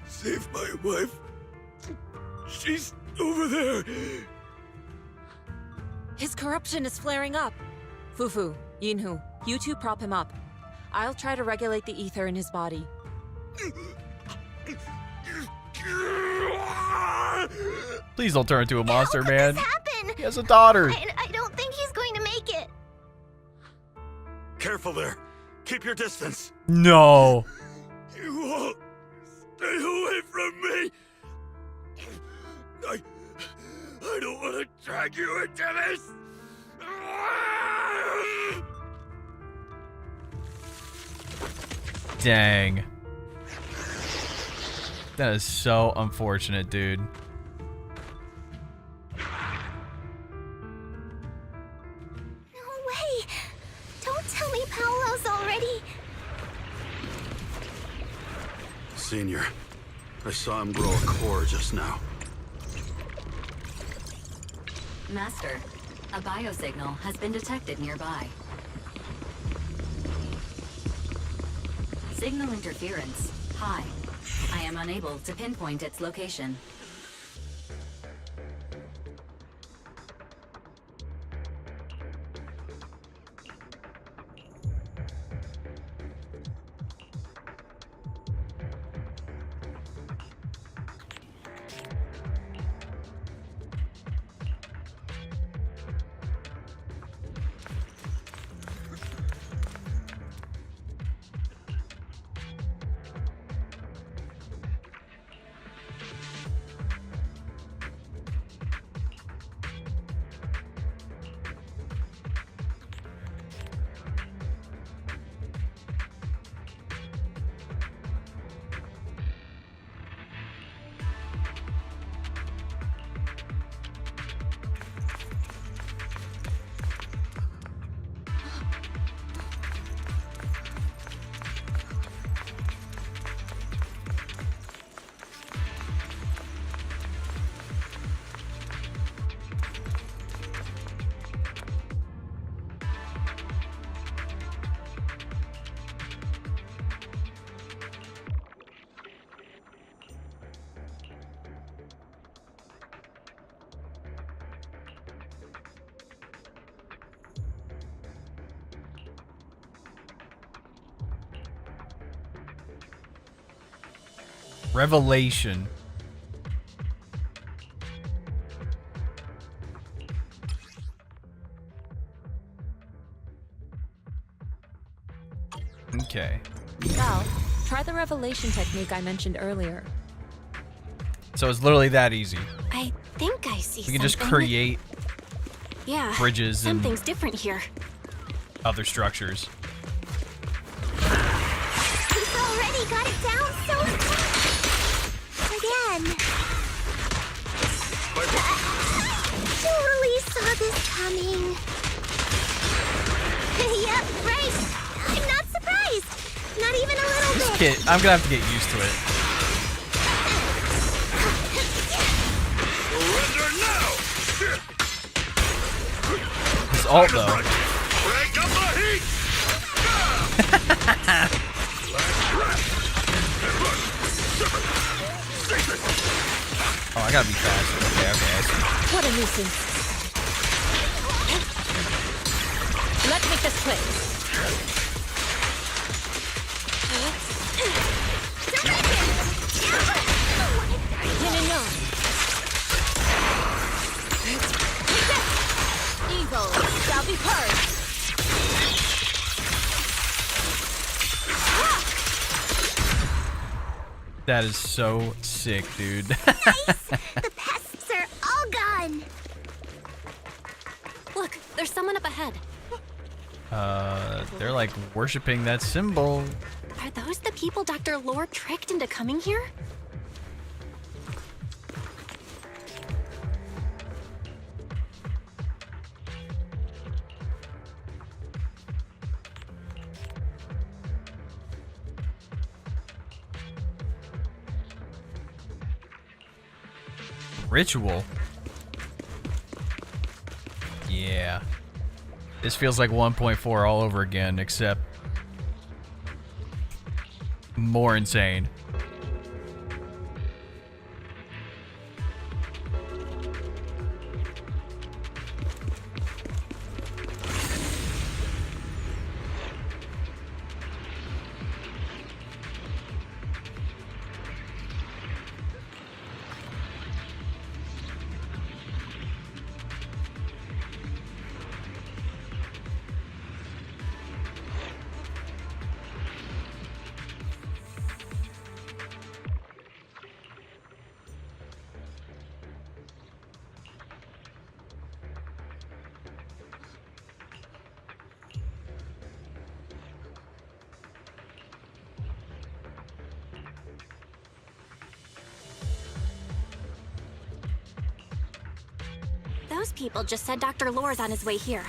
Save my wife. She's over there. His corruption is flaring up. Fufu, Yinhu, you two prop him up. I'll try to regulate the ether in his body. Please don't turn into a monster, man. Happen? He has a daughter. I don't think he's going to make it. Careful there. Keep your distance. No. You all stay away from me. I don't want to drag you into this. Dang. That is so unfortunate, dude. No way. Don't tell me Paolo's already. Senior, I saw him grow a core just now. Master, a biosignal has been detected nearby. Signal interference high. I am unable to pinpoint its location. Revelation. Okay. Val, try the revelation technique I mentioned earlier. So it's literally that easy. I think I see We can just something. create Yeah, bridges and something's different here. other structures. He's already got it down so fast. Again. Totally saw this coming. Yep, right. I'm not surprised. Not even a little This bit. kid, I'm gonna have to get used to it. Surrender now! His ult though. Break up the heat! Oh, I gotta be fast. Okay, I see. What a nuisance. Let's make this quick. Yin and yang. Evil shall be purged. That is so sick, dude. The pests are all gone. Look, there's someone up ahead. They're like worshiping that symbol. Are those the people Dr. Lore tricked into coming here? Ritual. Yeah. This feels like 1.4 all over again, except more insane. Those people just said Dr. Lore's on his way here.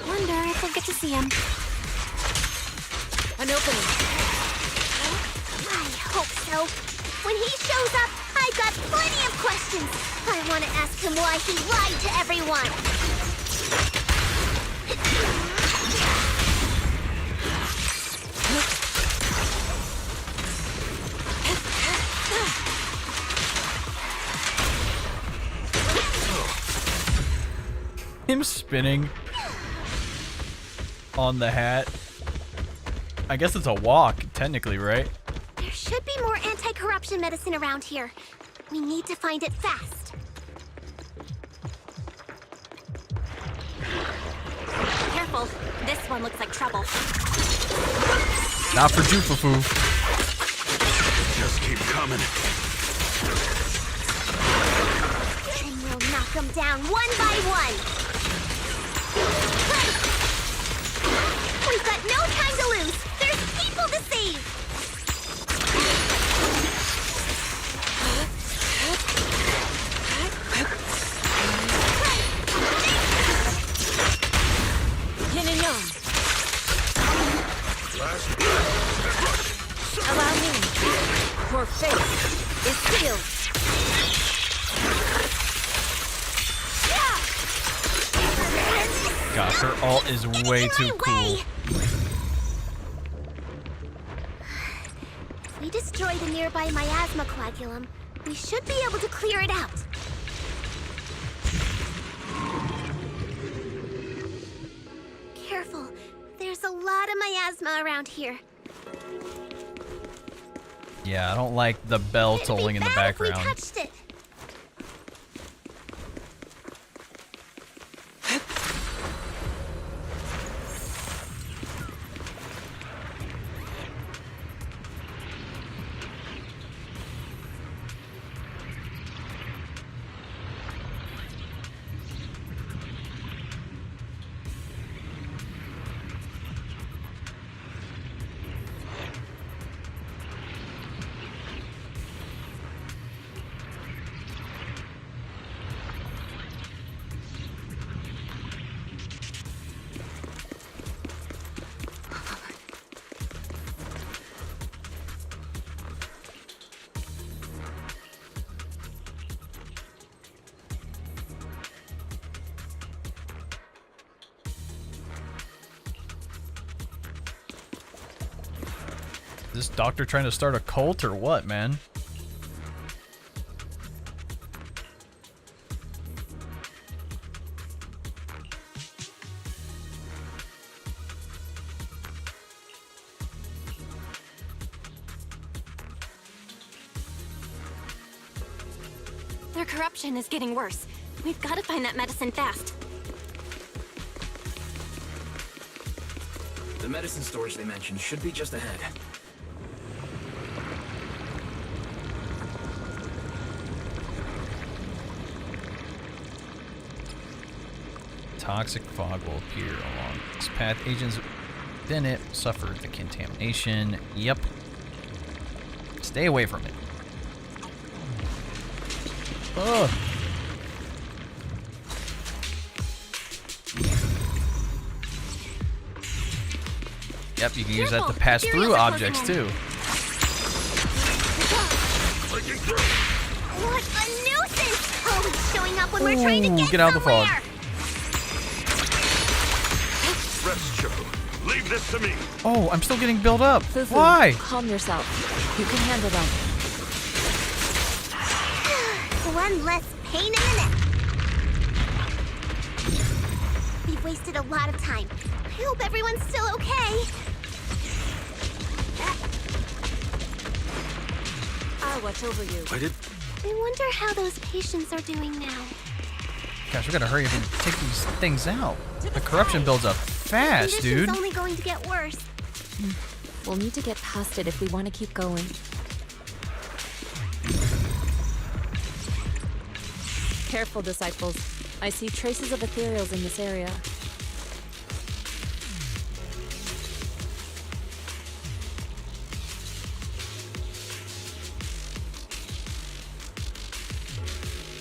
Wonder if we'll get to see him. An opening. I hope so. When he shows up, I've got plenty of questions. I want to ask him why he lied to everyone. Him spinning on the hat. I guess it's a walk, technically, right? There should be more anti-corruption medicine around here. We need to find it fast. Careful, this one looks like trouble. Not for Fufu. Just keep coming. And we'll knock them down one by one. We've got no time to lose. There's people to save. Yin and yang. Allow me. Your fate is sealed. God, her ult is way too cool. If we destroy the nearby miasma coagulum, we should be able to clear it out. Careful. There's a lot of miasma around here. Yeah, I don't like the bell tolling in the background. We touched it. Is this doctor trying to start a cult or what, man? Their corruption is getting worse. We've got to find that medicine fast. The medicine storage they mentioned should be just ahead. Toxic fog will appear along this path. Agents within it suffered the contamination. Yep. Stay away from it. Ugh. Yep, you can use that to pass through objects too. What a nuisance! Always showing up when we're trying to get out of the fog. Rest, Chifu. Leave this to me. Oh, I'm still getting built up. Fufu, Why? calm yourself. You can handle them. One less pain in the neck. We've wasted a lot of time. I hope everyone's still okay. I'll watch over you. I wonder how those patients are doing now. Gosh, we gotta hurry up and take these things out. The corruption builds up fast, dude. It's only going to get worse. We'll need to get past it if we want to keep going. Careful, disciples. I see traces of ethereals in this area.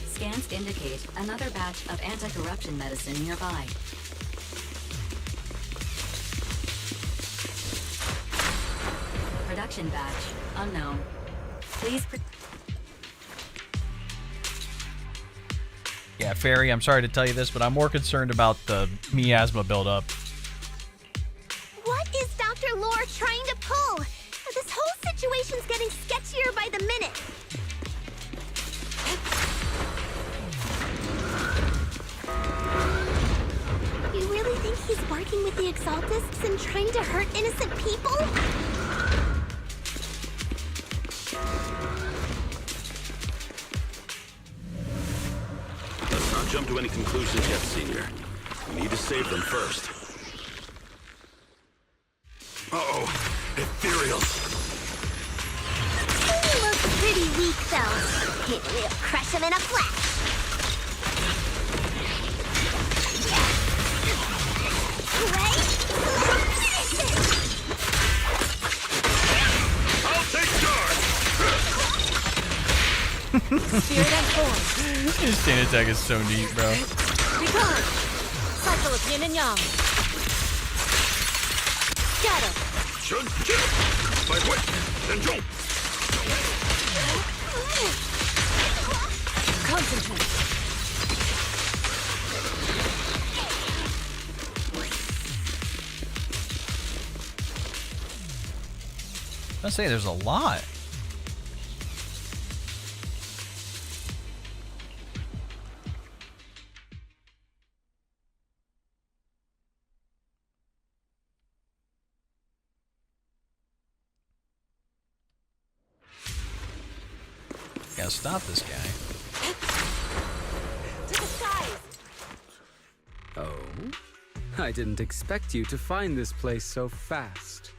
Scans indicate another batch of anti-corruption medicine nearby. Production batch unknown. Please. Yeah, Fairy, I'm sorry to tell you this, but I'm more concerned about the miasma buildup. What is Dr. Lore trying to pull? This whole situation's getting sketchier by the minute. You really think he's working with the Exaltists and trying to hurt innocent people? Let's not jump to any conclusions yet, Senior. We need to save them first. Uh-oh, ethereals. He looks pretty weak, though. We'll crush him in a flash. Right? I'll take charge! Spirit and form. His chain attack is so neat, bro. Recon. Cycle of yin and yang. Shadow. Shun, kill! My wit, then jump! Concentrate. I'll say there's a lot. Gotta stop this guy. To the skies! Oh? I didn't expect you to find this place so fast.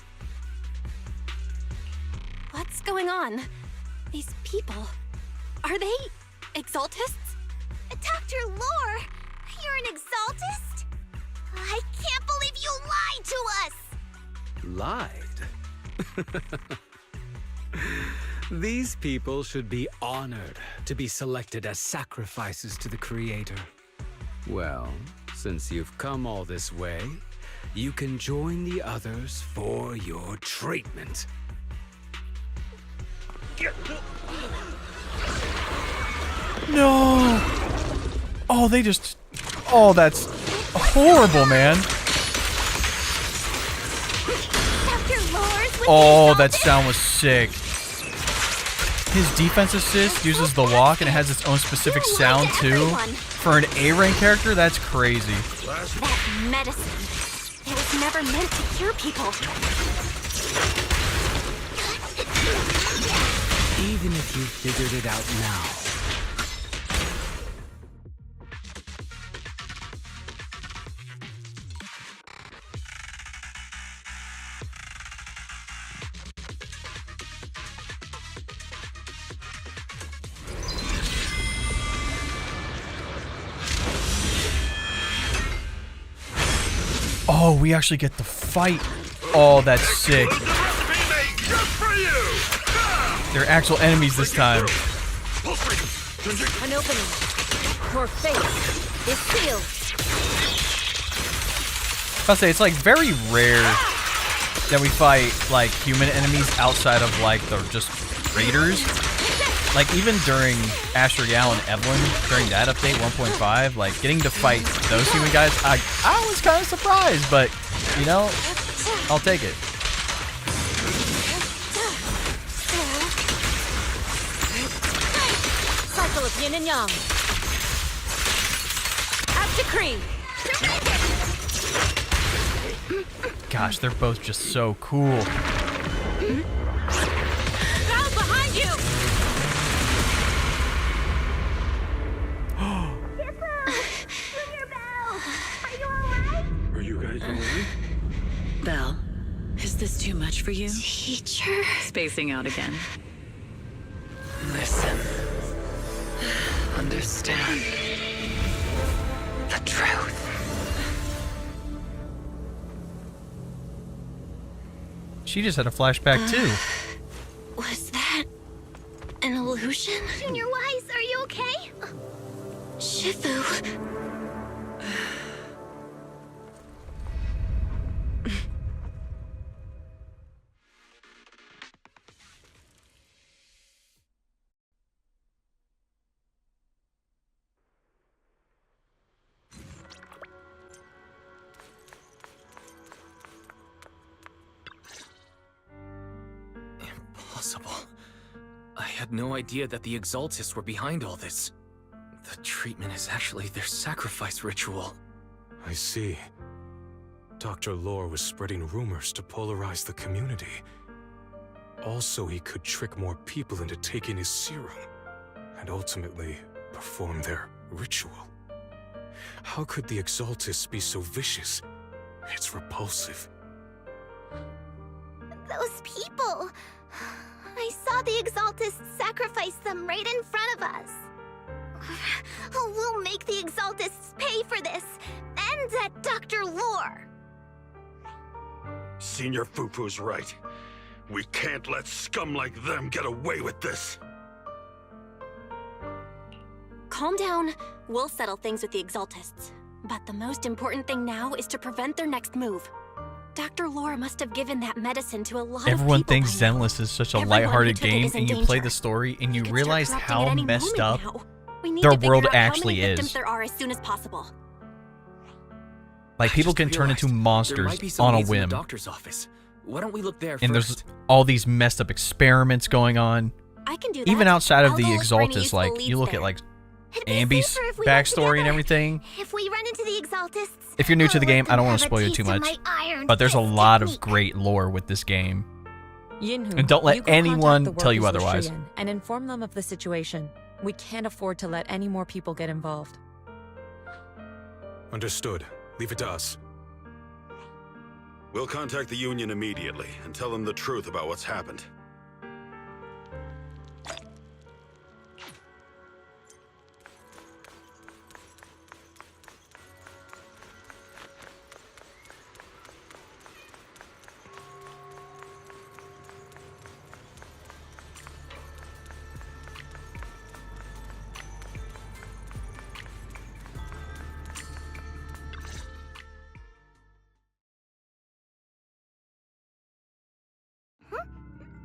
What's going on? These people, are they Exaltists? Dr. Lore, you're an Exaltist? I can't believe you lied to us! Lied? These people should be honored to be selected as sacrifices to the Creator. Well, since you've come all this way, you can join the others for your treatment. No! Oh, they just... Oh, that's horrible, man. Dr. Lore's with Oh, that sound was sick. His defense assist uses the walk and it has its own specific sound too. For an A-rank character, that's crazy. That medicine. It was never meant to cure people. Even if you figured it out now. Oh, we actually get the fight. Oh, that's sick. They're actual enemies this time. An opening. Your face is sealed. I'll say it's like very rare that we fight like human enemies outside of like the just raiders. Like even during Asriel and Evelyn, during that update 1.5, like getting to fight those human guys, I was kind of surprised, but you know, I'll take it. Cycle of yin and yang. As decree. Gosh, they're both just so cool. Crowd behind you. Are you guys alright? Belle, is this too much for you? Teacher. Spacing out again. Listen. Understand. The truth. She just had a flashback too. Was that an illusion? Junior Wise, are you okay? Shifu. Impossible. I had no idea that the Exaltists were behind all this. The treatment is actually their sacrifice ritual. I see. Dr. Lore was spreading rumors to polarize the community. Also, he could trick more people into taking his serum, and ultimately perform their ritual. How could the Exaltists be so vicious? It's repulsive. Those people. I saw the Exaltists sacrifice them right in front of us. We'll make the Exaltists pay for this, and that Dr. Lore. Senior Fufu's right. We can't let scum like them get away with this. Calm down. We'll settle things with the Exaltists. But the most important thing now is to prevent their next move. Dr. Lore must have given that medicine to a lot of people. Everyone thinks Zenless is such a lighthearted game, and you play the story and you realize how messed up their world actually is. There are as soon as possible. Like people can turn into monsters on a whim. Doctor's office. Why don't we look there And first? there's all these messed up experiments going on. I can do that. Even outside of I'll the go look for any Exaltists, useful like leads you look there. at like Ambi's backstory and everything. If we run into the Exaltists, If you're new to the game, I don't want to have a spoil you too taste of much, my iron but there's a fist lot of technique. great lore with this game. Yinhu, And don't let you go contact anyone the tell you workers with otherwise. Shiyan and inform them of the situation. We can't afford to let any more people get involved. Understood. Leave it to us. We'll contact the Union immediately and tell them the truth about what's happened.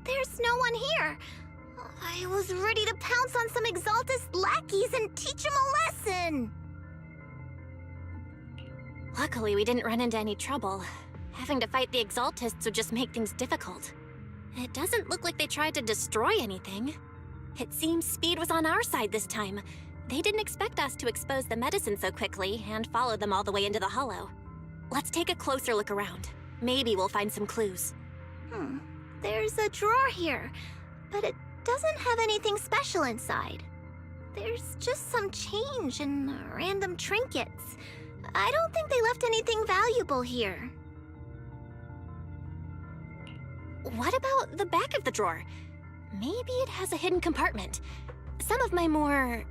There's no one here. I was ready to pounce on some Exaltist lackeys and teach them a lesson. Luckily, we didn't run into any trouble. Having to fight the Exaltists would just make things difficult. It doesn't look like they tried to destroy anything. It seems speed was on our side this time. They didn't expect us to expose the medicine so quickly and follow them all the way into the hollow. Let's take a closer look around. Maybe we'll find some clues. There's a drawer here, but it doesn't have anything special inside. There's just some change and random trinkets. I don't think they left anything valuable here. What about the back of the drawer? Maybe it has a hidden compartment. Some of my more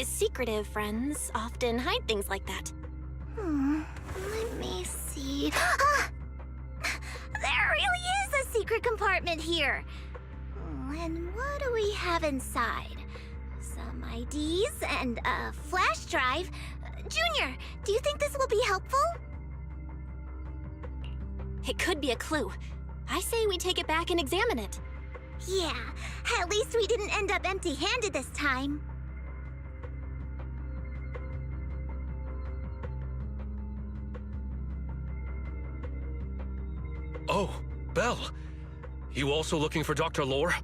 secretive friends often hide things like that. Let me see. There really is a secret compartment here. And what do we have inside? Some IDs and a flash drive. Junior, do you think this will be helpful? It could be a clue. I say we take it back and examine it. Yeah, at least we didn't end up empty-handed this time. Oh, Belle. You also looking for Dr. Lore?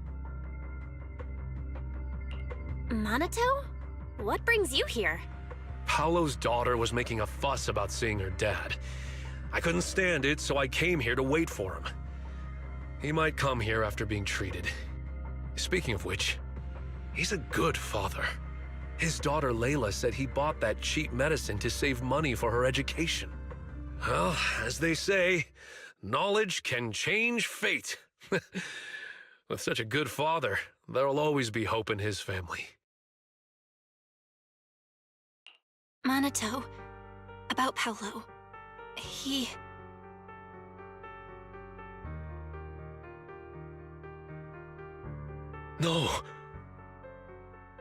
Minato? What brings you here? Paolo's daughter was making a fuss about seeing her dad. I couldn't stand it, so I came here to wait for him. He might come here after being treated. Speaking of which, he's a good father. His daughter Layla said he bought that cheap medicine to save money for her education. Well, as they say, knowledge can change fate. With such a good father, there'll always be hope in his family. Minato, about Paolo. He... No.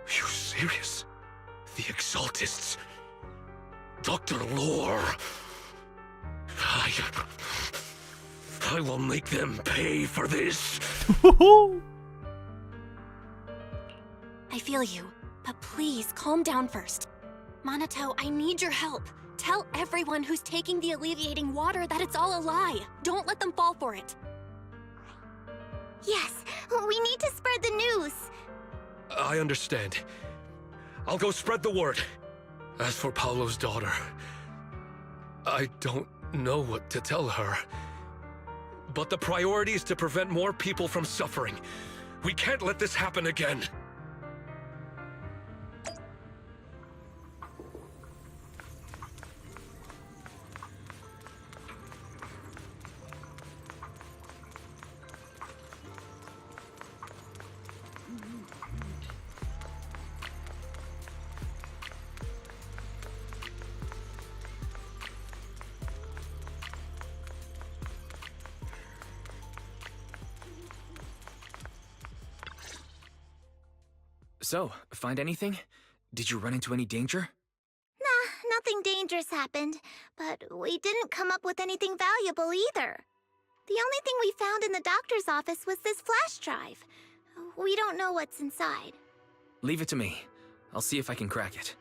You serious? The Exaltists? Dr. Lore? I will make them pay for this. I feel you, but please calm down first. Minato, I need your help. Tell everyone who's taking the alleviating water that it's all a lie. Don't let them fall for it. Yes, we need to spread the news. I understand. I'll go spread the word. As for Paolo's daughter, I don't know what to tell her. But the priority is to prevent more people from suffering. We can't let this happen again. So, find anything? Did you run into any danger? Nah, nothing dangerous happened, but we didn't come up with anything valuable either. The only thing we found in the doctor's office was this flash drive. We don't know what's inside. Leave it to me. I'll see if I can crack it.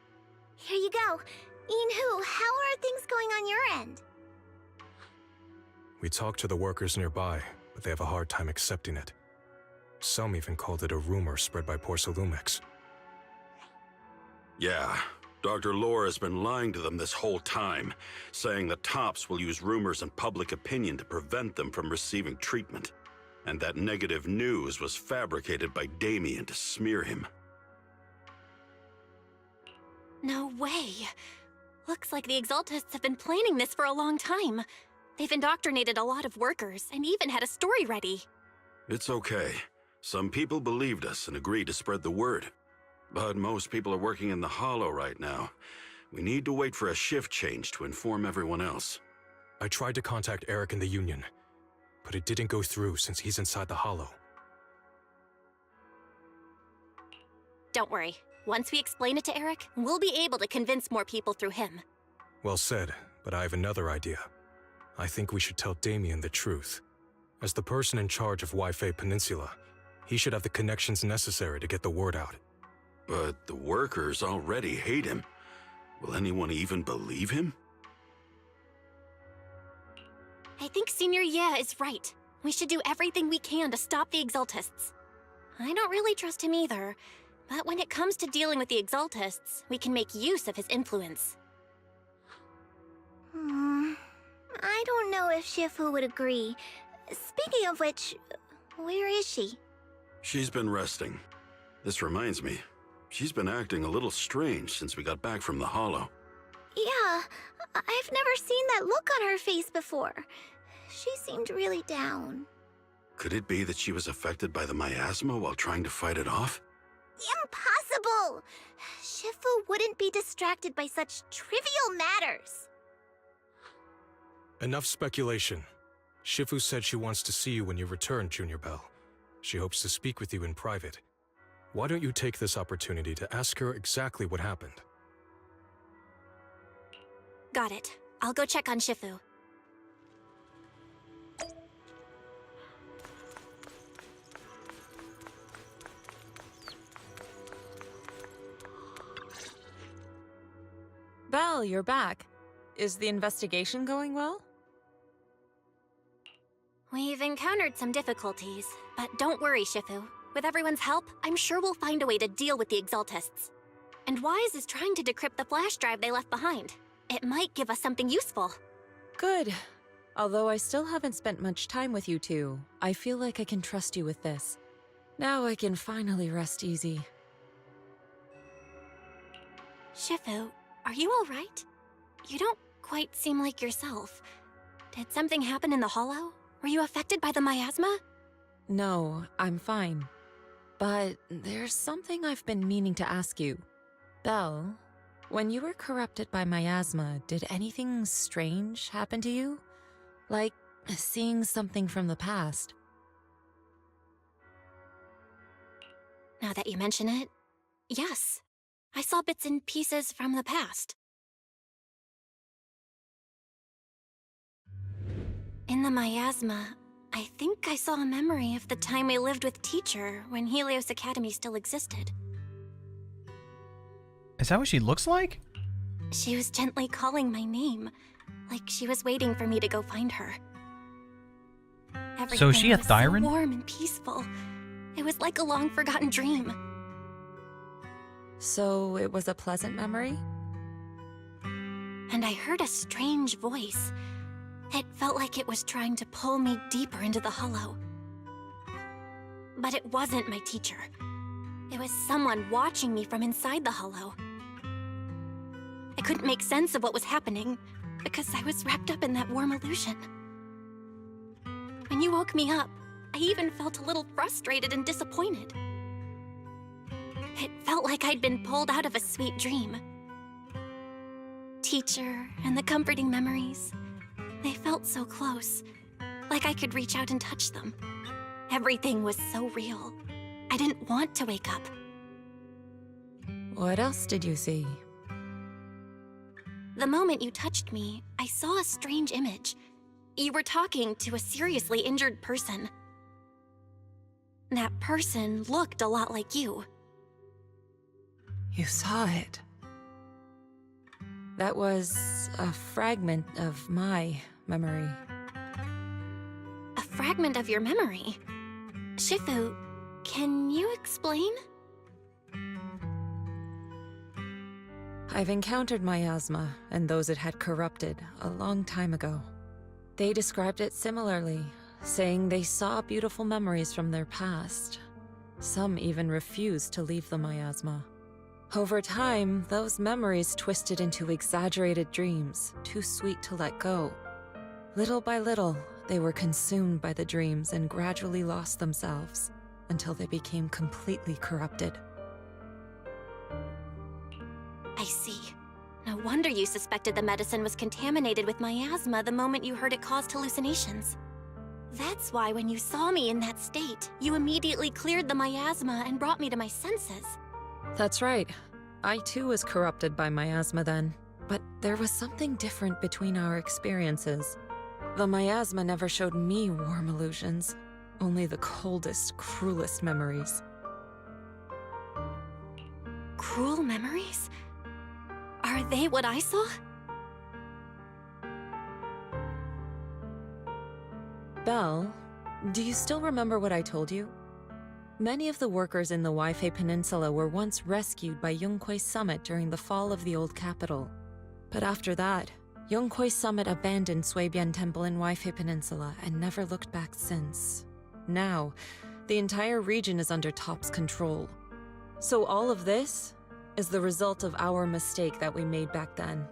Here you go. Yinhu, how are things going on your end? We talked to the workers nearby, but they have a hard time accepting it. Some even called it a rumor spread by Porcelumex. Yeah, Dr. Lore has been lying to them this whole time, saying the Tops will use rumors and public opinion to prevent them from receiving treatment. And that negative news was fabricated by Damien to smear him. No way. Looks like the Exaltists have been planning this for a long time. They've indoctrinated a lot of workers and even had a story ready. It's okay. Some people believed us and agreed to spread the word. But most people are working in the Hollow right now. We need to wait for a shift change to inform everyone else. I tried to contact Eric in the Union, but it didn't go through since he's inside the Hollow. Don't worry. Once we explain it to Eric, we'll be able to convince more people through him. Well said, but I have another idea. I think we should tell Damien the truth. As the person in charge of Waifei Peninsula, he should have the connections necessary to get the word out. But the workers already hate him. Will anyone even believe him? I think Senior Ye is right. We should do everything we can to stop the Exaltists. I don't really trust him either, but when it comes to dealing with the Exaltists, we can make use of his influence. I don't know if Shifu would agree. Speaking of which, where is she? She's been resting. This reminds me, she's been acting a little strange since we got back from the Hollow. Yeah, I've never seen that look on her face before. She seemed really down. Could it be that she was affected by the miasma while trying to fight it off? Impossible! Shifu wouldn't be distracted by such trivial matters. Enough speculation. Shifu said she wants to see you when you return, Junior Bell. She hopes to speak with you in private. Why don't you take this opportunity to ask her exactly what happened? Got it. I'll go check on Shifu. Belle, you're back. Is the investigation going well? We've encountered some difficulties, but don't worry, Shifu. With everyone's help, I'm sure we'll find a way to deal with the Exaltists. And Wise is trying to decrypt the flash drive they left behind. It might give us something useful. Good. Although I still haven't spent much time with you two, I feel like I can trust you with this. Now I can finally rest easy. Shifu, are you alright? You don't quite seem like yourself. Did something happen in the Hollow? Were you affected by the miasma? No, I'm fine. But there's something I've been meaning to ask you. Belle, when you were corrupted by miasma, did anything strange happen to you? Like seeing something from the past? Now that you mention it, yes. I saw bits and pieces from the past. In the miasma, I think I saw a memory of the time we lived with Teacher when Helios Academy still existed. Is that what she looks like? She was gently calling my name, like she was waiting for me to go find her. Everything So is she a was Thyran? so warm and peaceful. It was like a long-forgotten dream. So it was a pleasant memory? And I heard a strange voice. It felt like it was trying to pull me deeper into the Hollow. But it wasn't my teacher. It was someone watching me from inside the Hollow. I couldn't make sense of what was happening because I was wrapped up in that warm illusion. When you woke me up, I even felt a little frustrated and disappointed. It felt like I'd been pulled out of a sweet dream. Teacher and the comforting memories, they felt so close, like I could reach out and touch them. Everything was so real. I didn't want to wake up. What else did you see? The moment you touched me, I saw a strange image. You were talking to a seriously injured person. That person looked a lot like you. You saw it. That was a fragment of my memory. A fragment of your memory? Shifu, can you explain? I've encountered miasma and those it had corrupted a long time ago. They described it similarly, saying they saw beautiful memories from their past. Some even refused to leave the miasma. Over time, those memories twisted into exaggerated dreams, too sweet to let go. Little by little, they were consumed by the dreams and gradually lost themselves, until they became completely corrupted. I see. No wonder you suspected the medicine was contaminated with miasma the moment you heard it caused hallucinations. That's why when you saw me in that state, you immediately cleared the miasma and brought me to my senses. That's right. I too was corrupted by miasma then, but there was something different between our experiences. The miasma never showed me warm illusions, only the coldest, cruelest memories. Cruel memories? Are they what I saw? Belle, Do you still remember what I told you? Many of the workers in the Waifei Peninsula were once rescued by Yonghui Summit during the fall of the old capital. But after that, Yonghui Summit abandoned Suibian Temple in Waifei Peninsula and never looked back since. Now, the entire region is under TOP's control. So all of this is the result of our mistake that we made back then.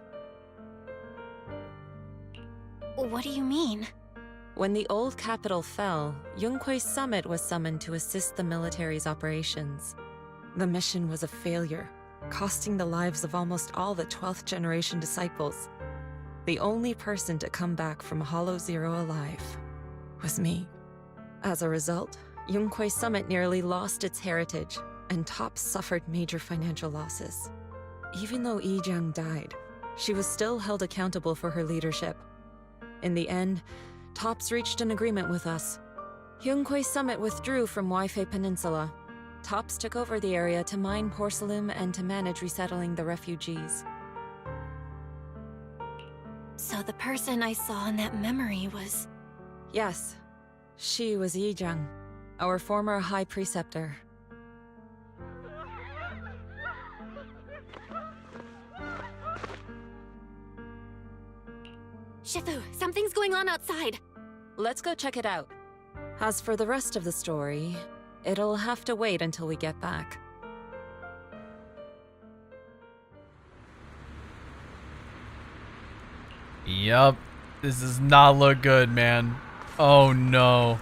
What do you mean? When the old capital fell, Yonghui Summit was summoned to assist the military's operations. The mission was a failure, costing the lives of almost all the 12th generation disciples. The only person to come back from Hollow Zero alive was me. As a result, Yonghui Summit nearly lost its heritage, and TOP suffered major financial losses. Even though Yijiang died, she was still held accountable for her leadership. In the end, TOPS reached an agreement with us. Yonghui Summit withdrew from Waifei Peninsula. TOPS took over the area to mine porcelain and to manage resettling the refugees. So the person I saw in that memory was... Yes, she was Yijiang, our former High Preceptor. Shifu, something's going on outside. Let's go check it out. As for the rest of the story, it'll have to wait until we get back. Yup. This does not look good, man. Oh no.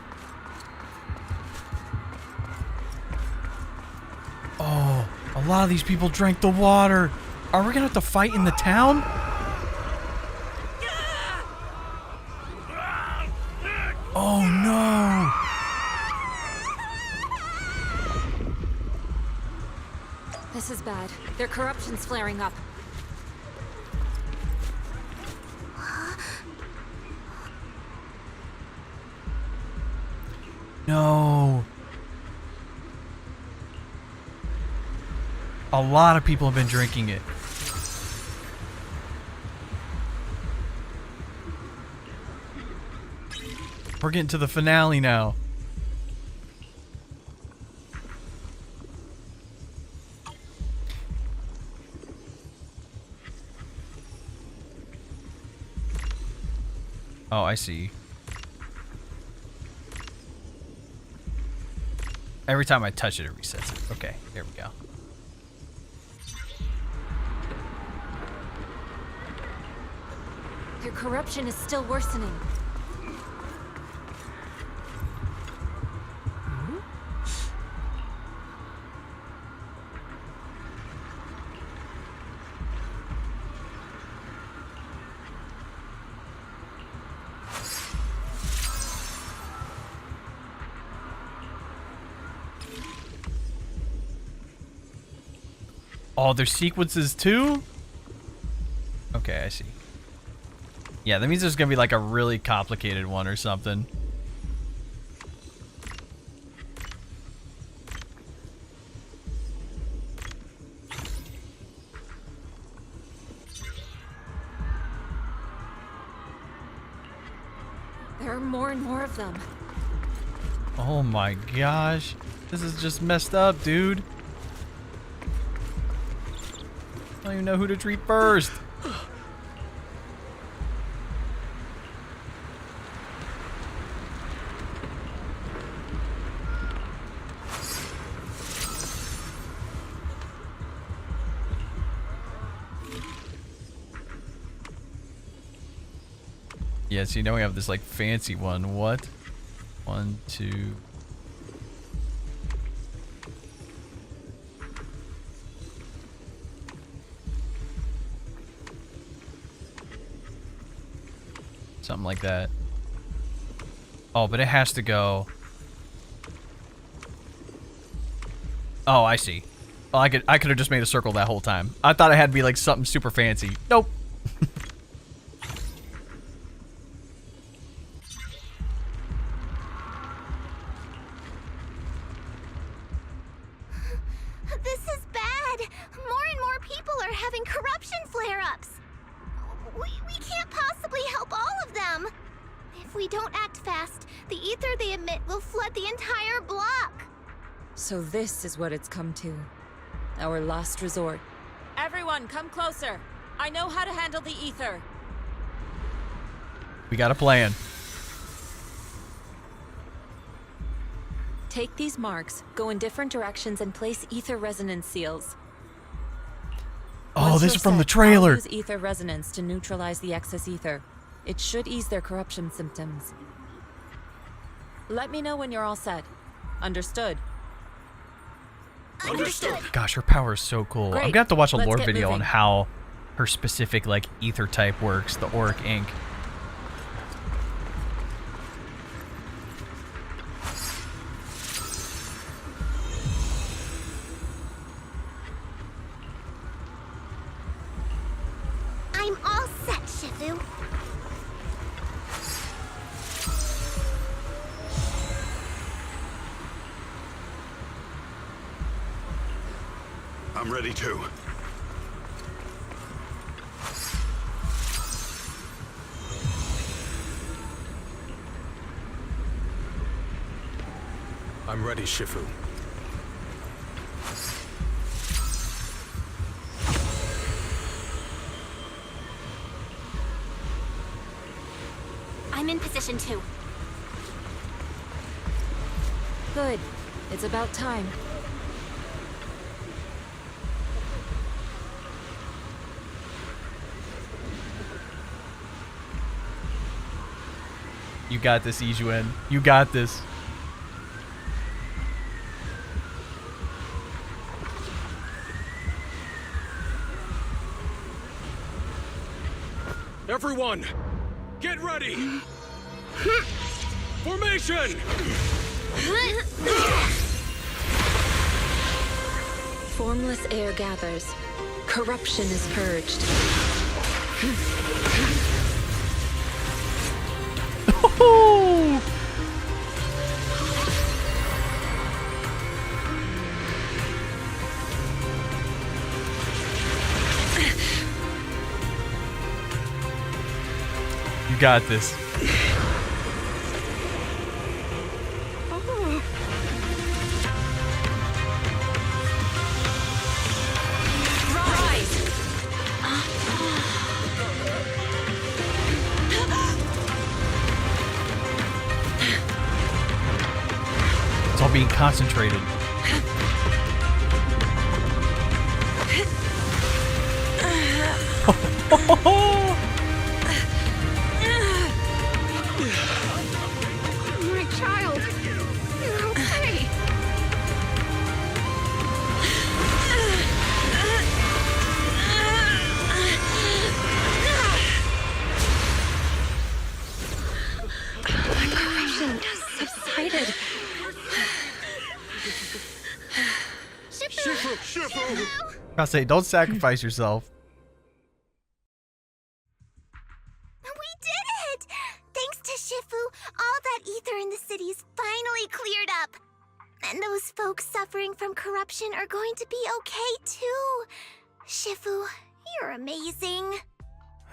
Oh, a lot of these people drank the water. Are we gonna have to fight in the town? Oh no! This is bad. Their corruption's flaring up. No. A lot of people have been drinking it. We're getting to the finale now. Oh, I see. Every time I touch it, it resets it. Okay, there we go. Their corruption is still worsening. Oh, there's sequences too? Okay, I see. Yeah, that means there's gonna be like a really complicated one or something. There are more and more of them. Oh my gosh. This is just messed up, dude. I don't even know who to treat first. Yeah, so now we have this like fancy one. What? 1, 2. Something like that. Oh, but it has to go. Oh, I see. Well, I could have just made a circle that whole time. I thought it had to be like something super fancy. Nope. This is bad. More and more people are having corruption flare-ups. We can't possibly help all of them. If we don't act fast, The ether they emit will flood the entire block. So this is what it's come to. Our last resort. Everyone, come closer. I know how to handle the ether. We got a plan. Take these marks, go in different directions, and place ether resonance seals. Oh, Once this you're is from the set, trailer. I'll use ether resonance to neutralize the excess ether. It should ease their corruption symptoms. Let me know when you're all set. Understood? Understood. Gosh, her power is so cool. I'm Great. gonna have to watch a Let's lore get video on moving. how her specific like ether type works, the auric ink. I'm all set, Shifu. I'm ready too. I'm ready, Shifu. I'm in position too. Good. It's about time. You got this, Yixuan. You got this. Everyone, get ready! Formation! Formless air gathers. Corruption is purged. You got this. It's all being concentrated. My child, you're okay. The corruption has subsided. I'll say, don't sacrifice yourself. We did it! Thanks to Shifu, all that ether in the city is finally cleared up. And those folks suffering from corruption are going to be okay too. Shifu, you're amazing.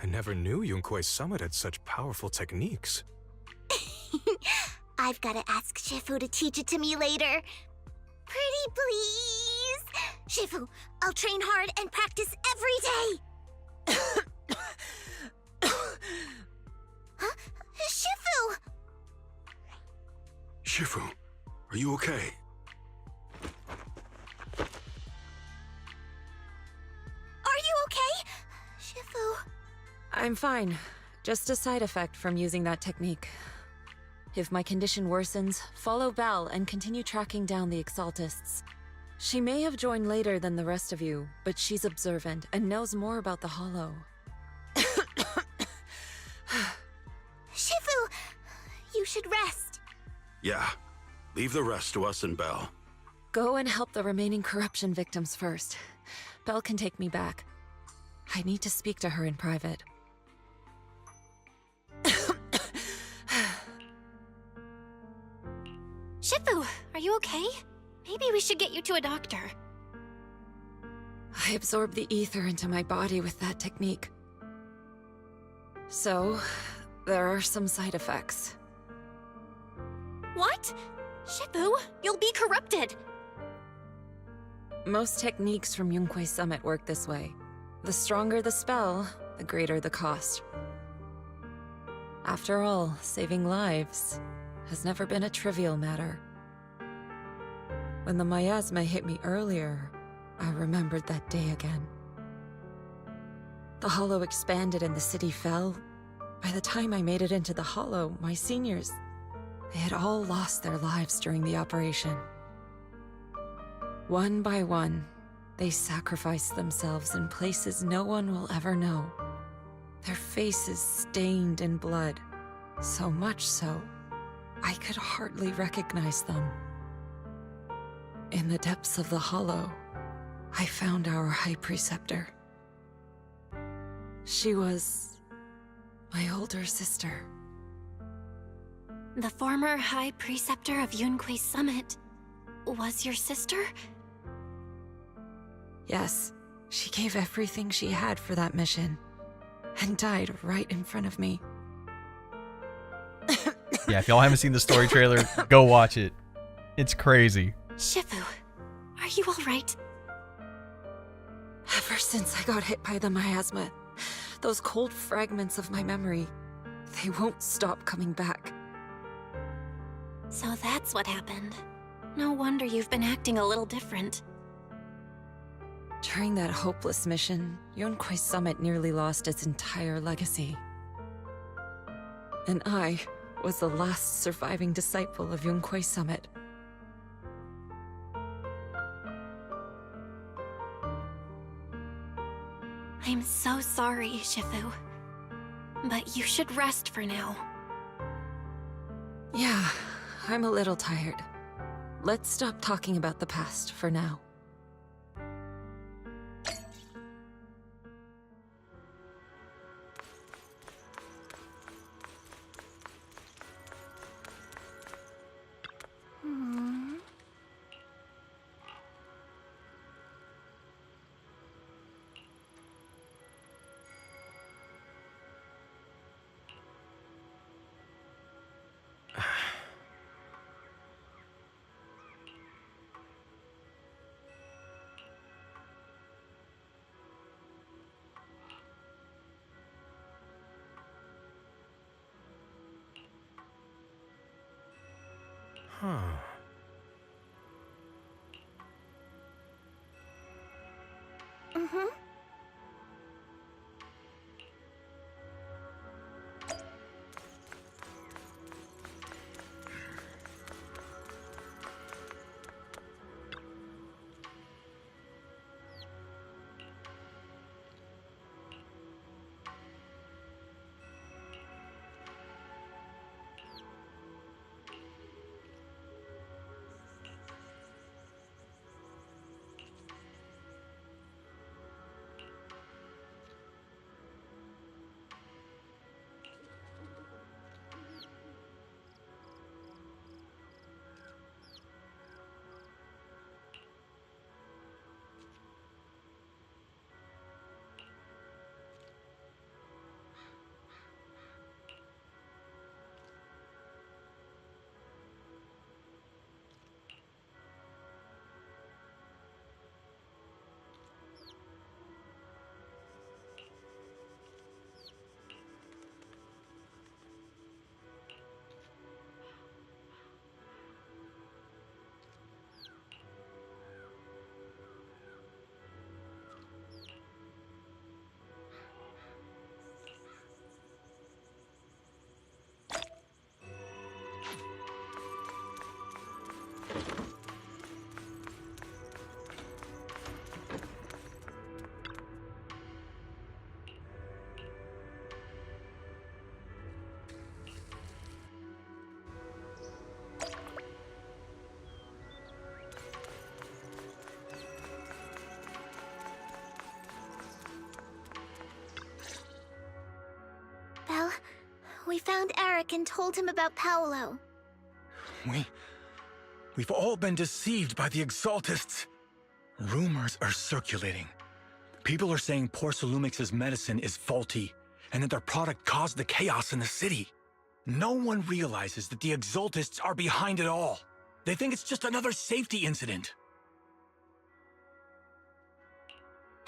I never knew Yunkui's summit had such powerful techniques. I've got to ask Shifu to teach it to me later. Pretty please? Shifu, I'll train hard and practice every day. Huh? Shifu! Shifu, are you okay? Are you okay? Shifu. I'm fine. Just a side effect from using that technique. If my condition worsens, follow Belle and continue tracking down the Exaltists. She may have joined later than the rest of you, but she's observant and knows more about the Hollow. Shifu, you should rest. Yeah. Leave the rest to us and Belle. Go and help the remaining corruption victims first. Belle can take me back. I need to speak to her in private. Shifu, are you okay? Maybe we should get you to a doctor. I absorbed the ether into my body with that technique. So, there are some side effects. What? Shifu, you'll be corrupted! Most techniques from Yunhui Summit work this way. The stronger the spell, the greater the cost. After all, saving lives has never been a trivial matter. When the miasma hit me earlier, I remembered that day again. The hollow expanded and the city fell. By the time I made it into the hollow, my seniors, they had all lost their lives during the operation. One by one, they sacrificed themselves in places no one will ever know. Their faces stained in blood, so much so, I could hardly recognize them. In the depths of the hollow, I found our High Preceptor. She was my older sister. The former High Preceptor of Yunhui Summit was your sister? Yes, she gave everything she had for that mission, and died right in front of me. Yeah, if y'all haven't seen the story trailer, go watch it. It's crazy. Shifu, are you alright? Ever since I got hit by the miasma, those cold fragments of my memory, they won't stop coming back. So that's what happened. No wonder you've been acting a little different. During that hopeless mission, Yunhui Summit nearly lost its entire legacy. And I was the last surviving disciple of Yunhui Summit. I'm so sorry, Shifu. But you should rest for now. Yeah, I'm a little tired. Let's stop talking about the past for now. Huh. Mm-hmm. Well, we found Eric and told him about Paolo. We've all been deceived by the Exaltists. Rumors are circulating. People are saying Porcelumix's medicine is faulty, and that their product caused the chaos in the city. No one realizes that the Exaltists are behind it all. They think it's just another safety incident.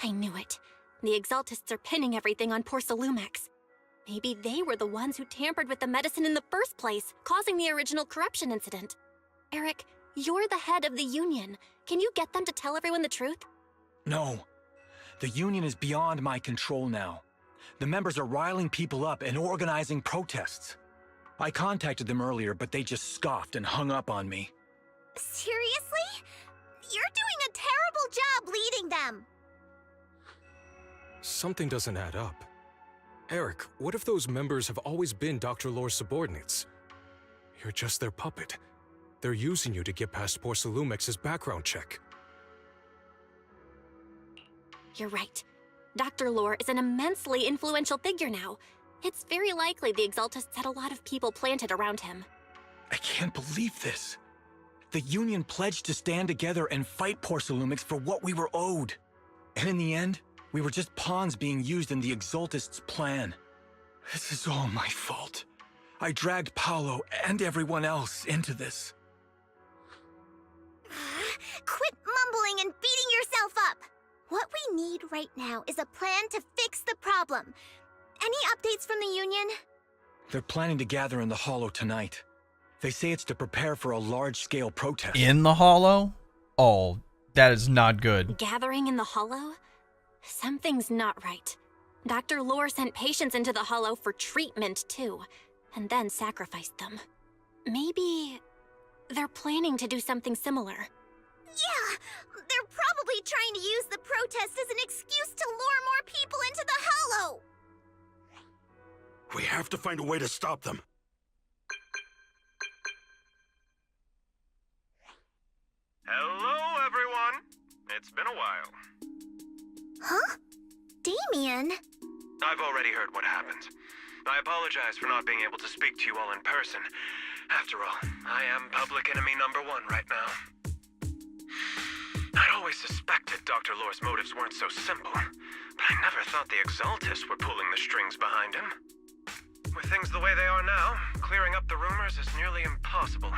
I knew it. The Exaltists are pinning everything on Porcelumex. Maybe they were the ones who tampered with the medicine in the first place, causing the original corruption incident. Eric, you're the head of the Union. Can you get them to tell everyone the truth? No. The Union is beyond my control now. The members are riling people up and organizing protests. I contacted them earlier, but they just scoffed and hung up on me. Seriously? You're doing a terrible job leading them. Something doesn't add up. Eric, what if those members have always been Dr. Lore's subordinates? You're just their puppet. They're using you to get past Porcelumex's background check. You're right. Dr. Lore is an immensely influential figure now. It's very likely the Exaltists had a lot of people planted around him. I can't believe this. The Union pledged to stand together and fight Porcelumix for what we were owed. And in the end, we were just pawns being used in the Exaltists' plan. This is all my fault. I dragged Paolo and everyone else into this. Quit mumbling and beating yourself up. What we need right now is a plan to fix the problem. Any updates from the Union? They're planning to gather in the Hollow tonight. They say it's to prepare for a large-scale protest. In the Hollow? Oh, that is not good. Gathering in the Hollow? Something's not right. Dr. Lore sent patients into the Hollow for treatment, too, and then sacrificed them. Maybe they're planning to do something similar. Yeah, they're probably trying to use the protest as an excuse to lure more people into the Hollow. We have to find a way to stop them. Hello, everyone. It's been a while. Huh? Damien? I've already heard what happened. I apologize for not being able to speak to you all in person. After all, I am public enemy #1 right now. I'd always suspected Dr. Lore's motives weren't so simple, but I never thought the Exaltists were pulling the strings behind him. With things the way they are now, clearing up the rumors is nearly impossible.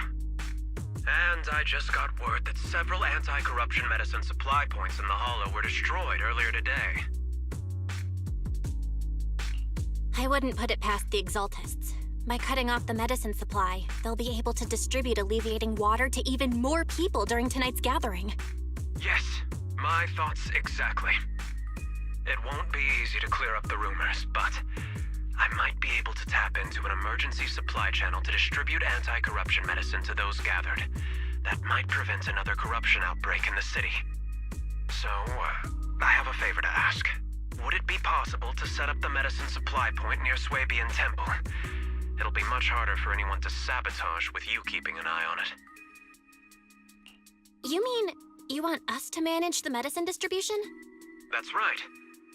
And I just got word that several anti-corruption medicine supply points in the Hollow were destroyed earlier today. I wouldn't put it past the Exaltists. By cutting off the medicine supply, they'll be able to distribute alleviating water to even more people during tonight's gathering. Yes, my thoughts exactly. It won't be easy to clear up the rumors, but I might be able to tap into an emergency supply channel to distribute anti-corruption medicine to those gathered. That might prevent another corruption outbreak in the city. So, I have a favor to ask. Would it be possible to set up the medicine supply point near Swabian Temple? It'll be much harder for anyone to sabotage with you keeping an eye on it. You mean you want us to manage the medicine distribution? That's right.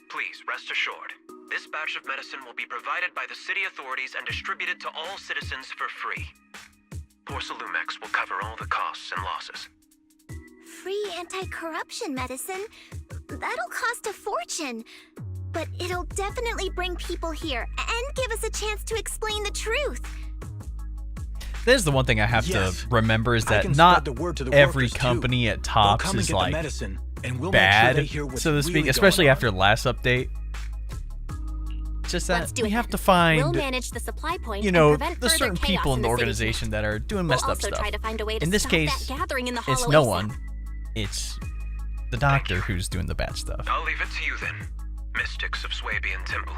Please, rest assured. This batch of medicine will be provided by the city authorities and distributed to all citizens for free. Porcelumex will cover all the costs and losses. Free anti-corruption medicine? That'll cost a fortune. But it'll definitely bring people here and give us a chance to explain the truth. There's the one thing I have to remember is that not every company at Tops is like bad, so to speak, especially after the last update. Just that we have to find, we'll manage the supply point, you know, and prevent the certain further people in the chaos organization that are doing messed we'll up also stuff. Try to find a way to in this stop case, that gathering in the it's Hollow no ASAP. one. It's the doctor who's doing the bad stuff. I'll leave it to you then, mystics of Swabian Temple.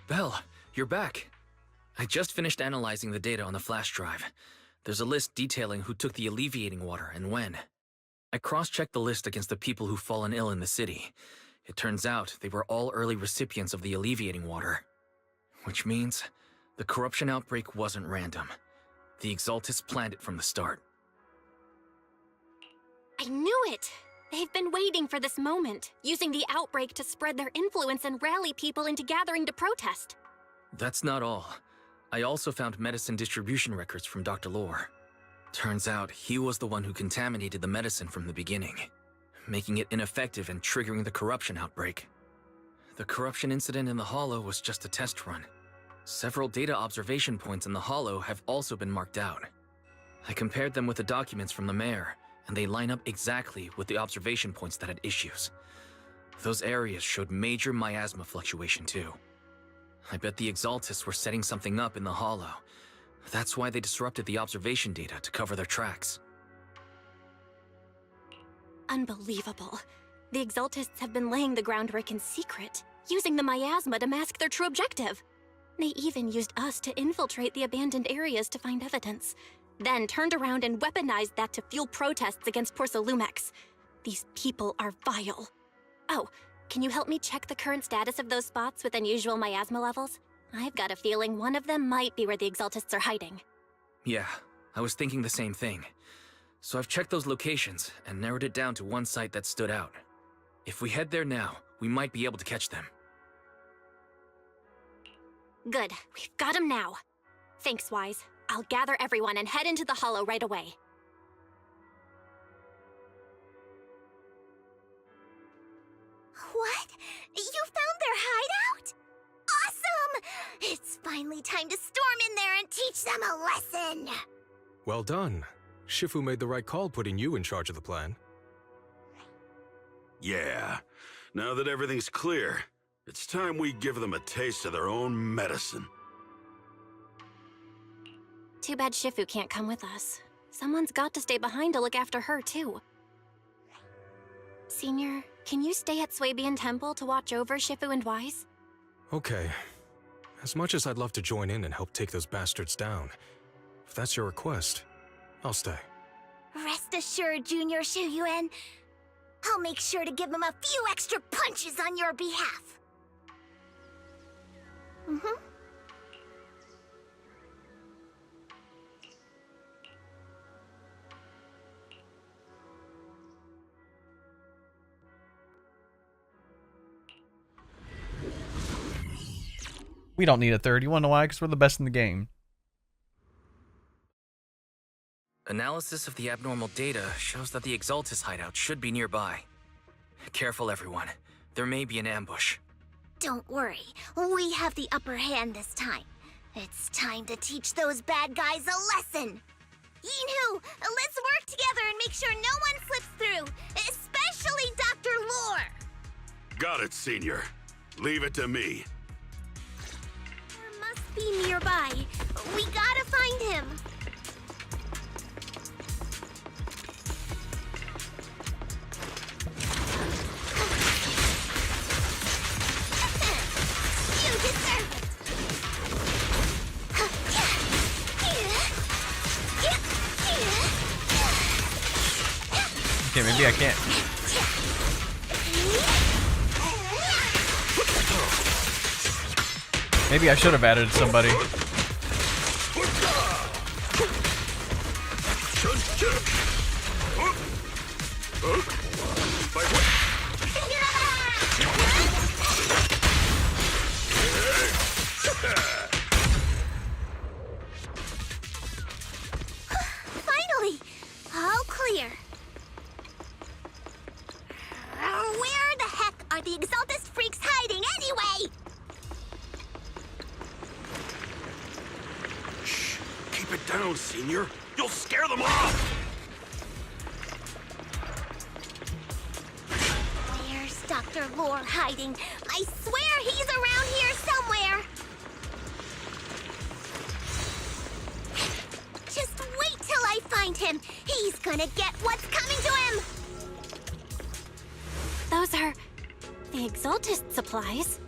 Belle, you're back. I just finished analyzing the data on the flash drive. There's a list detailing who took the alleviating water and when. I cross-checked the list against the people who've fallen ill in the city. It turns out they were all early recipients of the alleviating water. Which means the corruption outbreak wasn't random. The Exaltists planned it from the start. I knew it! They've been waiting for this moment, using the outbreak to spread their influence and rally people into gathering to protest. That's not all. I also found medicine distribution records from Dr. Lore. Turns out he was the one who contaminated the medicine from the beginning, making it ineffective and triggering the corruption outbreak. The corruption incident in the Hollow was just a test run. Several data observation points in the Hollow have also been marked out. I compared them with the documents from the mayor, and they line up exactly with the observation points that had issues. Those areas showed major miasma fluctuation too. I bet the Exaltists were setting something up in the Hollow. That's why they disrupted the observation data to cover their tracks. Unbelievable. The Exaltists have been laying the groundwork in secret, using the miasma to mask their true objective. They even used us to infiltrate the abandoned areas to find evidence, then turned around and weaponized that to fuel protests against Porsalumex. These people are vile. Oh, can you help me check the current status of those spots with unusual miasma levels? I've got a feeling one of them might be where the Exaltists are hiding. Yeah, I was thinking the same thing. So I've checked those locations and narrowed it down to one site that stood out. If we head there now, we might be able to catch them. Good, we've got them now. Thanks, Wise. I'll gather everyone and head into the Hollow right away. What? You found their hideout? Awesome! It's finally time to storm in there and teach them a lesson! Well done. Shifu made the right call putting you in charge of the plan. Yeah. Now that everything's clear, it's time we give them a taste of their own medicine. Too bad Shifu can't come with us. Someone's got to stay behind to look after her, too. Senior, can you stay at Swabian Temple to watch over Shifu and Wise? Okay. As much as I'd love to join in and help take those bastards down, if that's your request, I'll stay. Rest assured, Junior Shuyuan. I'll make sure to give them a few extra punches on your behalf. We don't need a third. You want to know why? Because we're the best in the game. Analysis of the abnormal data shows that the Exaltis hideout should be nearby. Careful, everyone. There may be an ambush. Don't worry, we have the upper hand this time. It's time to teach those bad guys a lesson. Yinhu, let's work together and make sure no one slips through, especially Dr. Lore. Got it, Senior. Leave it to me. There must be nearby. We gotta find him. You deserve it. Okay, maybe I can't. Maybe I should have added somebody. Finally! All clear. Where the heck are the Exaltist freaks hiding anyway? Shh. Keep it down, Senior. You'll scare them off. Where's Dr. Lore hiding? I swear he's around here somewhere. Just wait till I find him. He's gonna get what's coming to him. Those are the Exaltist supplies.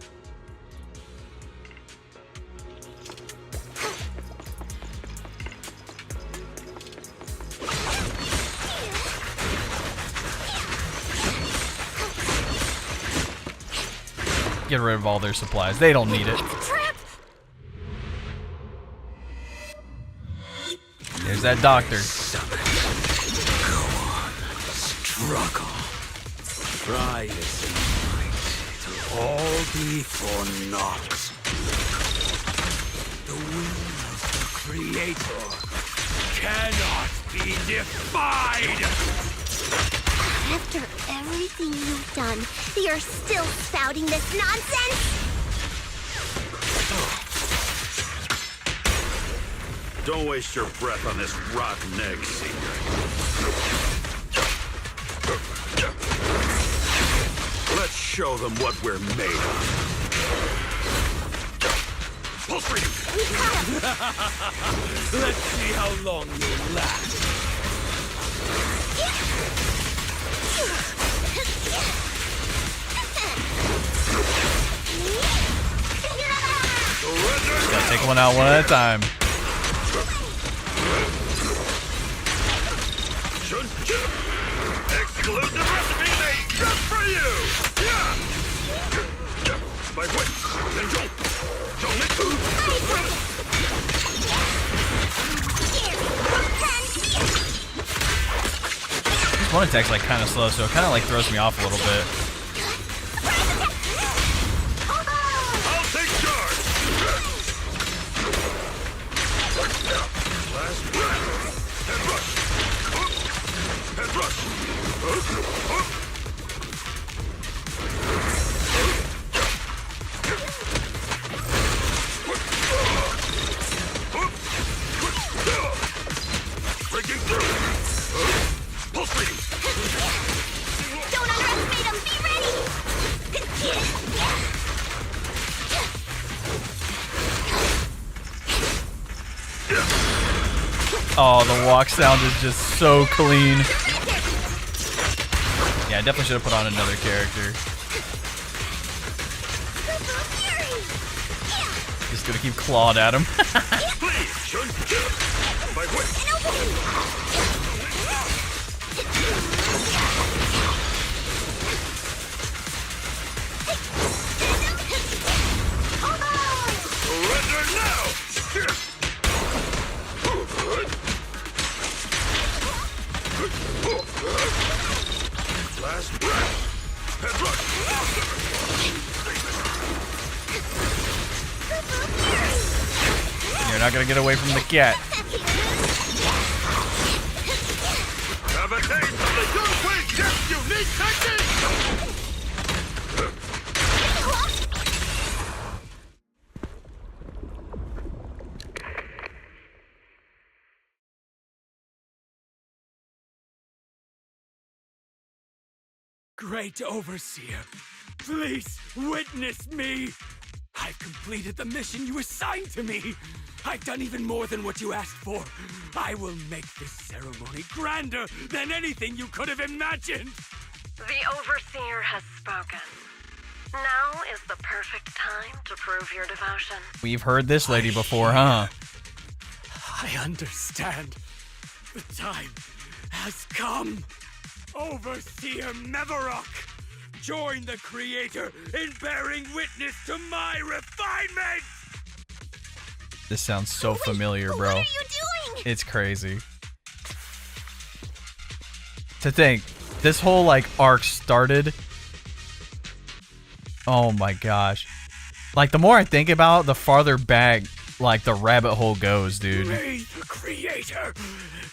Get rid of all their supplies. They don't need it. There's that doctor. Struggle. Try this night. It'll all be for naught. The will of the Creator cannot be defied! After everything you've done, you're still spouting this nonsense? Don't waste your breath on this rotten egg, Seeker. Let's show them what we're made of. Pulse reading! Let's see how long you'll last. Gotta take one out one at a time. Exclusive recipe made just for you! Yeah! By what? Then don't make This one attack's like kind of slow, so it kind of like throws me off a little bit. I'll take charge! Last breath! Head rush! Head rush! Breaking through! Pulse reading! Don't underestimate him! Be ready! Oh, the walk sound is just so clean. Yeah, I definitely should have put on another character. Just gonna keep clawing at him. Surrender now! Last breath! Head rush! You're not gonna get away from the cat. Have a taste of the Yunhui Jet's unique technique! Great Overseer, please witness me! I've completed the mission you assigned to me! I've done even more than what you asked for. I will make this ceremony grander than anything you could have imagined! The Overseer has spoken. Now is the perfect time to prove your devotion. We've heard this lady before, huh? I understand. The time has come. Overseer Mevarok, join the Creator in bearing witness to my refinement! This sounds so familiar, bro. What are you doing? It's crazy. To think, this whole like arc started. Oh my gosh. Like the more I think about it, the farther back like the rabbit hole goes, dude. May the Creator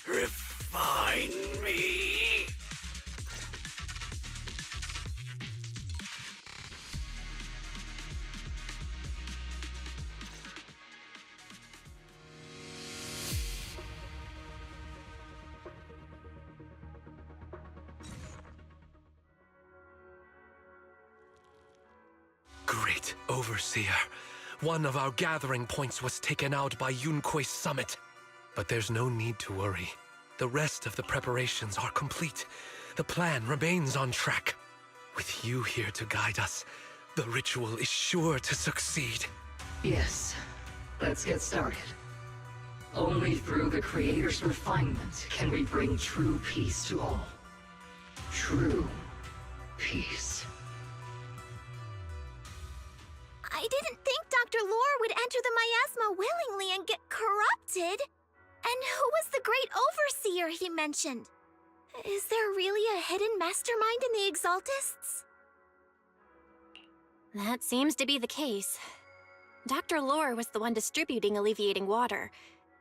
refine me. Great Overseer. One of our gathering points was taken out by Yunhui's summit. But there's no need to worry. The rest of the preparations are complete. The plan remains on track. With you here to guide us, the ritual is sure to succeed. Yes, let's get started. Only through the Creator's refinement can we bring true peace to all. True peace. didn't think Dr. Lore would enter the miasma willingly and get corrupted. And who was the great overseer he mentioned? Is there really a hidden mastermind in the Exaltists? That seems to be the case. Dr. Lore was the one distributing alleviating water,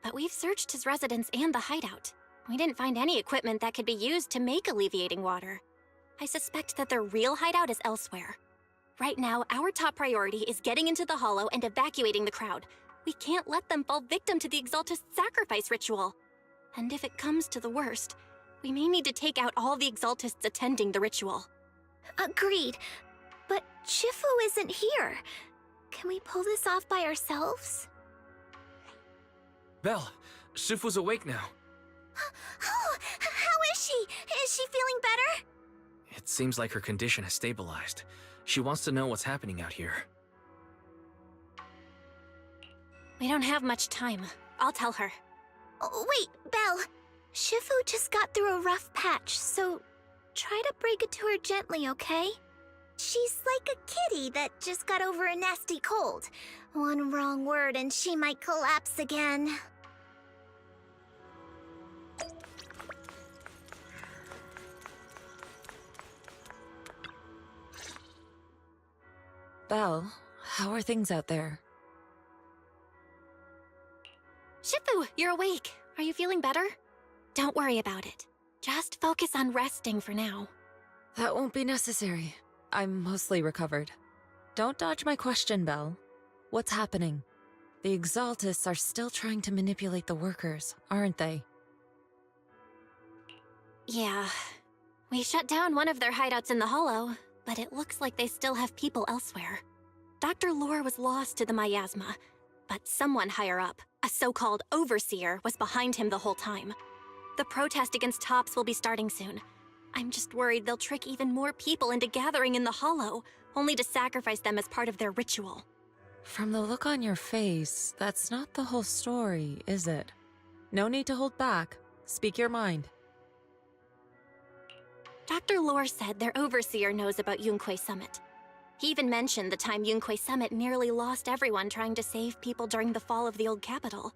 but we've searched his residence and the hideout. We didn't find any equipment that could be used to make alleviating water. I suspect that their real hideout is elsewhere. Right now, our top priority is getting into the Hollow and evacuating the crowd. We can't let them fall victim to the Exaltist sacrifice ritual. And if it comes to the worst, we may need to take out all the Exaltists attending the ritual. Agreed. But Shifu isn't here. Can we pull this off by ourselves? Belle, Shifu's awake now. Oh, how is she? Is she feeling better? It seems like her condition has stabilized. She wants to know what's happening out here. We don't have much time. I'll tell her. Oh, wait, Belle. Shifu just got through a rough patch, so try to break it to her gently, okay? She's like a kitty that just got over a nasty cold. One wrong word and she might collapse again. Belle, how are things out there? Shifu, you're awake. Are you feeling better? Don't worry about it. Just focus on resting for now. That won't be necessary. I'm mostly recovered. Don't dodge my question, Belle. What's happening? The Exaltists are still trying to manipulate the workers, aren't they? Yeah. We shut down one of their hideouts in the Hollow, but it looks like they still have people elsewhere. Dr. Lore was lost to the miasma, but someone higher up, a so-called overseer, was behind him the whole time. The protest against Tops will be starting soon. I'm just worried they'll trick even more people into gathering in the Hollow, only to sacrifice them as part of their ritual. From the look on your face, that's not the whole story, is it? No need to hold back. Speak your mind. Dr. Lore said their overseer knows about Yunhui Summit. He even mentioned the time Yunhui Summit nearly lost everyone trying to save people during the fall of the old capital.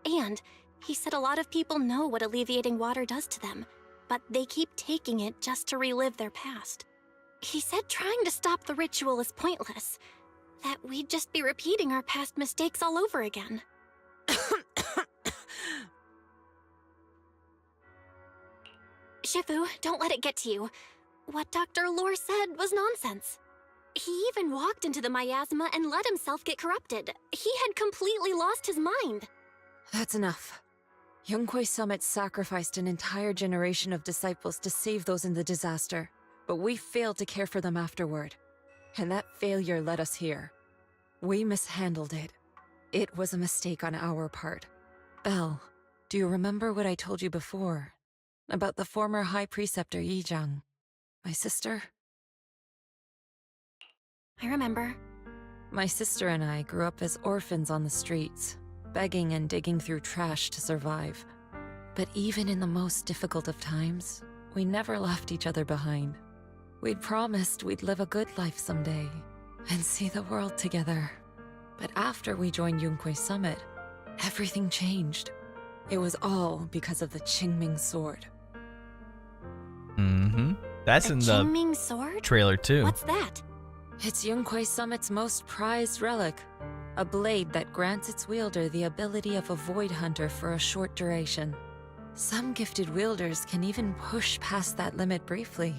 And he said a lot of people know what alleviating water does to them, but they keep taking it just to relive their past. He said trying to stop the ritual is pointless, that we'd just be repeating our past mistakes all over again. Shifu, don't let it get to you. What Dr. Lore said was nonsense. He even walked into the miasma and let himself get corrupted. He had completely lost his mind. That's enough. Yunhui Summit sacrificed an entire generation of disciples to save those in the disaster, but we failed to care for them afterward. And that failure led us here. We mishandled it. It was a mistake on our part. Belle, do you remember what I told you before? About the former High Preceptor Yizhang, my sister? I remember. My sister and I grew up as orphans on the streets, begging and digging through trash to survive. But even in the most difficult of times, we never left each other behind. We'd promised we'd live a good life someday and see the world together. But after we joined Yunhui Summit, everything changed. It was all because of the Qingming Sword. That's in the Qingming Sword? trailer too. What's that? It's Yunhui Summit's most prized relic, a blade that grants its wielder the ability of a void hunter for a short duration. Some gifted wielders can even push past that limit briefly.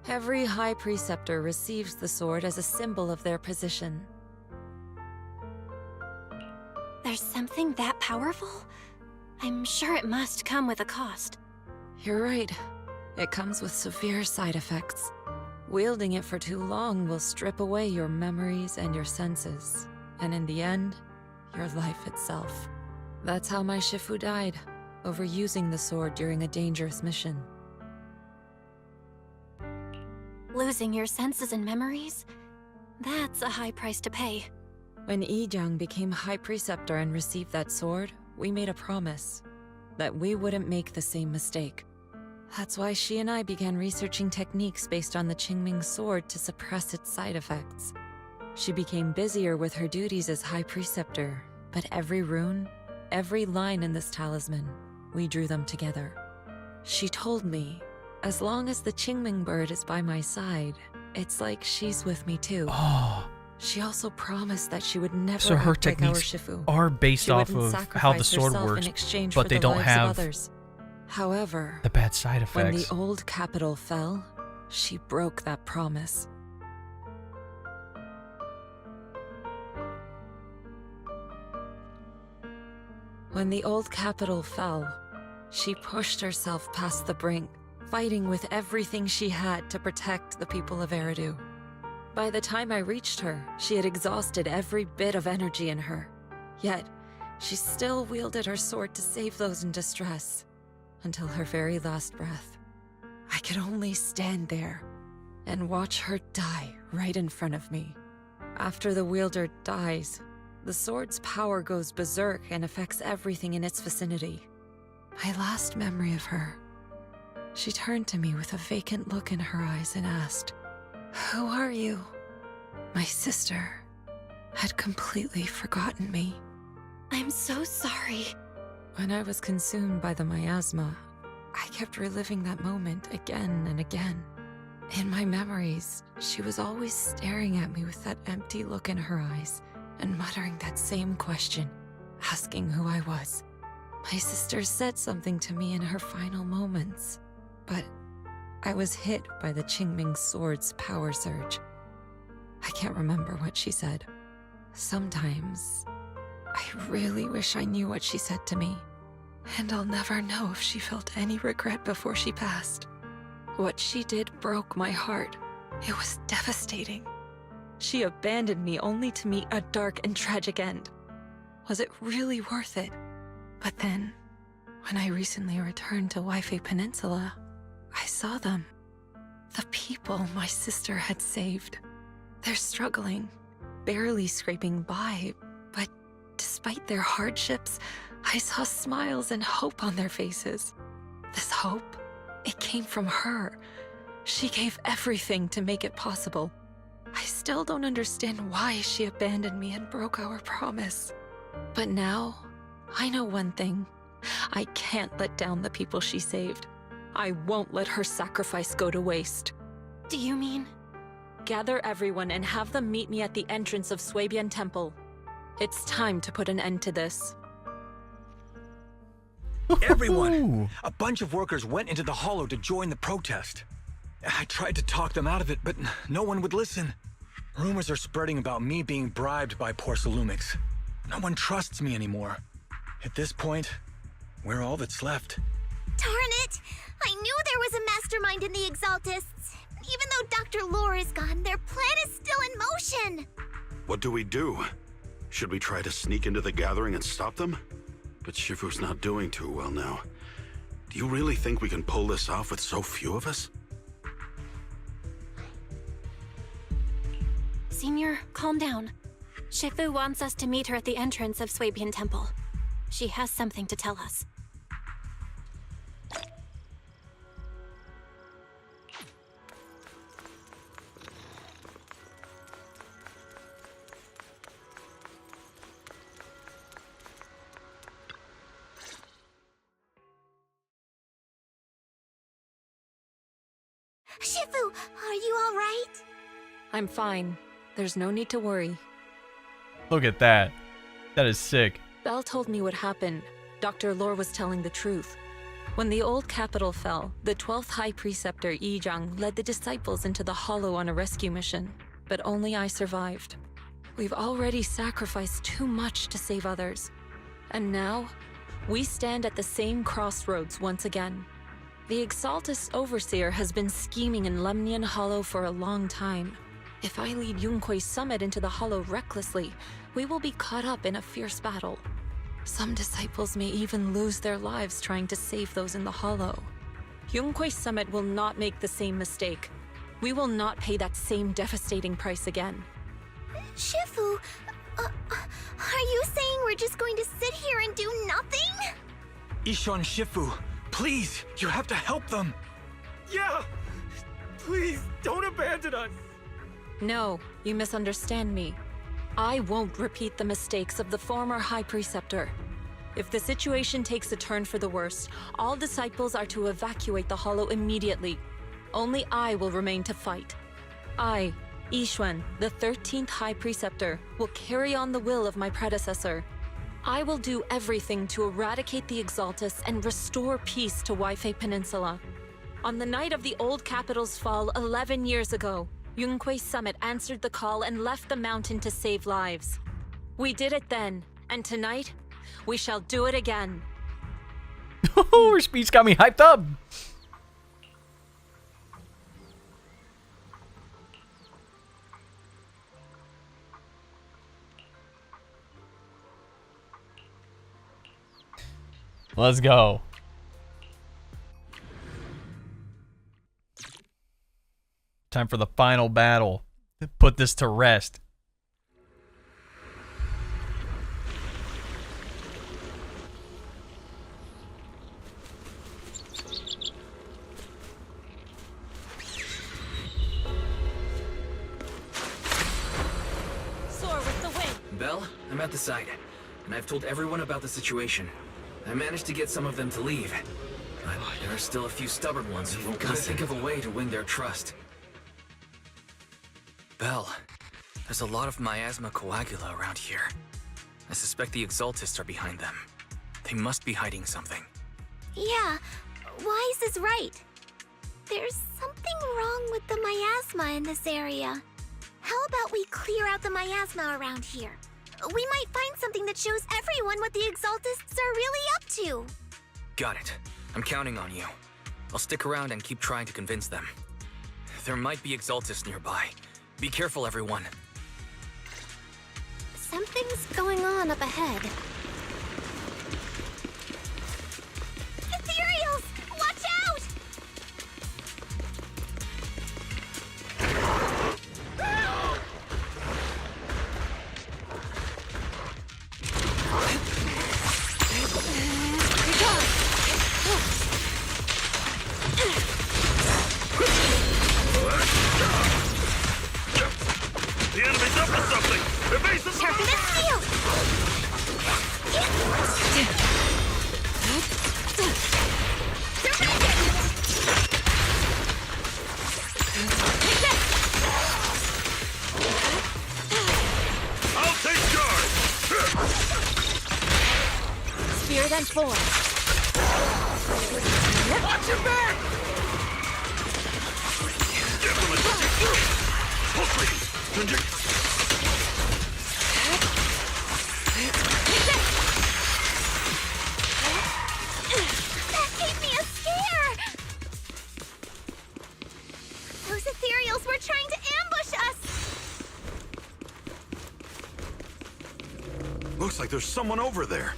Every High Preceptor receives the sword as a symbol of their position. There's something that powerful? I'm sure it must come with a cost. You're right. It comes with severe side effects. Wielding it for too long will strip away your memories and your senses, and in the end, your life itself. That's how my Shifu died, overusing the sword during a dangerous mission. Losing your senses and memories? That's a high price to pay. When Yizhang became High Preceptor and received that sword, we made a promise that we wouldn't make the same mistake. That's why she and I began researching techniques based on the Qingming Sword to suppress its side effects. She became busier with her duties as High Preceptor, but every rune, every line in this talisman, we drew them together. She told me, as long as the Qingming bird is by my side, it's like she's with me too. Oh. She also promised that she would never So her act like our techniques Shifu. are based She off wouldn't of how the sacrifice sword herself works, in exchange but for they the don't lives have of others. However, the bad side effects. when the old capital fell, she broke that promise. When the old capital fell, she pushed herself past the brink, fighting with everything she had to protect the people of Eridu. By the time I reached her, she had exhausted every bit of energy in her. Yet, she still wielded her sword to save those in distress, until her very last breath. I could only stand there and watch her die right in front of me. After the wielder dies, the sword's power goes berserk and affects everything in its vicinity. My last memory of her, she turned to me with a vacant look in her eyes and asked, "Who are you?" My sister had completely forgotten me. I'm so sorry. When I was consumed by the miasma, I kept reliving that moment again and again. In my memories, she was always staring at me with that empty look in her eyes and muttering that same question, asking who I was. My sister said something to me in her final moments, but I was hit by the Qingming sword's power surge. I can't remember what she said. Sometimes, I really wish I knew what she said to me, and I'll never know if she felt any regret before she passed. What she did broke my heart. It was devastating. She abandoned me only to meet a dark and tragic end. Was it really worth it? But then, when I recently returned to Waifei Peninsula, I saw them. The people my sister had saved. They're struggling, barely scraping by, but despite their hardships, I saw smiles and hope on their faces. This hope, it came from her. She gave everything to make it possible. I still don't understand why she abandoned me and broke our promise. But now, I know one thing. I can't let down the people she saved. I won't let her sacrifice go to waste. Do you mean? Gather everyone and have them meet me at the entrance of Suibian Temple. It's time to put an end to this. Everyone! A bunch of workers went into the hollow to join the protest. I tried to talk them out of it, but no one would listen. Rumors are spreading about me being bribed by Porcelumix. No one trusts me anymore. At this point, we're all that's left. Darn it! I knew there was a mastermind in the Exaltists. Even though Dr. Lore is gone, their plan is still in motion. What do we do? Should we try to sneak into the gathering and stop them? But Shifu's not doing too well now. Do you really think we can pull this off with so few of us? Senior, calm down. Shifu wants us to meet her at the entrance of Suibian Temple. She has something to tell us. Shifu, are you all right? I'm fine. There's no need to worry. Look at that. That is sick. Belle told me what happened. Dr. Lore was telling the truth. When the old capital fell, the 12th High Preceptor Yi Zhang led the disciples into the hollow on a rescue mission, but only I survived. We've already sacrificed too much to save others. And now, we stand at the same crossroads once again. The Exaltus Overseer has been scheming in Lemnian Hollow for a long time. If I lead Yunkui's summit into the hollow recklessly, we will be caught up in a fierce battle. Some disciples may even lose their lives trying to save those in the hollow. Yunkui's summit will not make the same mistake. We will not pay that same devastating price again. Shifu, are you saying we're just going to sit here and do nothing? Yixuan Shifu, please, you have to help them. Yeah! Please, don't abandon us! No, you misunderstand me. I won't repeat the mistakes of the former High Preceptor. If the situation takes a turn for the worse, all disciples are to evacuate the Hollow immediately. Only I will remain to fight. I, Yixuan, the 13th High Preceptor, will carry on the will of my predecessor. I will do everything to eradicate the Exaltus and restore peace to Waifei Peninsula. On the night of the old capital's fall 11 years ago, Yunquei Summit answered the call and left the mountain to save lives. We did it then, and tonight, we shall do it again. Her speech got me hyped up. Let's go. Time for the final battle. Put this to rest. Soar with the wind. Belle, I'm at the site, and I've told everyone about the situation. I managed to get some of them to leave, but there are still a few stubborn ones who won't think of a way to win their trust. Belle, there's a lot of miasma coagula around here. I suspect the Exaltists are behind them. They must be hiding something. Yeah, Wise is right. There's something wrong with the miasma in this area. How about we clear out the miasma around here? We might find something that shows everyone what the Exaltists are really up to. Got it. I'm counting on you. I'll stick around and keep trying to convince them. There might be Exaltists nearby. Be careful, everyone. Something's going on up ahead. Ethereals! Watch out! The enemy's up to something! Evasive! Sharpen that shield! I'll take charge! Spear then form. Watch your back! Definitely pushing through! Pull please! That gave me a scare! Those ethereals were trying to ambush us! Looks like there's someone over there.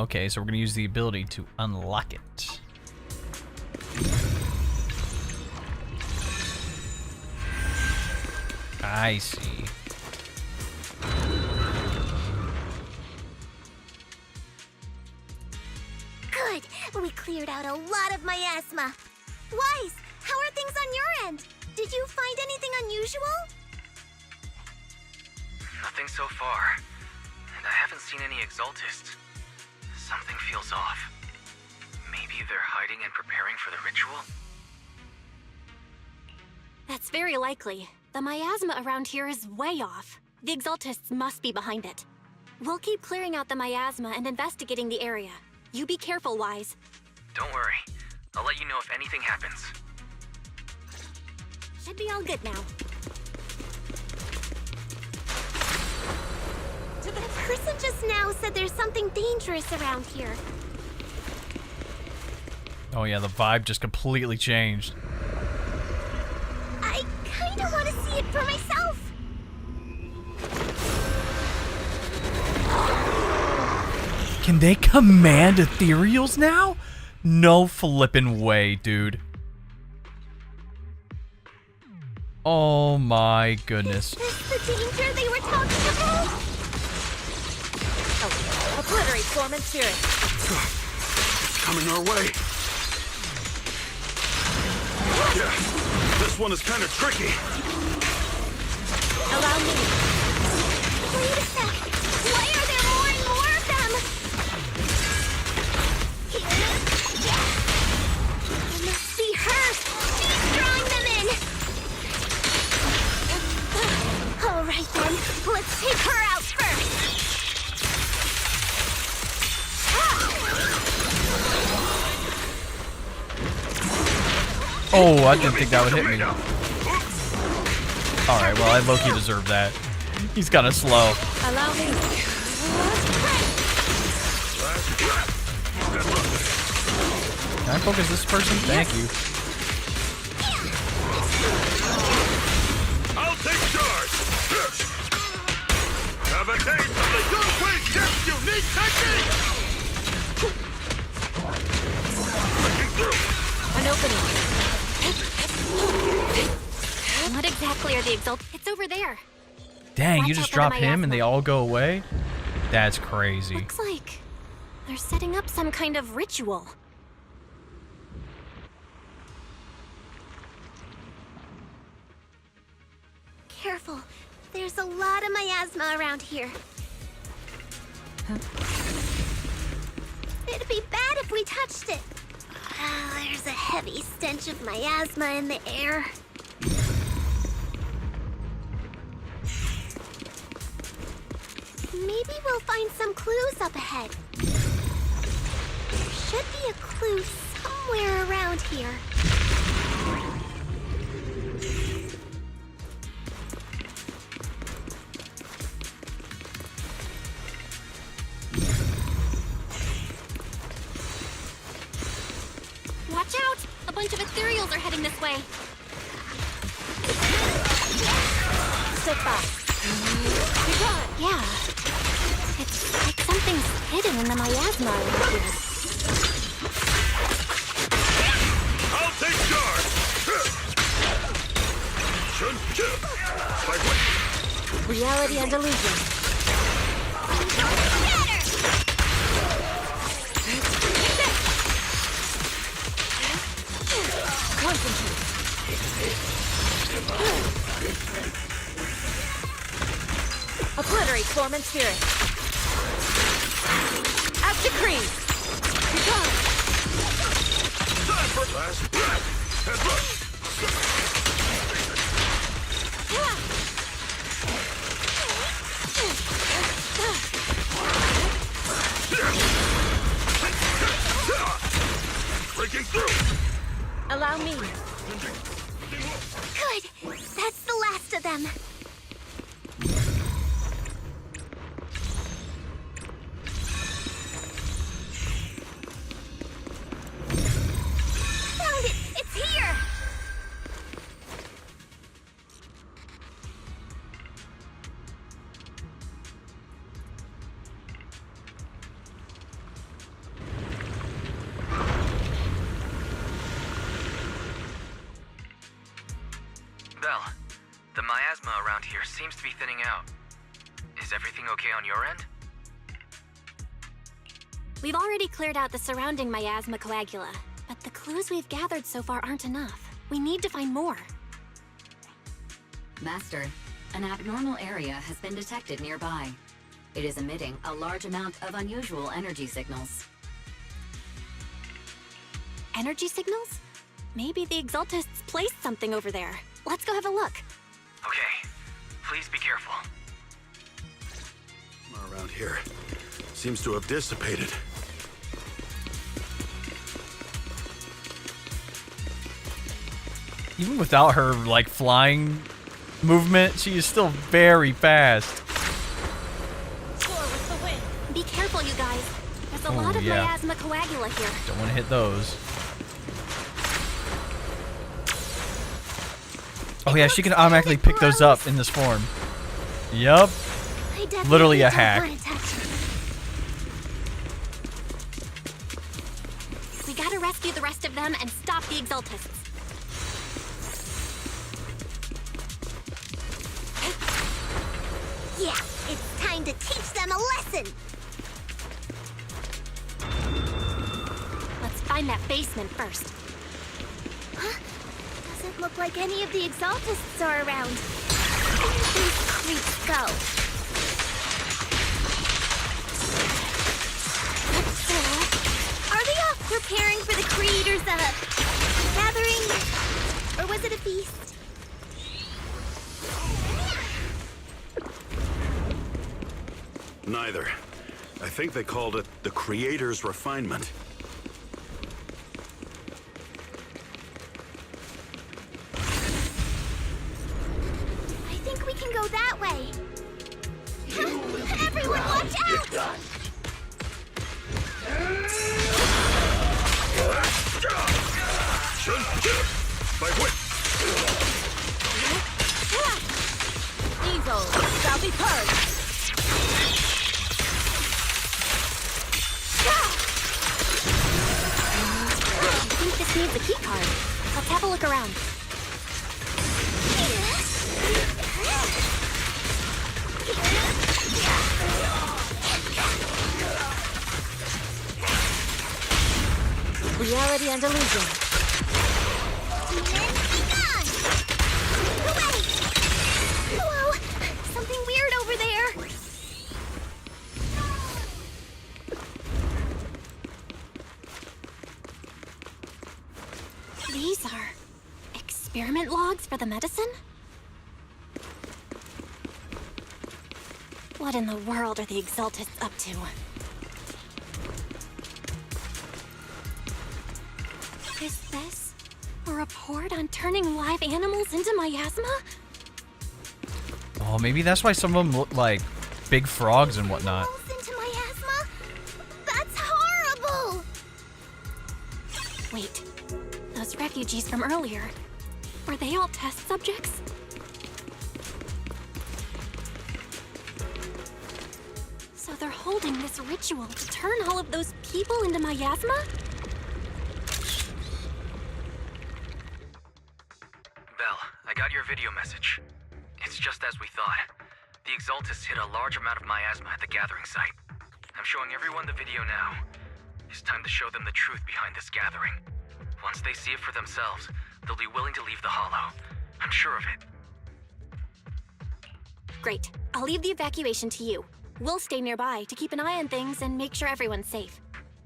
Okay, so we're going to use the ability to unlock it. I see. Good! We cleared out a lot of miasma. Wise, how are things on your end? Did you find anything unusual? Nothing so far. And I haven't seen any Exaltists. Something feels off. Maybe they're hiding and preparing for the ritual? That's very likely. The miasma around here is way off. The Exaltists must be behind it. We'll keep clearing out the miasma and investigating the area. You be careful, Wise. Don't worry. I'll let you know if anything happens. Should be all good now. The person just now said there's something dangerous around here. Oh yeah, the vibe just completely changed. see it for myself. Can they command ethereals now? No flippin' way, dude. Oh my goodness. Is this the danger they were talking about? Oh, obliterate form and spirit. Coming our way. Yeah, this one is kind of tricky. Allow me. Wait a sec. Why are there more and more of them? It must be her. She's drawing them in. All right then, let's take her out first. Oh, I didn't think that would hit me. Alright, well, I low-key deserve that. He's kind of slow. Allow me. Can I focus this person? Thank you. I'll take charge. Have a taste of the Yixuan Chef's unique technique. Breaking through. An opening. What exactly are the It's over there. Dang, Watch you out just for the drop him miasma. and they all go away? That's crazy. Looks like they're setting up some kind of ritual. Careful. There's a lot of miasma around here. It'd be bad if we touched it. There's a heavy stench of miasma in the air. Maybe we'll find some clues up ahead. There should be a clue somewhere around here. Watch out! A bunch of ethereals are heading this way. Step back. Be gone. Yeah. It's like something's hidden in the miasma around here. I'll take charge. Reality and illusion. Concentrate. Obliterate form and spirit. As decreed. Be gone. Time for last breath. And rush. Breaking through. Allow me. Good. That's the last of them. Found it. It's here. Belle, the miasma around here seems to be thinning out. Is everything okay on your end? We've already cleared out the surrounding miasma coagula, but the clues we've gathered so far aren't enough. We need to find more. Master, an abnormal area has been detected nearby. It is emitting a large amount of unusual energy signals. Energy signals? Maybe the Exaltists placed something over there. Let's go have a look. Okay, please be careful. Around here seems to have dissipated. Even without her, like, flying movement, she is still very fast. Be careful, you guys. There's a Oh, lot of yeah. miasma coagula here. Don't want to hit those. Oh yeah, she can automatically pick those up in this form. Yup. Literally a hack. We gotta rescue the rest of them and stop the Exaltists. Yeah, it's time to teach them a lesson. Let's find that basement first. Huh? Doesn't look like any of the Exaltists are around. Where did these creeps go? Are they off preparing for the Creator's, gathering? Or was it a feast? Neither. I think they called it the Creator's Refinement. I think we can go that way. Everyone, watch out! Evil shall be purged. I think this needs a key card. Let's have a look around. Reality and illusion. Whoa! Something weird over there! These are experiment logs for the medicine? What in the world are the Exaltists up to? Is this a report on turning live animals into miasma? Oh, maybe that's why some of them look like big frogs and whatnot. Into miasma? That's horrible! Wait, those refugees from earlier, were they all test subjects? So they're holding this ritual to turn all of those people into miasma? Belle, I got your video message. It's just as we thought. The Exaltists hit a large amount of miasma at the gathering site. I'm showing everyone the video now. It's time to show them the truth behind this gathering. Once they see it for themselves, they'll be willing to leave the Hollow. I'm sure of it. Great. I'll leave the evacuation to you. We'll stay nearby to keep an eye on things and make sure everyone's safe.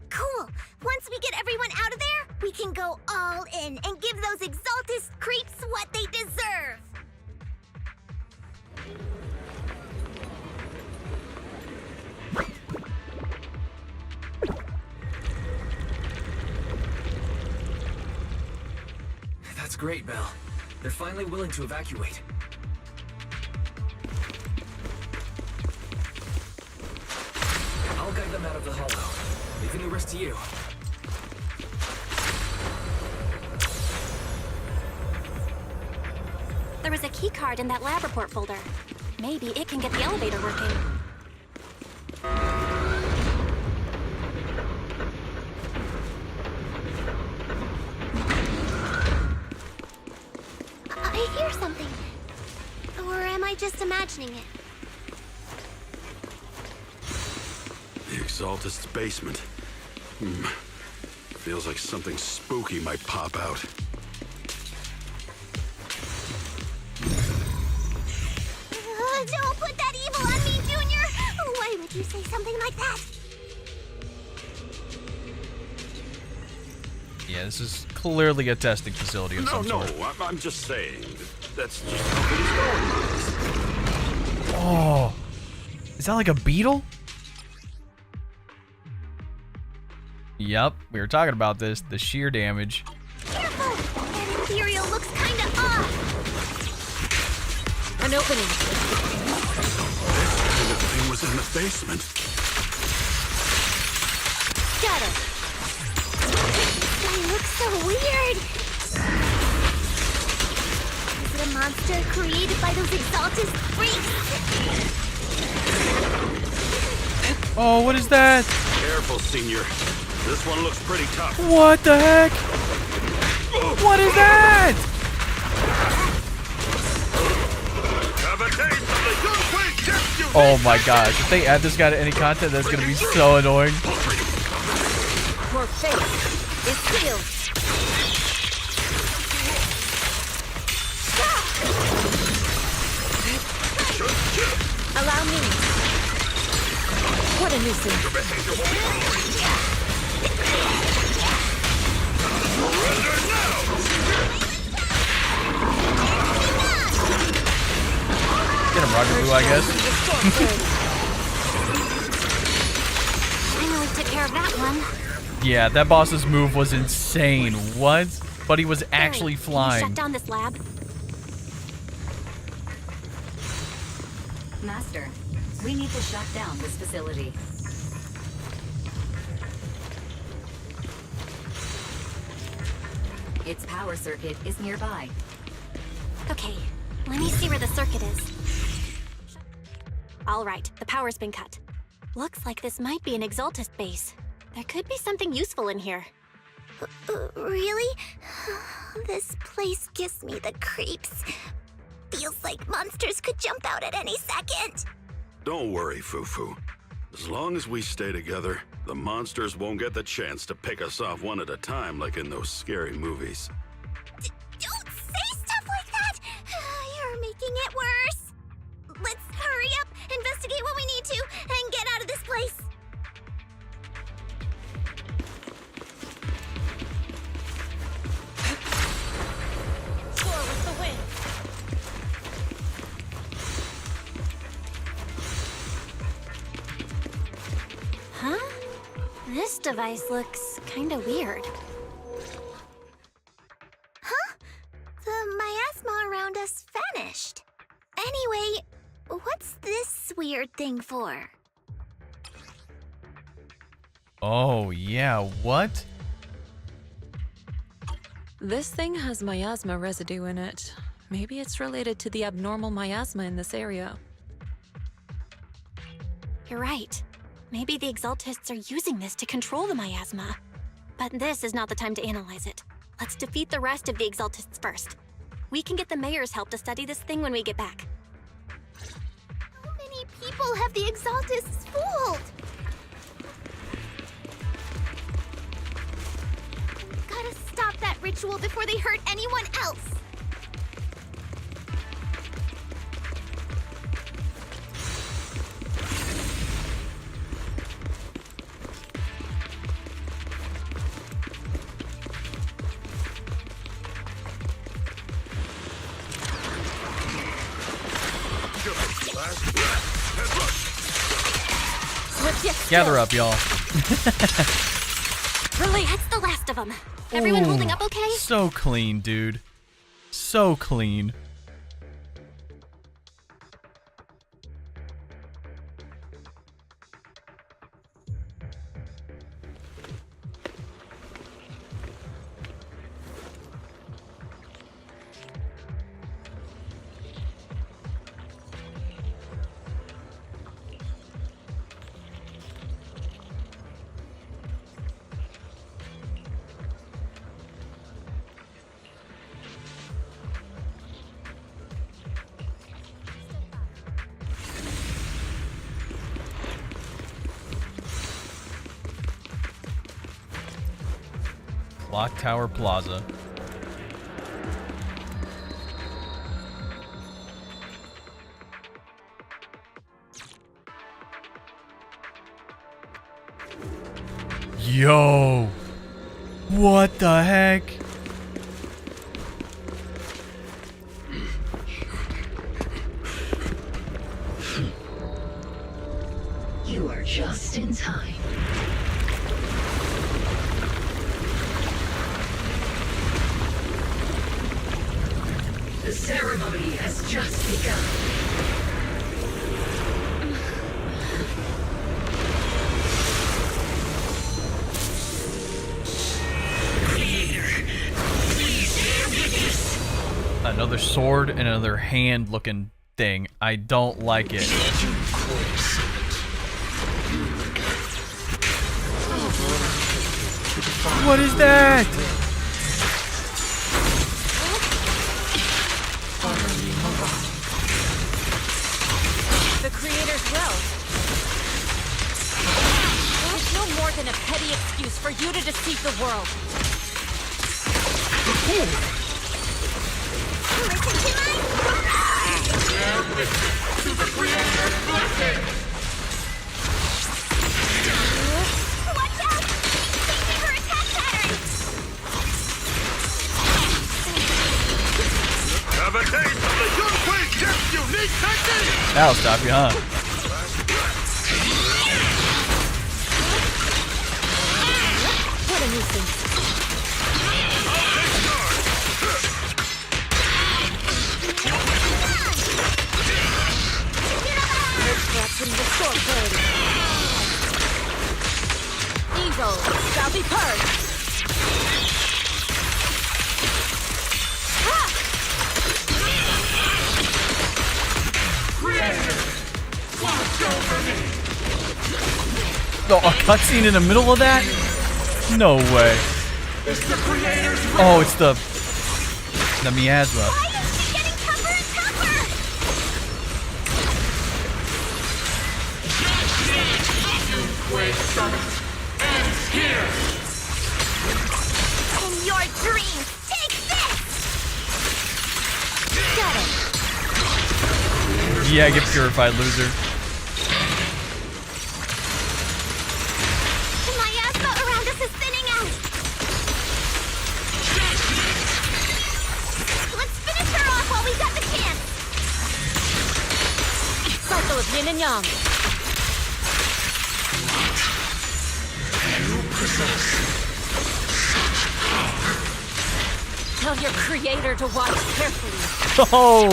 Cool! Once we get everyone out of there, we can go all in and give those Exaltist creeps what they deserve! That's great, Belle. They're finally willing to evacuate. I'll guide them out of the Hollow, leaving the rest to you. There was a key card in that lab report folder. Maybe it can get the elevator working. I hear something. Or am I just imagining it? The Exaltist's basement. Feels like something spooky might pop out. Don't put that evil on me, Junior! Why would you say something like that? Yeah, this is clearly a testing facility of some sort. I'm just saying. That's just how things go. Oh, is that like a beetle? Yep, we were talking about this. The sheer damage. Careful! That Imperial looks kinda off! An opening. The thing was in the basement. Got it. They look so weird! Is it a monster They're created by those Exaltus freaks. Oh, what is that? Careful, Senior. This one looks pretty tough. What the heck? What is that? Have a taste of the Yunhui depth, you Oh my gosh. If they add this guy to any content, that's going to be so annoying. Your fate is sealed. Allow me. What a nuisance. Get him, Roger Blue, I guess. Finally took care of that one. Yeah, that boss's move was insane. What? But he was actually Can you flying. shut down this lab? Master, we need to shut down this facility. Its power circuit is nearby. Okay, let me see where the circuit is. All right, the power's been cut. Looks like this might be an Exaltus base. There could be something useful in here. Really? This place gives me the creeps. Feels like monsters could jump out at any second. Don't worry, Fufu. As long as we stay together, the monsters won't get the chance to pick us off one at a time like in those scary movies. Don't say stuff like that! You're making it worse. Let's hurry up, investigate what we need to, and get out of this place. Soar with the wind. Huh? This device looks kinda weird. Huh? The miasma around us vanished. Anyway, what's this weird thing for? Oh, yeah, what? This thing has miasma residue in it. Maybe it's related to the abnormal miasma in this area. You're right. Maybe the Exaltists are using this to control the miasma. But this is not the time to analyze it. Let's defeat the rest of the Exaltists first. We can get the mayor's help to study this thing when we get back. How many people have the Exaltists fooled? We've gotta stop that ritual before they hurt anyone else. Gather up, y'all. Really? That's the last of them. Everyone holding up okay? So clean, dude. So clean. Clock Tower Plaza. Yo! What the heck? You are just in time. The ceremony has just begun. Another sword and another hand-looking thing. I don't like it. What is that? The Creator's will. It's no more than a petty excuse for you to deceive the world. To the Creator's blessing! Watch out! Take me for attack pattern! Have a taste of the Yunhui Chef's unique technique! That'll stop you, huh? What a nuisance. Corruption restore clarity. Evil shall be purged. Oh, a cutscene in the middle of that? No way. Oh, it's the miasma. In your dreams, take this! Got it! Yeah, get purified, loser. The miasma around us is thinning out! Let's finish her off while we got the chance! Cycle of yin and yang. Tell your creator to watch carefully. Oh,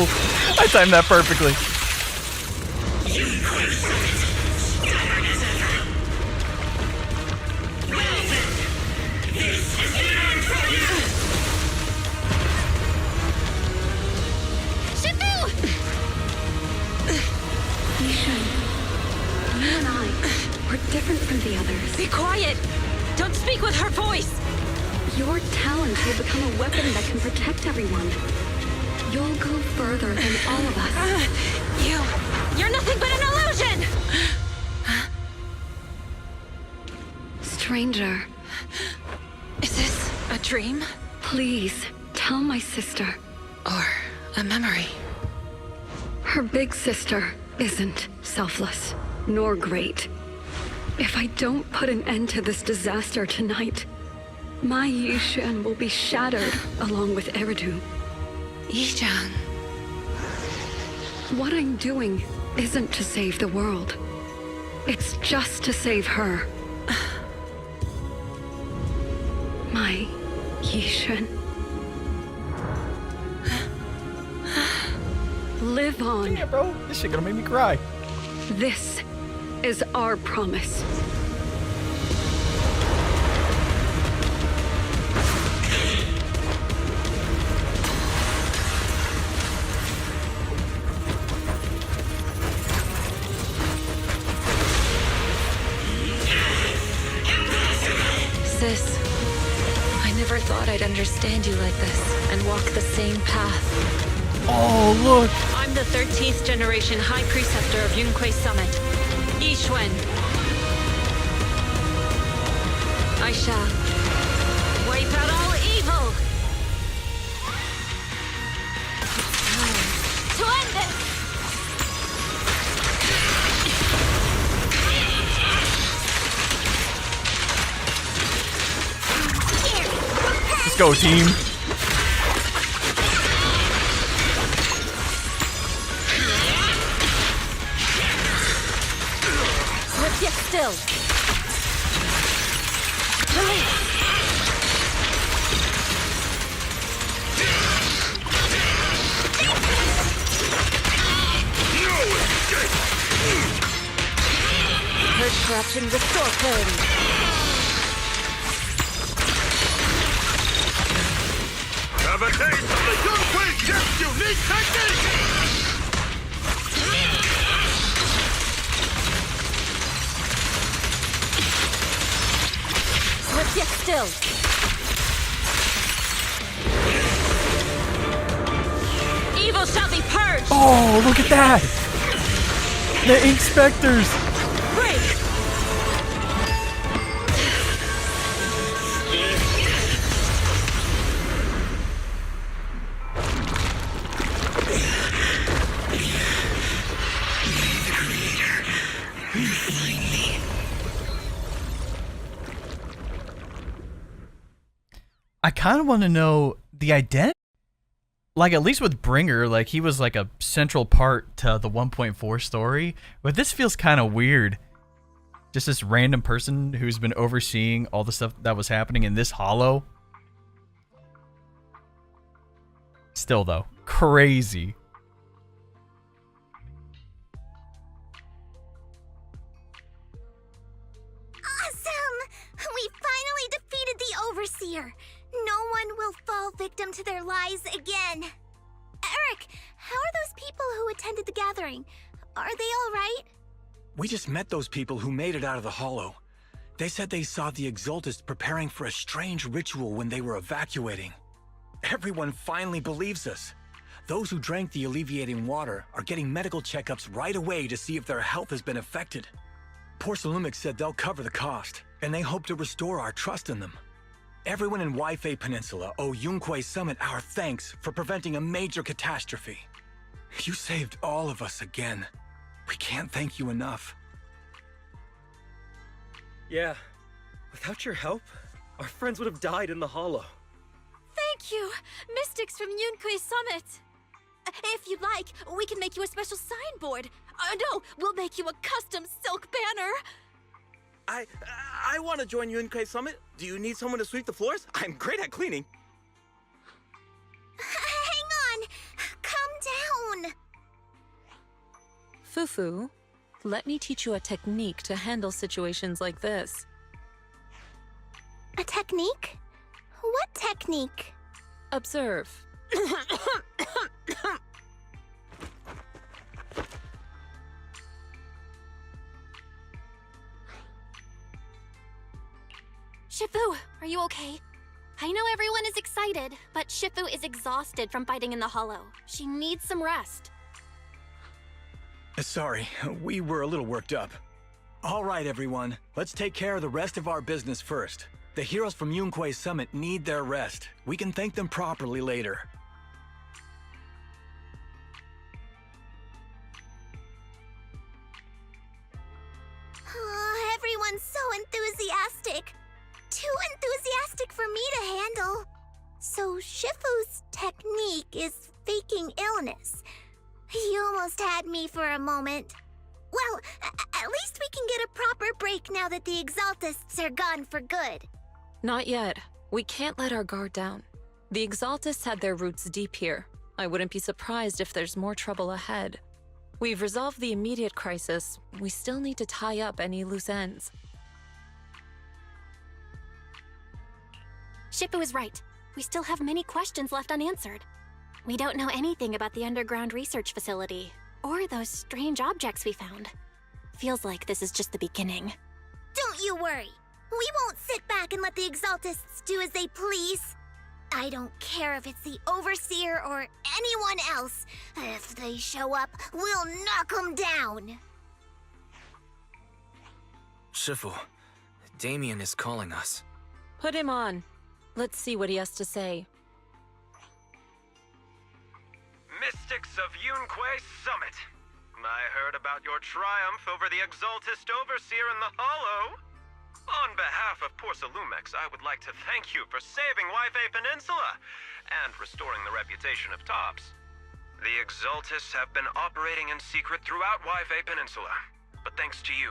I timed that perfectly. Shifu! Yixuan, you and I, we're different from the others. Be quiet! Don't speak with her voice! Your talent will become a weapon that can protect everyone. You'll go further than all of us. You're nothing but an illusion! Stranger. Is this a dream? Please, tell my sister. Or a memory? Her big sister isn't selfless, nor great. If I don't put an end to this disaster tonight, my Yixuan will be shattered along with Eridu. Yixuan. What I'm doing isn't to save the world. It's just to save her. My Yixuan. Live on. Yeah, bro. This shit gonna make me cry. This is our promise. Sis, I never thought I'd understand you like this and walk the same path. Oh, look! I'm the 13th generation High Preceptor of Yunhui Summit, Yixuan. I shall wipe out all evil! To end this! Let's go, team. Sit still. Purge corruption, restore clarity. Have a taste of the Yunhui Chef's Swift yet still. Evil shall be purged! Oh, look at that! The Ink Specters! Break! I kind of want to know the identity. Like, at least with Bringer, like, he was like a central part to the 1.4 story. But this feels kind of weird. Just this random person who's been overseeing all the stuff that was happening in this hollow. Still, though, crazy. Awesome! We finally defeated the Overseer. No one will fall victim to their lies again. Eric, how are those people who attended the gathering? Are they all right? We just met those people who made it out of the hollow. They said they saw the Exaltists preparing for a strange ritual when they were evacuating. Everyone finally believes us. Those who drank the alleviating water are getting medical checkups right away to see if their health has been affected. Porcelumix said they'll cover the cost, and they hope to restore our trust in them. Everyone in Waifei Peninsula owe Yunhui Summit our thanks for preventing a major catastrophe. You saved all of us again. We can't thank you enough. Yeah. Without your help, our friends would have died in the hollow. Thank you, Mystics from Yunhui Summit. If you'd like, we can make you a special signboard. No, we'll make you a custom silk banner. I want to join Yunhui Summit. Do you need someone to sweep the floors? I'm great at cleaning. Hang on! Calm down! Fufu, let me teach you a technique to handle situations like this. A technique? What technique? Observe. Shifu, are you okay? I know everyone is excited, but Shifu is exhausted from fighting in the hollow. She needs some rest. Sorry, we were a little worked up. All right, everyone. Let's take care of the rest of our business first. The heroes from Yunhui Summit need their rest. We can thank them properly later. Oh, everyone's so enthusiastic. Too enthusiastic for me to handle. So Shifu's technique is faking illness. You almost had me for a moment. Well, at least we can get a proper break now that the Exaltists are gone for good. Not yet. We can't let our guard down. The Exaltists had their roots deep here. I wouldn't be surprised if there's more trouble ahead. We've resolved the immediate crisis. We still need to tie up any loose ends. Shifu is right. We still have many questions left unanswered. We don't know anything about the underground research facility, or those strange objects we found. Feels like this is just the beginning. Don't you worry. We won't sit back and let the Exaltists do as they please. I don't care if it's the Overseer or anyone else. If they show up, we'll knock them down. Shifu, Damien is calling us. Put him on. Let's see what he has to say. Mystics of Yunhui Summit. I heard about your triumph over the Exaltist Overseer in the Hollow. On behalf of Porcelumix, I would like to thank you for saving Waifei Peninsula and restoring the reputation of Tops. The Exaltists have been operating in secret throughout Waifei Peninsula, but thanks to you,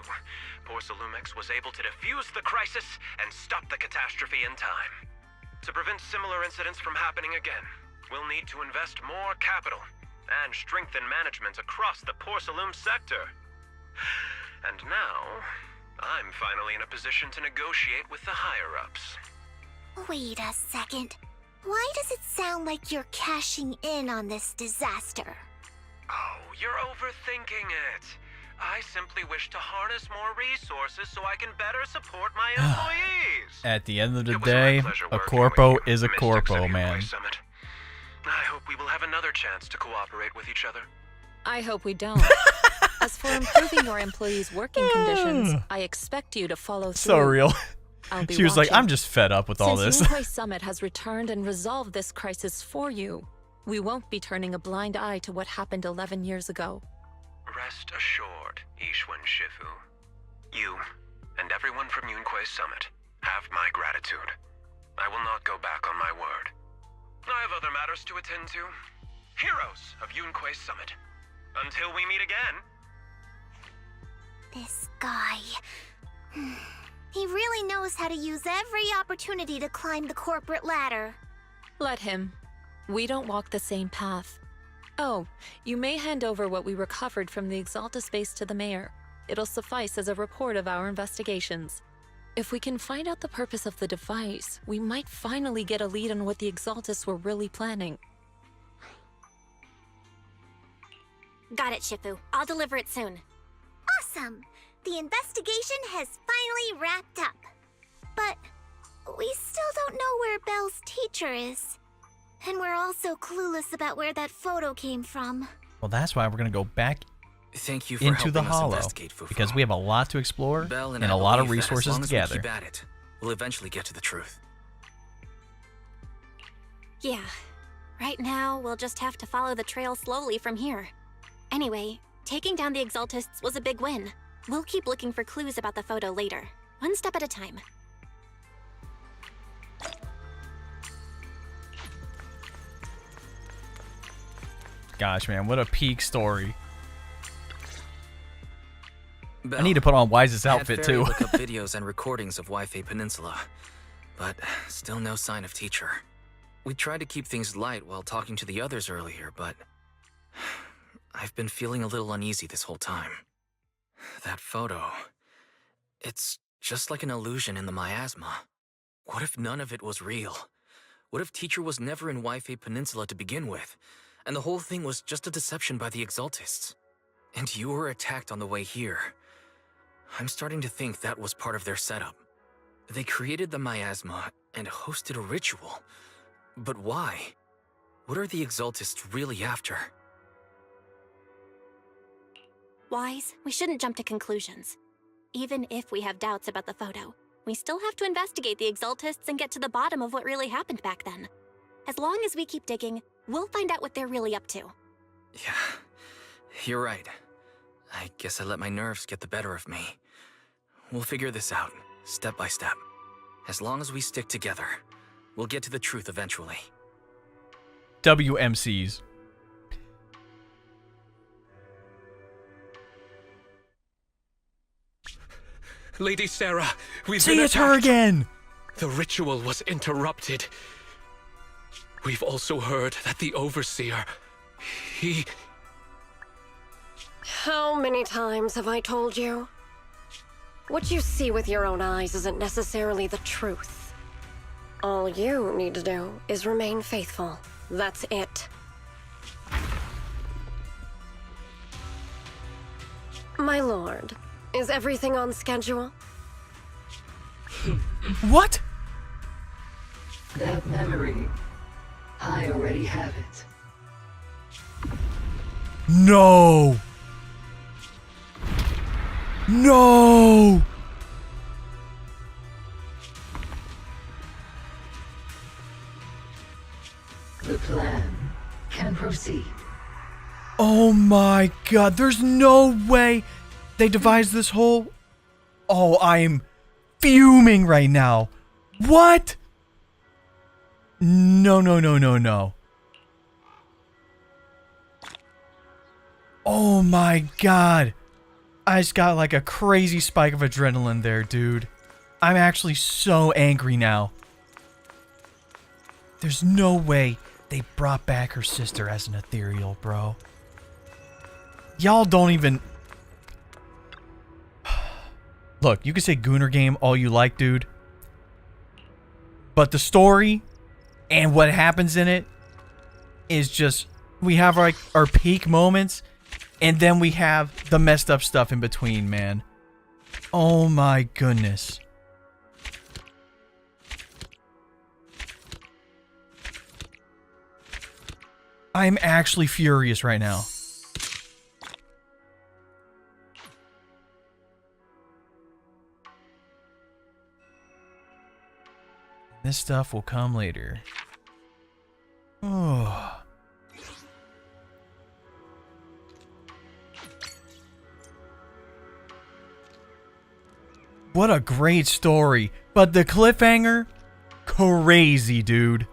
Porcelumix was able to defuse the crisis and stop the catastrophe in time. To prevent similar incidents from happening again, we'll need to invest more capital and strengthen management across the Porcelum sector. And now, I'm finally in a position to negotiate with the higher-ups. Wait a second. Why does it sound like you're cashing in on this disaster? Oh, you're overthinking it. I simply wish to harness more resources so I can better support my employees. At the end of the It was my day, pleasure a working corpo with you, is a Mystics of corpo, Yunhui man. Summit. I hope we will have another chance to cooperate with each other. I hope we don't. As for improving your employees' working conditions, I expect you to follow through. So real. I'll be She was like, watching. I'm just fed up with all this. Since Yunhui Summit has returned and resolved this crisis for you, we won't be turning a blind eye to what happened 11 years ago. Rest assured, Yixuan Shifu. You and everyone from Yunhui Summit have my gratitude. I will not go back on my word. I have other matters to attend to. Heroes of Yunhui Summit. Until we meet again. This guy... He really knows how to use every opportunity to climb the corporate ladder. Let him. We don't walk the same path. Oh, you may hand over what we recovered from the Exaltus base to the mayor. It'll suffice as a report of our investigations. If we can find out the purpose of the device, we might finally get a lead on what the Exaltus were really planning. Got it, Shifu. I'll deliver it soon. Awesome! The investigation has finally wrapped up. But we still don't know where Belle's teacher is. And we're also clueless about where that photo came from. Well, that's why we're going to go back Thank you for into the helping us hollow. investigate, Fufu. Because we have a lot to explore Belle and I a lot of believe that resources as long to as we gather. keep at it, we'll eventually get to the truth. Yeah. Right now, we'll just have to follow the trail slowly from here. Anyway, taking down the Exaltists was a big win. We'll keep looking for clues about the photo later, one step at a time. Gosh, man, what a peak story. Belle, I need to put on Wise's outfit, I had Fairy too. look up videos and recordings of Yifei Peninsula, but still no sign of teacher. We tried to keep things light while talking to the others earlier, but I've been feeling a little uneasy this whole time. That photo, it's just like an illusion in the miasma. What if none of it was real? What if teacher was never in Yifei Peninsula to begin with, and the whole thing was just a deception by the Exaltists? And you were attacked on the way here. I'm starting to think that was part of their setup. They created the miasma and hosted a ritual. But why? What are the Exaltists really after? Wise, we shouldn't jump to conclusions. Even if we have doubts about the photo, we still have to investigate the Exaltists and get to the bottom of what really happened back then. As long as we keep digging, we'll find out what they're really up to. Yeah, you're right. I guess I let my nerves get the better of me. We'll figure this out, step by step. As long as we stick together, we'll get to the truth eventually. WMCs. Lady Sarah, we've See, been it's her attacked. again! The ritual was interrupted. We've also heard that the Overseer, he... How many times have I told you? What you see with your own eyes isn't necessarily the truth. All you need to do is remain faithful. That's it. My lord, is everything on schedule? What? That memory, I already have it. No! No! The plan can proceed. Oh my god, there's no way they devised this whole... Oh, I'm fuming right now. What? No, no, no, no, no. Oh my god. I just got like a crazy spike of adrenaline there, dude. I'm actually so angry now. There's no way they brought back her sister as an ethereal, bro. Y'all don't even... Look, you can say Gooner game all you like, dude. But the story And what happens in it is just, we have like our peak moments, and then we have the messed up stuff in between, man. Oh my goodness. I'm actually furious right now. This stuff will come later. Oh. What a great story. But the cliffhanger? Crazy, dude.